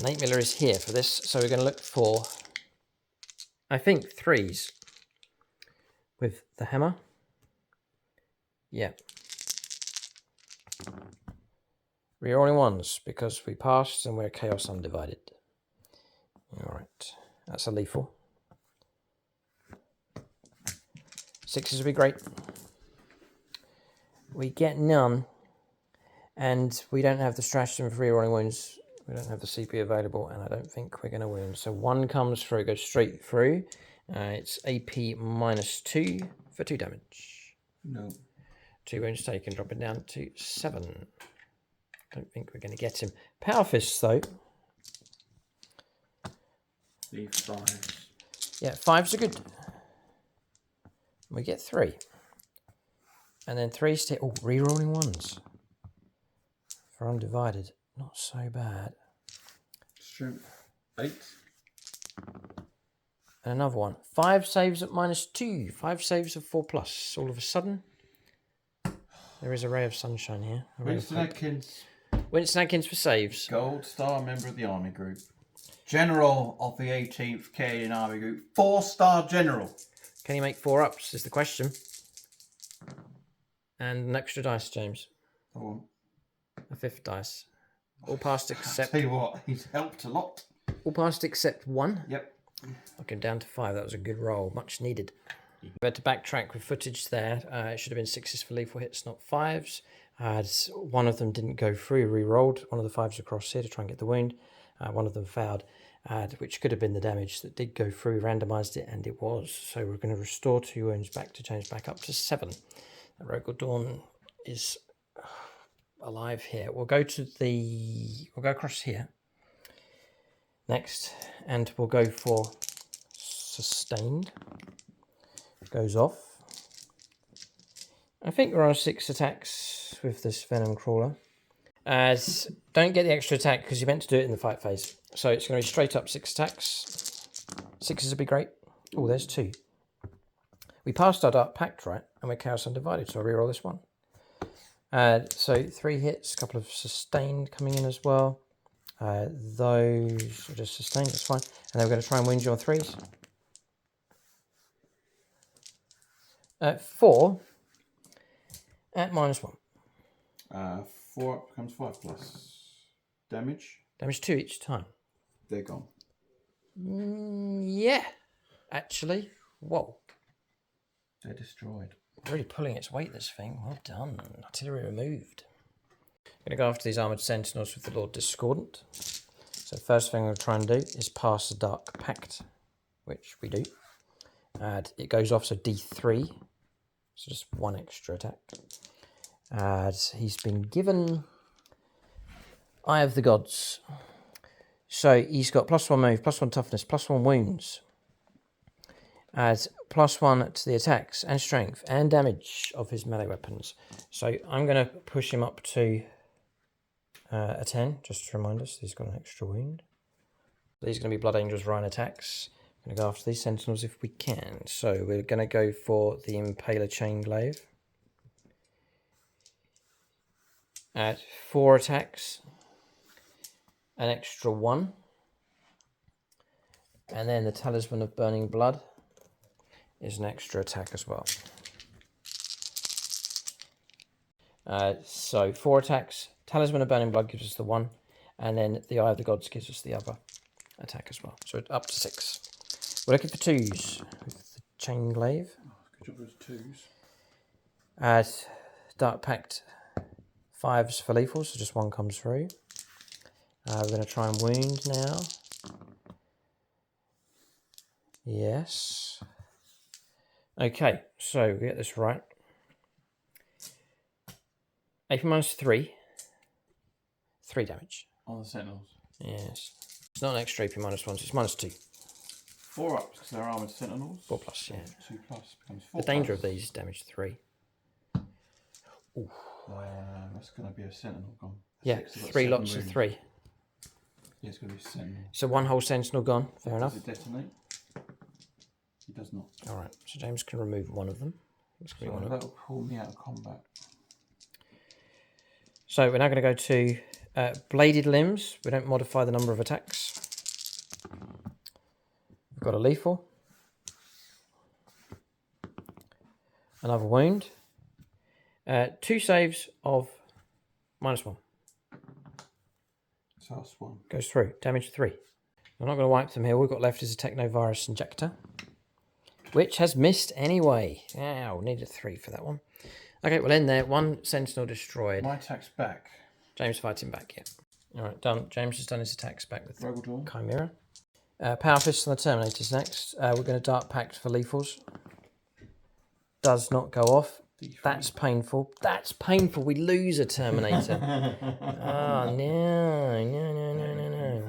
Nate Miller is here for this, so we're going to look for, I think, 3s with the hammer. Yeah. Rerolling 1s because we passed and we're Chaos Undivided. Alright, that's a lethal. 6s would be great. We get none. And we don't have the stratagem for rerolling wounds. We don't have the CP available, and I don't think we're going to win. So 1 comes through, goes straight through. It's AP -2 for 2 damage. No. 2 wounds taken, dropping down to 7. Don't think we're going to get him. Power Fists, though. The 5s. Yeah, 5s are good. We get 3. And then 3 stick. Oh, rerolling 1s. For undivided. Not so bad. Strength 8. And another one. 5 saves at -2. 5 saves of 4+. All of a sudden, there is a ray of sunshine here. Winston Adkins. Winston Adkins for saves. Gold Star member of the Army Group. General of the 18th Canadian Army Group. 4-star General. Can he make 4 ups is the question. And an extra dice, James. Oh, A 5th dice. All passed I'll except tell you what, he's helped a lot. all passed except 1. Yep. Okay, down to 5. That was a good roll. Much needed. We had to backtrack with footage there. It should have been 6s for lethal hits, not 5s. One of them didn't go through, re-rolled. One of the 5s across here to try and get the wound. One of them failed, which could have been the damage that did go through. Randomised it, and it was. So we're going to restore 2 wounds back to change back up to 7. That Rogal Dawn is alive here. We'll go across here next, and we'll go for sustained. Goes off. I think we're on 6 attacks with this Venom Crawler. Don't get the extra attack because you're meant to do it in the fight phase. So it's going to be straight up 6 attacks. 6s would be great. Oh, there's 2. We passed our Dark Pact, right? And we're Chaos Undivided, so I'll reroll this one. So 3 hits, a couple of sustained coming in as well. Those are just sustained, that's fine. And then we're going to try and wound you on 3s. 4 at -1. 4 up becomes 5 plus damage. Damage 2 each time. They're gone. Yeah, actually. Whoa. They're destroyed. Really pulling its weight, this thing. Well done. Artillery removed. I'm going to go after these Armoured Sentinels with the Lord Discordant. So first thing I'm going to try and do is pass the Dark Pact, which we do. And it goes off, so D3. So just 1 extra attack. He's been given Eye of the Gods. So he's got +1 move, +1 toughness, +1 wounds. Adds +1 to the attacks and strength and damage of his melee weapons. So I'm going to push him up to a 10, just to remind us. He's got an extra wound. These are going to be Blood Angels Rhine attacks. I'm going to go after these Sentinels if we can. So we're going to go for the Impaler Chain Glaive. At 4 attacks. An extra 1. And then the Talisman of Burning Blood is an extra attack as well. So 4 attacks. Talisman of Burning Blood gives us the 1. And then the Eye of the Gods gives us the other attack as well. So up to 6. We're looking for 2s with the Chain Glaive. Good job with 2s. Dark Pact 5s for lethal, so just 1 comes through. We're going to try and wound now. Yes. Okay, so we get this right. AP -3. 3 damage. On the Sentinels. Yes. It's not an extra AP -1, so it's -2. 4 ups because they're Armoured Sentinels. 4 plus, yeah. 2 plus becomes 4 The danger plus. of these is damage 3. Ooh. That's going to be a Sentinel gone. Yeah, 6, I've got 3 7 lots of wounds. 3. Yeah, it's going to be a Sentinel. So 1 whole Sentinel gone, fair enough. Does it detonate? He does not. Alright, so James can remove 1 of them. It's gonna be So one of that'll pull me out of combat. So we're now going to go to Bladed Limbs. We don't modify the number of attacks. We've got a lethal. Another wound. 2 saves of -1. So that's 1. Goes through. Damage 3. We're not going to wipe them here. All we've got left is a Technovirus Injector, which has missed anyway. Ow, needed 3 for that one. Okay, we'll end there. 1 sentinel destroyed. My attack's back. James fighting back, yeah. All right, done. James has done his attacks back with Rogaldorn. Chimera. Power Fist on the Terminators next. We're going to Dark Pact for lethals. Does not go off. D3. That's painful. That's painful. We lose a Terminator. Oh, no.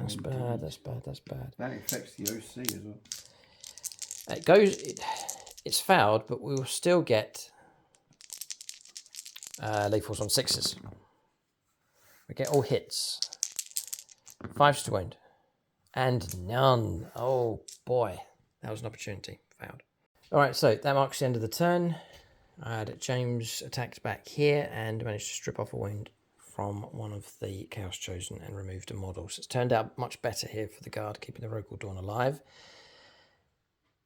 That's bad, that's bad, that's bad. That affects the OC as well. It goes... It's fouled, but we will still get lethals on 6s. We get all hits. 5s to wound. And none. Oh, boy. That was an opportunity. Fouled. All right, so that marks the end of the turn. James attacked back here and managed to strip off a wound from one of the Chaos Chosen and removed a model. So it's turned out much better here for the guard, keeping the Rogal Dawn alive.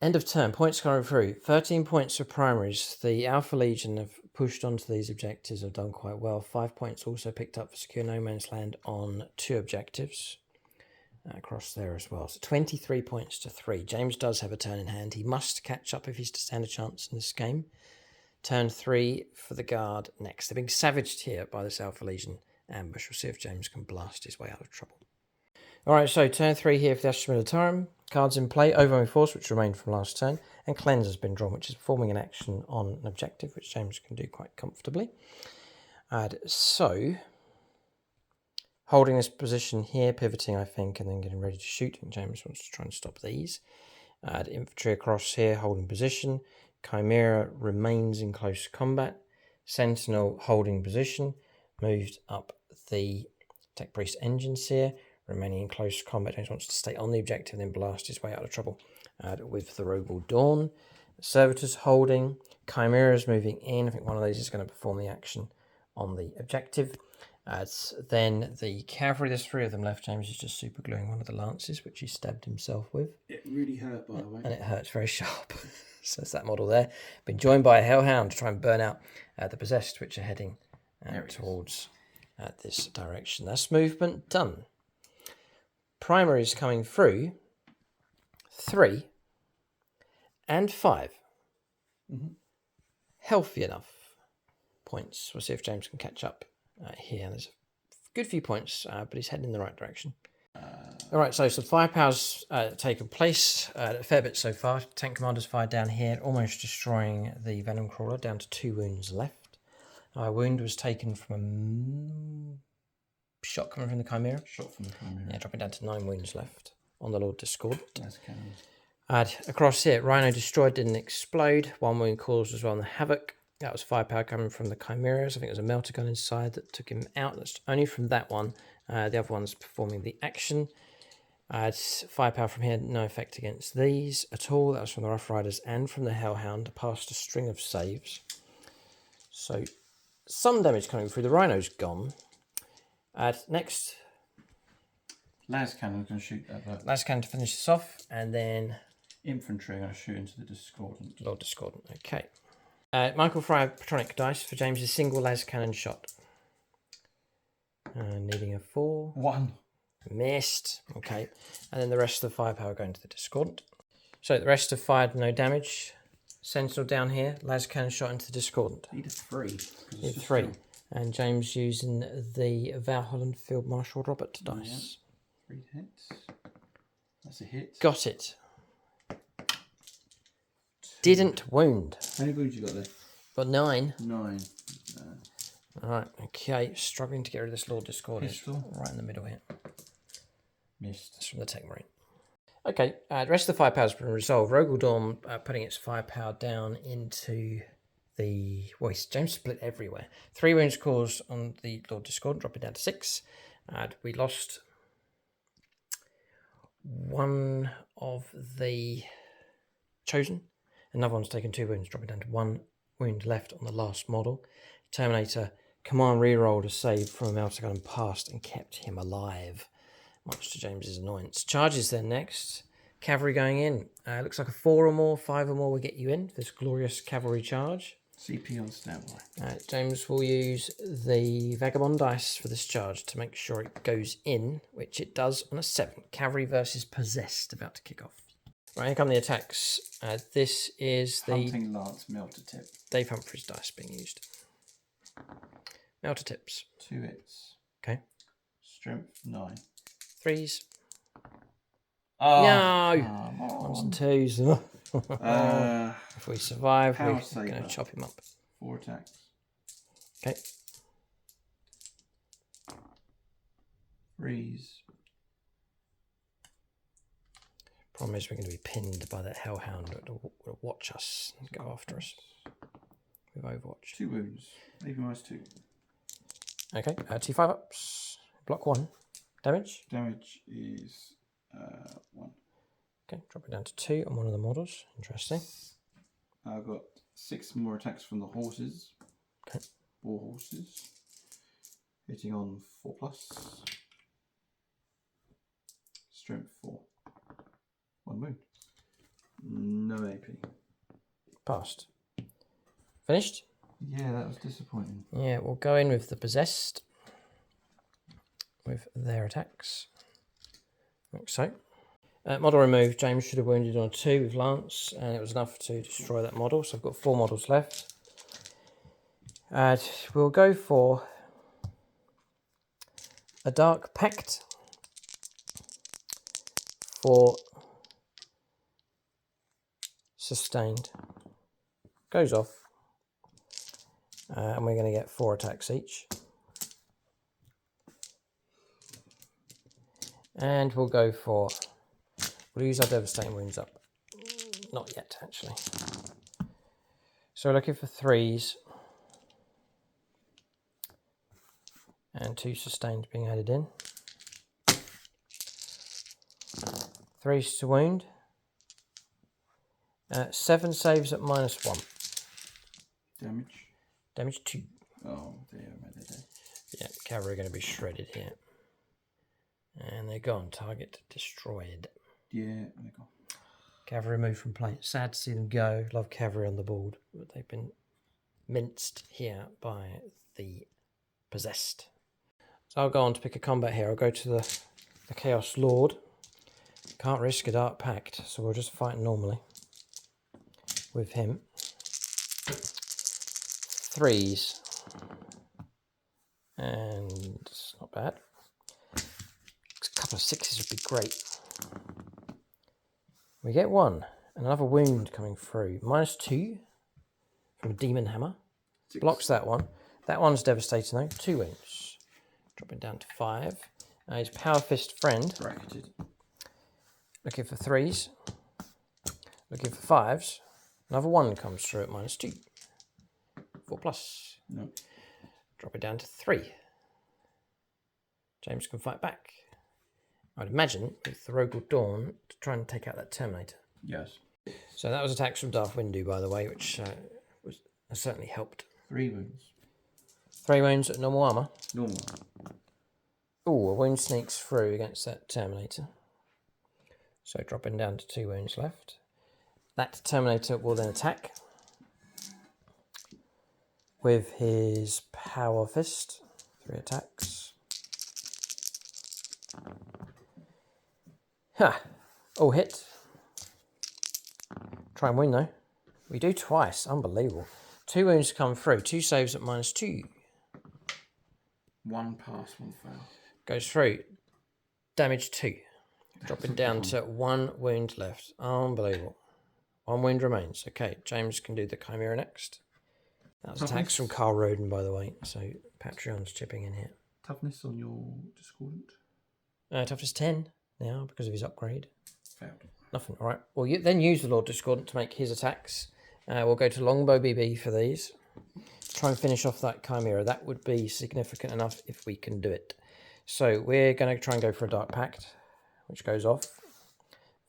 End of turn. Points coming through. 13 points for primaries. The Alpha Legion have pushed onto these objectives, have done quite well. 5 points also picked up for Secure No Man's Land on 2 objectives. Across there as well. So 23 points to 3. James does have a turn in hand. He must catch up if he's to stand a chance in this game. Turn 3 for the guard next. They're being savaged here by this Alpha Legion ambush. We'll see if James can blast his way out of trouble. Alright, so turn 3 here for the Astra Militarum. Cards in play, Overwhelming Force, which remained from last turn, and Cleanse has been drawn, which is performing an action on an objective, which James can do quite comfortably. So, holding this position here, pivoting, I think, and then getting ready to shoot. And James wants to try and stop these. Infantry across here, holding position. Chimera remains in close combat. Sentinel holding position. Moved up the Tech Priest engines here, remaining in close combat. James wants to stay on the objective and then blast his way out of trouble with the Rogal Dawn. Servitors holding. Chimera's moving in. I think one of these is going to perform the action on the objective. Then the cavalry, there's 3 of them left. James is just super gluing one of the lances, which he stabbed himself with. It really hurt, by the way. And it hurts very sharp. So that's that model there. Been joined by a Hellhound to try and burn out the Possessed, which are heading towards this direction. That's movement done. Primaries coming through. 3 and 5. Healthy enough points. We'll see if James can catch up here. There's a good few points, but he's heading in the right direction. All right, so some firepower's taken place. A fair bit so far. Tank Commander's fired down here, almost destroying the Venom Crawler, down to 2 wounds left. A wound was taken from a shot coming from the Chimera. Shot from the Chimera. Yeah, dropping down to 9 wounds left on the Lord Discordant. That's cannons. Across here, Rhino destroyed, didn't explode. 1 wound caused as well on the Havoc. That was firepower coming from the Chimeras. I think there was a melter gun inside that took him out. That's only from that one. The other one's performing the action. Firepower from here, no effect against these at all. That was from the Rough Riders and from the Hellhound, past a string of saves. So, some damage coming through. The Rhino's gone. Next, Las Cannon can shoot that. Las Cannon to finish this off, and then Infantry are going to shoot into the Discordant. Lord Discordant, okay. Michael Fryer Patronic dice for James's single Las Cannon shot. Needing a 4. 1. Missed. Okay. And then the rest of the firepower going to the Discordant. So the rest have fired no damage. Sentinel down here. Las Cannon shot into the Discordant. Need a 3. Need 3. And James using the Valholland Field Marshal Robert dice. Yeah. 3 hits. That's a hit. Got it. Didn't wound. How many wounds you got left? Got 9. 9. Alright, okay. Struggling to get rid of this Lord Discordant. Pistol. Right in the middle here. Missed. That's from the Tech Marine. Okay, the rest of the firepower has been resolved. Rogal Dawn putting its firepower down into the... Well, James split everywhere. 3 wounds caused on the Lord Discordant, dropping down to 6. We lost 1 of the Chosen. Another one's taken 2 wounds, dropping down to 1 wound left on the last model. Terminator command rerolled a save from a melter gun and passed and kept him alive, much to James's annoyance. Charges then next. Cavalry going in. Looks like a 4 or more, 5 or more will get you in for this glorious cavalry charge. CP on standby. James will use the Vagabond dice for this charge to make sure it goes in, which it does on a 7. Cavalry versus Possessed about to kick off. Right, here come the attacks. This is the Hunting Lance Melter Tip. Dave Humphries dice being used. Melter tips. 2 hits. Okay. Strength 9. 3s. Oh, No! come 1s and on. 2s. If we survive, Power we're going Saber. to chop him up. 4 attacks. Okay. 3s. Problem is, we're going to be pinned by that hellhound that will watch us and go after us with Overwatch. 2 wounds. AP -2. Okay, 2 5-ups. Block 1. Damage. Damage is 1. Okay, drop it down to 2 on one of the models. Interesting. I've got 6 more attacks from the horses. Okay. 4 horses. Hitting on 4+. Strength 4. 1 wound. No AP. Passed. Finished? Yeah, that was disappointing. Yeah, we'll go in with the Possessed with their attacks. Like so. Model removed. James should have wounded on a 2 with Lance, and it was enough to destroy that model. So I've got 4 models left. We'll go for a Dark Pact for sustained. Goes off. And we're going to get 4 attacks each. And we'll go for... We'll use our Devastating Wounds up. Not yet, actually. So we're looking for 3s. And 2 sustained being added in. 3s to wound. 7 saves at -1. Damage. Damage 2. Oh dear, dear. Yeah, cavalry are going to be shredded here. And they're gone. Target destroyed. Yeah, they're gone. Cavalry removed from play. Sad to see them go. Love cavalry on the board. But they've been minced here by the Possessed. So I'll go on to pick a combat here. I'll go to the Chaos Lord. Can't risk a Dark Pact, so we'll just fight normally with him. 3s. And it's not bad. A couple of 6s would be great. We get 1. Another wound coming through. -2 from a Demon Hammer. 6. Blocks that one. That one's devastating though. 2 wounds. Dropping down to 5. His Power Fist friend. Bracketed. Looking for 3s. Looking for 5s. Another 1 comes through at -2. 4+. No. Drop it down to 3. James can fight back. I'd imagine with the Rogal Dawn to try and take out that Terminator. Yes. So that was attacks from Darth Windu, by the way, which has certainly helped. 3 wounds. 3 wounds at normal armour. Normal. Ooh, a wound sneaks through against that Terminator. So dropping down to 2 wounds left. That Terminator will then attack with his Power Fist. 3 attacks. Ha! All hit. Try and win though. We do twice. Unbelievable. 2 wounds come through. 2 saves at -2. 1 pass, 1 fail. Goes through. Damage 2. Dropping down to 1 wound left. Unbelievable. 1 wound remains. Okay, James can do the Chimera next. That was attacks from Carl Roden, by the way. So Patreon's chipping in here. Toughness on your Discordant. Toughness 10 now because of his upgrade. Failed. Nothing. All right. Well, you then use the Lord Discordant to make his attacks. We'll go to Longbow BB for these. Try and finish off that Chimera. That would be significant enough if we can do it. So we're going to try and go for a Dark Pact, which goes off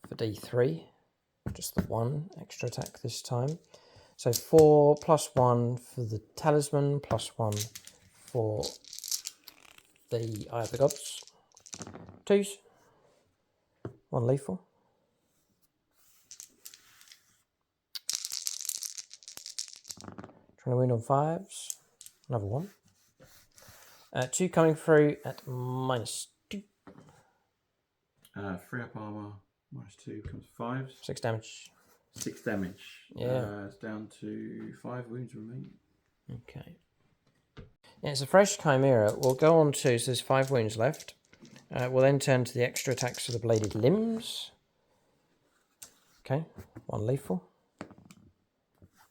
for D3. Just the 1 extra attack this time. So 4 + 1 for the Talisman, +1 for the Eye of the Gods. 2s. 1 lethal. Trying to wound on 5s. Another 1. 2 coming through at -2. 3 up armor, -2 becomes 5s. 6 damage. 6 damage. Yeah. It's down to 5 wounds remaining. Okay. Yeah, it's a fresh Chimera. We'll go on to, so there's 5 wounds left. We'll then turn to the extra attacks of the bladed limbs. Okay, 1 lethal.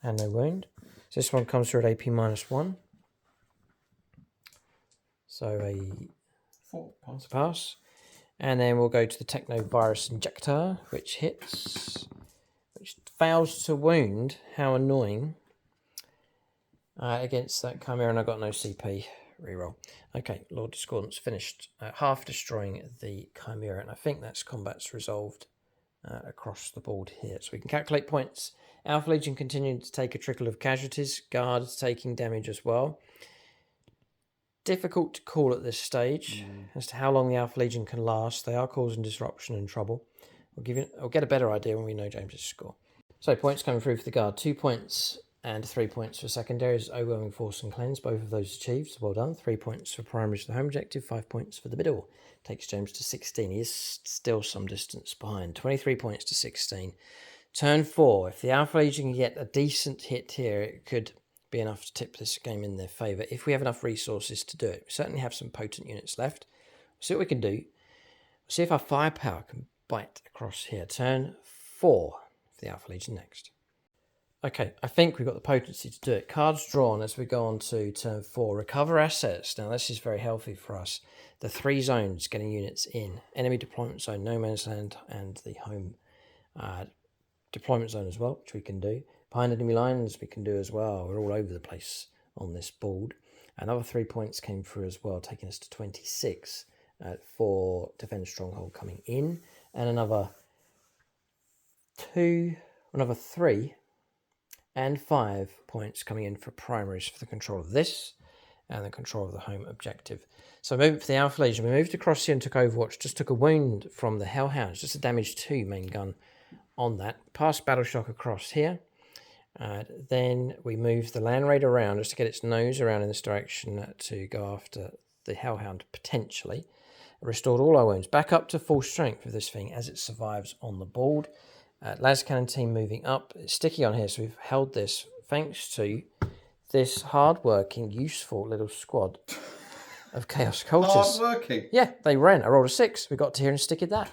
And no wound. So this one comes through at AP -1. So a 4 pass. pass. And then we'll go to the Technovirus Injector, which hits, which fails to wound. How annoying. Against that Chimera, and I got no CP. Reroll. Okay, Lord Discordance finished half destroying the Chimera, and I think that's combat's resolved across the board here. So we can calculate points. Alpha Legion continuing to take a trickle of casualties. Guards taking damage as well. Difficult to call at this stage as to how long the Alpha Legion can last. They are causing disruption and trouble. I'll get a better idea when we know James's score. So points coming through for the guard. 2 points and 3 points for secondaries. Overwhelming Force and Cleanse. Both of those achieved. So well done. 3 points for primaries for the home objective. 5 points for the middle. Takes James to 16. He is still some distance behind. 23 points to 16. Turn 4. If the Alpha Legion can get a decent hit here, it could be enough to tip this game in their favour if we have enough resources to do it. We certainly have some potent units left. We'll see what we can do. We'll see if our firepower can bite across here. Turn 4 for the Alpha Legion next. Okay, I think we've got the potency to do it. Cards drawn as we go on to turn 4. Recover assets. Now this is very healthy for us. The 3 zones getting units in. Enemy deployment zone, no man's land, and the home deployment zone as well, which we can do. Behind enemy lines we can do as well. We're all over the place on this board. Another 3 points came through as well, taking us to 26 for Defend Stronghold coming in. And another 3 and 5 points coming in for primaries for the control of this and the control of the home objective. So moving for the Alpha Legion, we moved across here and took Overwatch, just took a wound from the Hellhounds, just a damage 2 main gun on that. Passed Battle Shock across here. Then we moved the Landraider around just to get its nose around in this direction to go after the Hellhound potentially. Restored all our wounds back up to full strength of this thing as it survives on the board. Las Cannon team moving up. It's sticky on here, so we've held this thanks to this hard-working, useful little squad of Chaos Cultists. Hard-working? Yeah, they ran. I rolled a 6. We got to here and stick at that.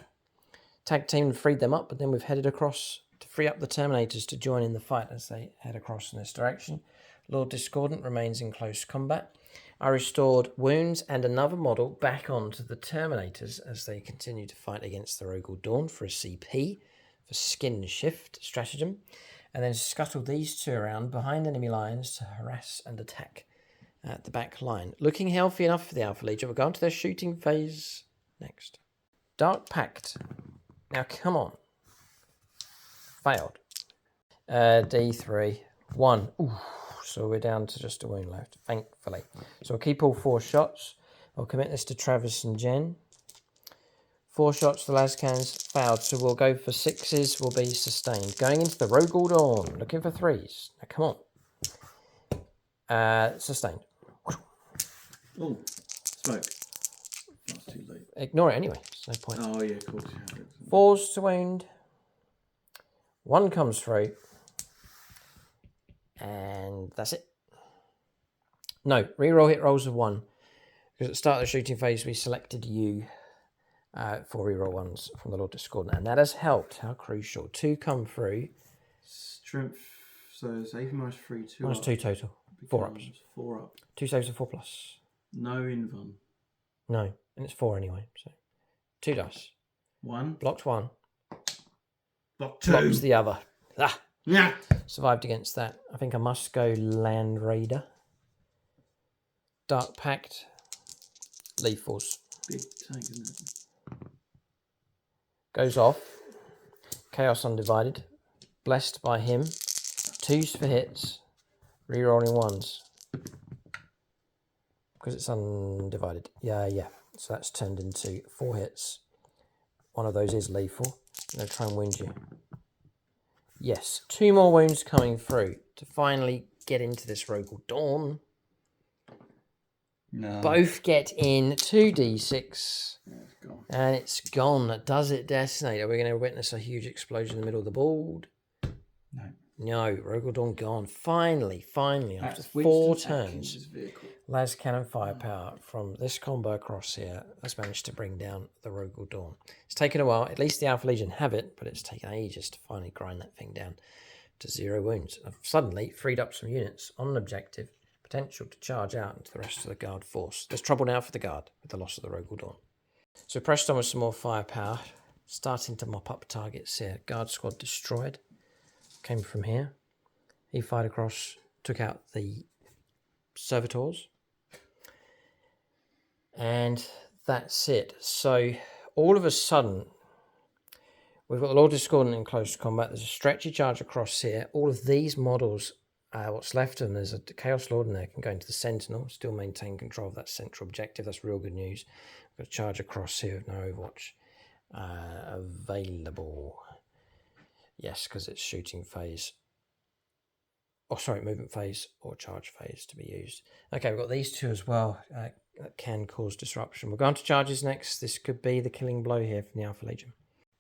Tag team and freed them up, but then we've headed across to free up the Terminators to join in the fight as they head across in this direction. Lord Discordant remains in close combat. I restored wounds and another model back onto the Terminators as they continue to fight against the Rogal Dawn for a CP, for skin shift stratagem, and then scuttled these 2 around behind enemy lines to harass and attack at the back line. Looking healthy enough for the Alpha Legion. We'll go on to their shooting phase next. Dark Pact. Now, come on. Failed. D3. 1. Ooh, so we're down to just a wound left, thankfully. So we'll keep all 4 shots. I'll commit this to Travis and Jen. 4 shots, the Lascans failed, so we'll go for 6s, will be sustained. Going into the Rogal Dawn, looking for 3s. Now, come on. Sustained. Oh, smoke. That's too late. Ignore it anyway, there's no point. Oh, yeah, of course. 4s to wound. 1 comes through. And that's it. No, reroll hit rolls of 1. Because at the start of the shooting phase, we selected you for reroll 1s from the Lord Discordant. And that has helped. How crucial. 2 come through. Strength, so it's 8 minus 3, 2 Minus up. 2 total. 4 ups. 4 up. 2 saves are 4 plus. No invuln. No, and it's 4 anyway. So 2 dice. 1. Blocked 1. Block 2. Blocks the other. Ah! Yeah. Survived against that. I think I must go Landraider. Dark Pact. Lethals. Big tank, isn't it? Goes off. Chaos Undivided. Blessed by him. 2s for hits. Rerolling 1s. Because it's undivided. Yeah. So that's turned into 4 hits. One of those is lethal. I'm going to try and wound you. Yes. 2 more wounds coming through to finally get into this Rogal Dawn. No. Both get in 2d6. Yeah, it's gone. And it's gone. Does it detonate? Are we going to witness a huge explosion in the middle of the board? No. No, Rogal Dawn gone. Finally, after That's 4 Winston turns. Atkins' vehicle. Las Cannon firepower from this combo across here has managed to bring down the Rogal Dawn. It's taken a while. At least the Alpha Legion have it, but it's taken ages to finally grind that thing down to 0 wounds. I've suddenly freed up some units on an objective, potential to charge out into the rest of the guard force. There's trouble now for the guard with the loss of the Rogal Dawn. So pressed on with some more firepower, starting to mop up targets here. Guard squad destroyed. Came from here. He fired across, took out the servitors. And that's it. So all of a sudden, we've got the Lord Discordant in close combat. There's a stretchy charge across here. All of these models, what's left of them, there's a Chaos Lord in there, can go into the Sentinel, still maintain control of that central objective. That's real good news. We've got a charge across here with no Overwatch available. Yes, because it's shooting phase. Oh, sorry, movement phase or charge phase to be used. Okay, we've got these two as well that can cause disruption. We'll go on to charges next. This could be the killing blow here from the Alpha Legion.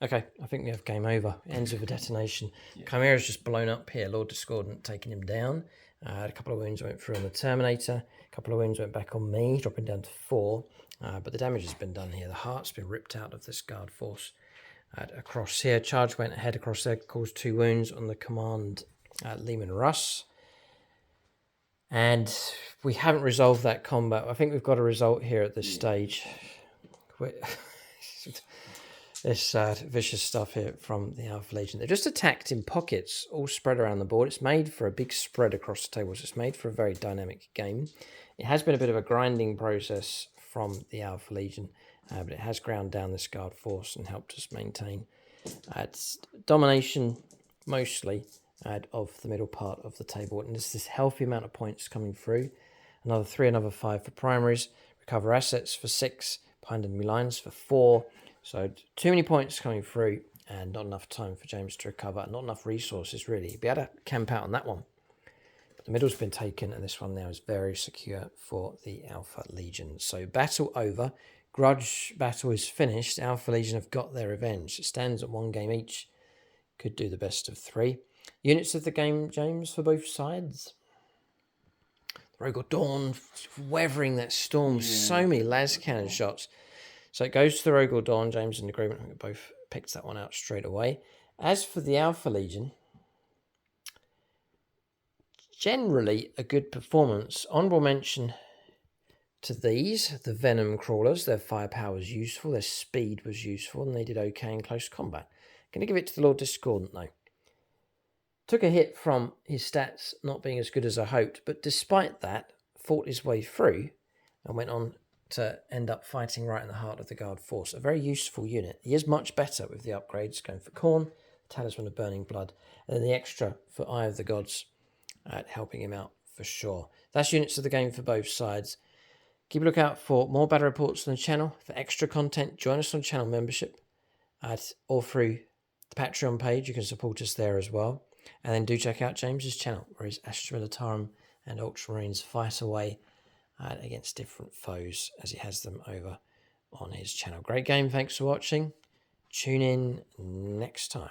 Okay, I think we have game over. Ends with a detonation. Yeah. Chimera's just blown up here. Lord Discordant taking him down. A couple of wounds went through on the Terminator. A couple of wounds went back on me, dropping down to 4. But the damage has been done here. The heart's been ripped out of this guard force. Across here, charge went ahead across there, caused 2 wounds on the command Lehman Russ. And we haven't resolved that combat. I think we've got a result here at this stage. This vicious stuff here from the Alpha Legion. They're just attacked in pockets, all spread around the board. It's made for a big spread across the tables. It's made for a very dynamic game. It has been a bit of a grinding process from the Alpha Legion, but it has ground down this guard force and helped us maintain its domination, mostly, of the middle part of the table. And there's this healthy amount of points coming through. Another 3, another 5 for primaries. Recover assets for 6. Behind enemy lines for 4. So too many points coming through and not enough time for James to recover. Not enough resources, really. He'd be able to camp out on that one. But the middle's been taken, and this one now is very secure for the Alpha Legion. So battle over. Grudge battle is finished. Alpha Legion have got their revenge. It stands at 1 game each. Could do the best of 3. Units of the game, James, for both sides. Rogal Dawn weathering that storm. Yeah. So many las cannon shots. So it goes to the Rogal Dawn. James in agreement. I think we both picked that one out straight away. As for the Alpha Legion, generally a good performance. Honourable mention to these, the Venom Crawlers. Their firepower was useful. Their speed was useful. And they did okay in close combat. Going to give it to the Lord Discordant, though. Took a hit from his stats not being as good as I hoped, but despite that, fought his way through and went on to end up fighting right in the heart of the guard force. A very useful unit. He is much better with the upgrades, going for Khorne, Talisman of Burning Blood, and then the extra for Eye of the Gods, helping him out for sure. That's units of the game for both sides. Keep a lookout for more battle reports on the channel. For extra content, join us on channel membership or through the Patreon page. You can support us there as well. And then do check out James's channel, where his Astra Militarum and Ultramarines fight away against different foes as he has them over on his channel. Great game. Thanks for watching. Tune in next time.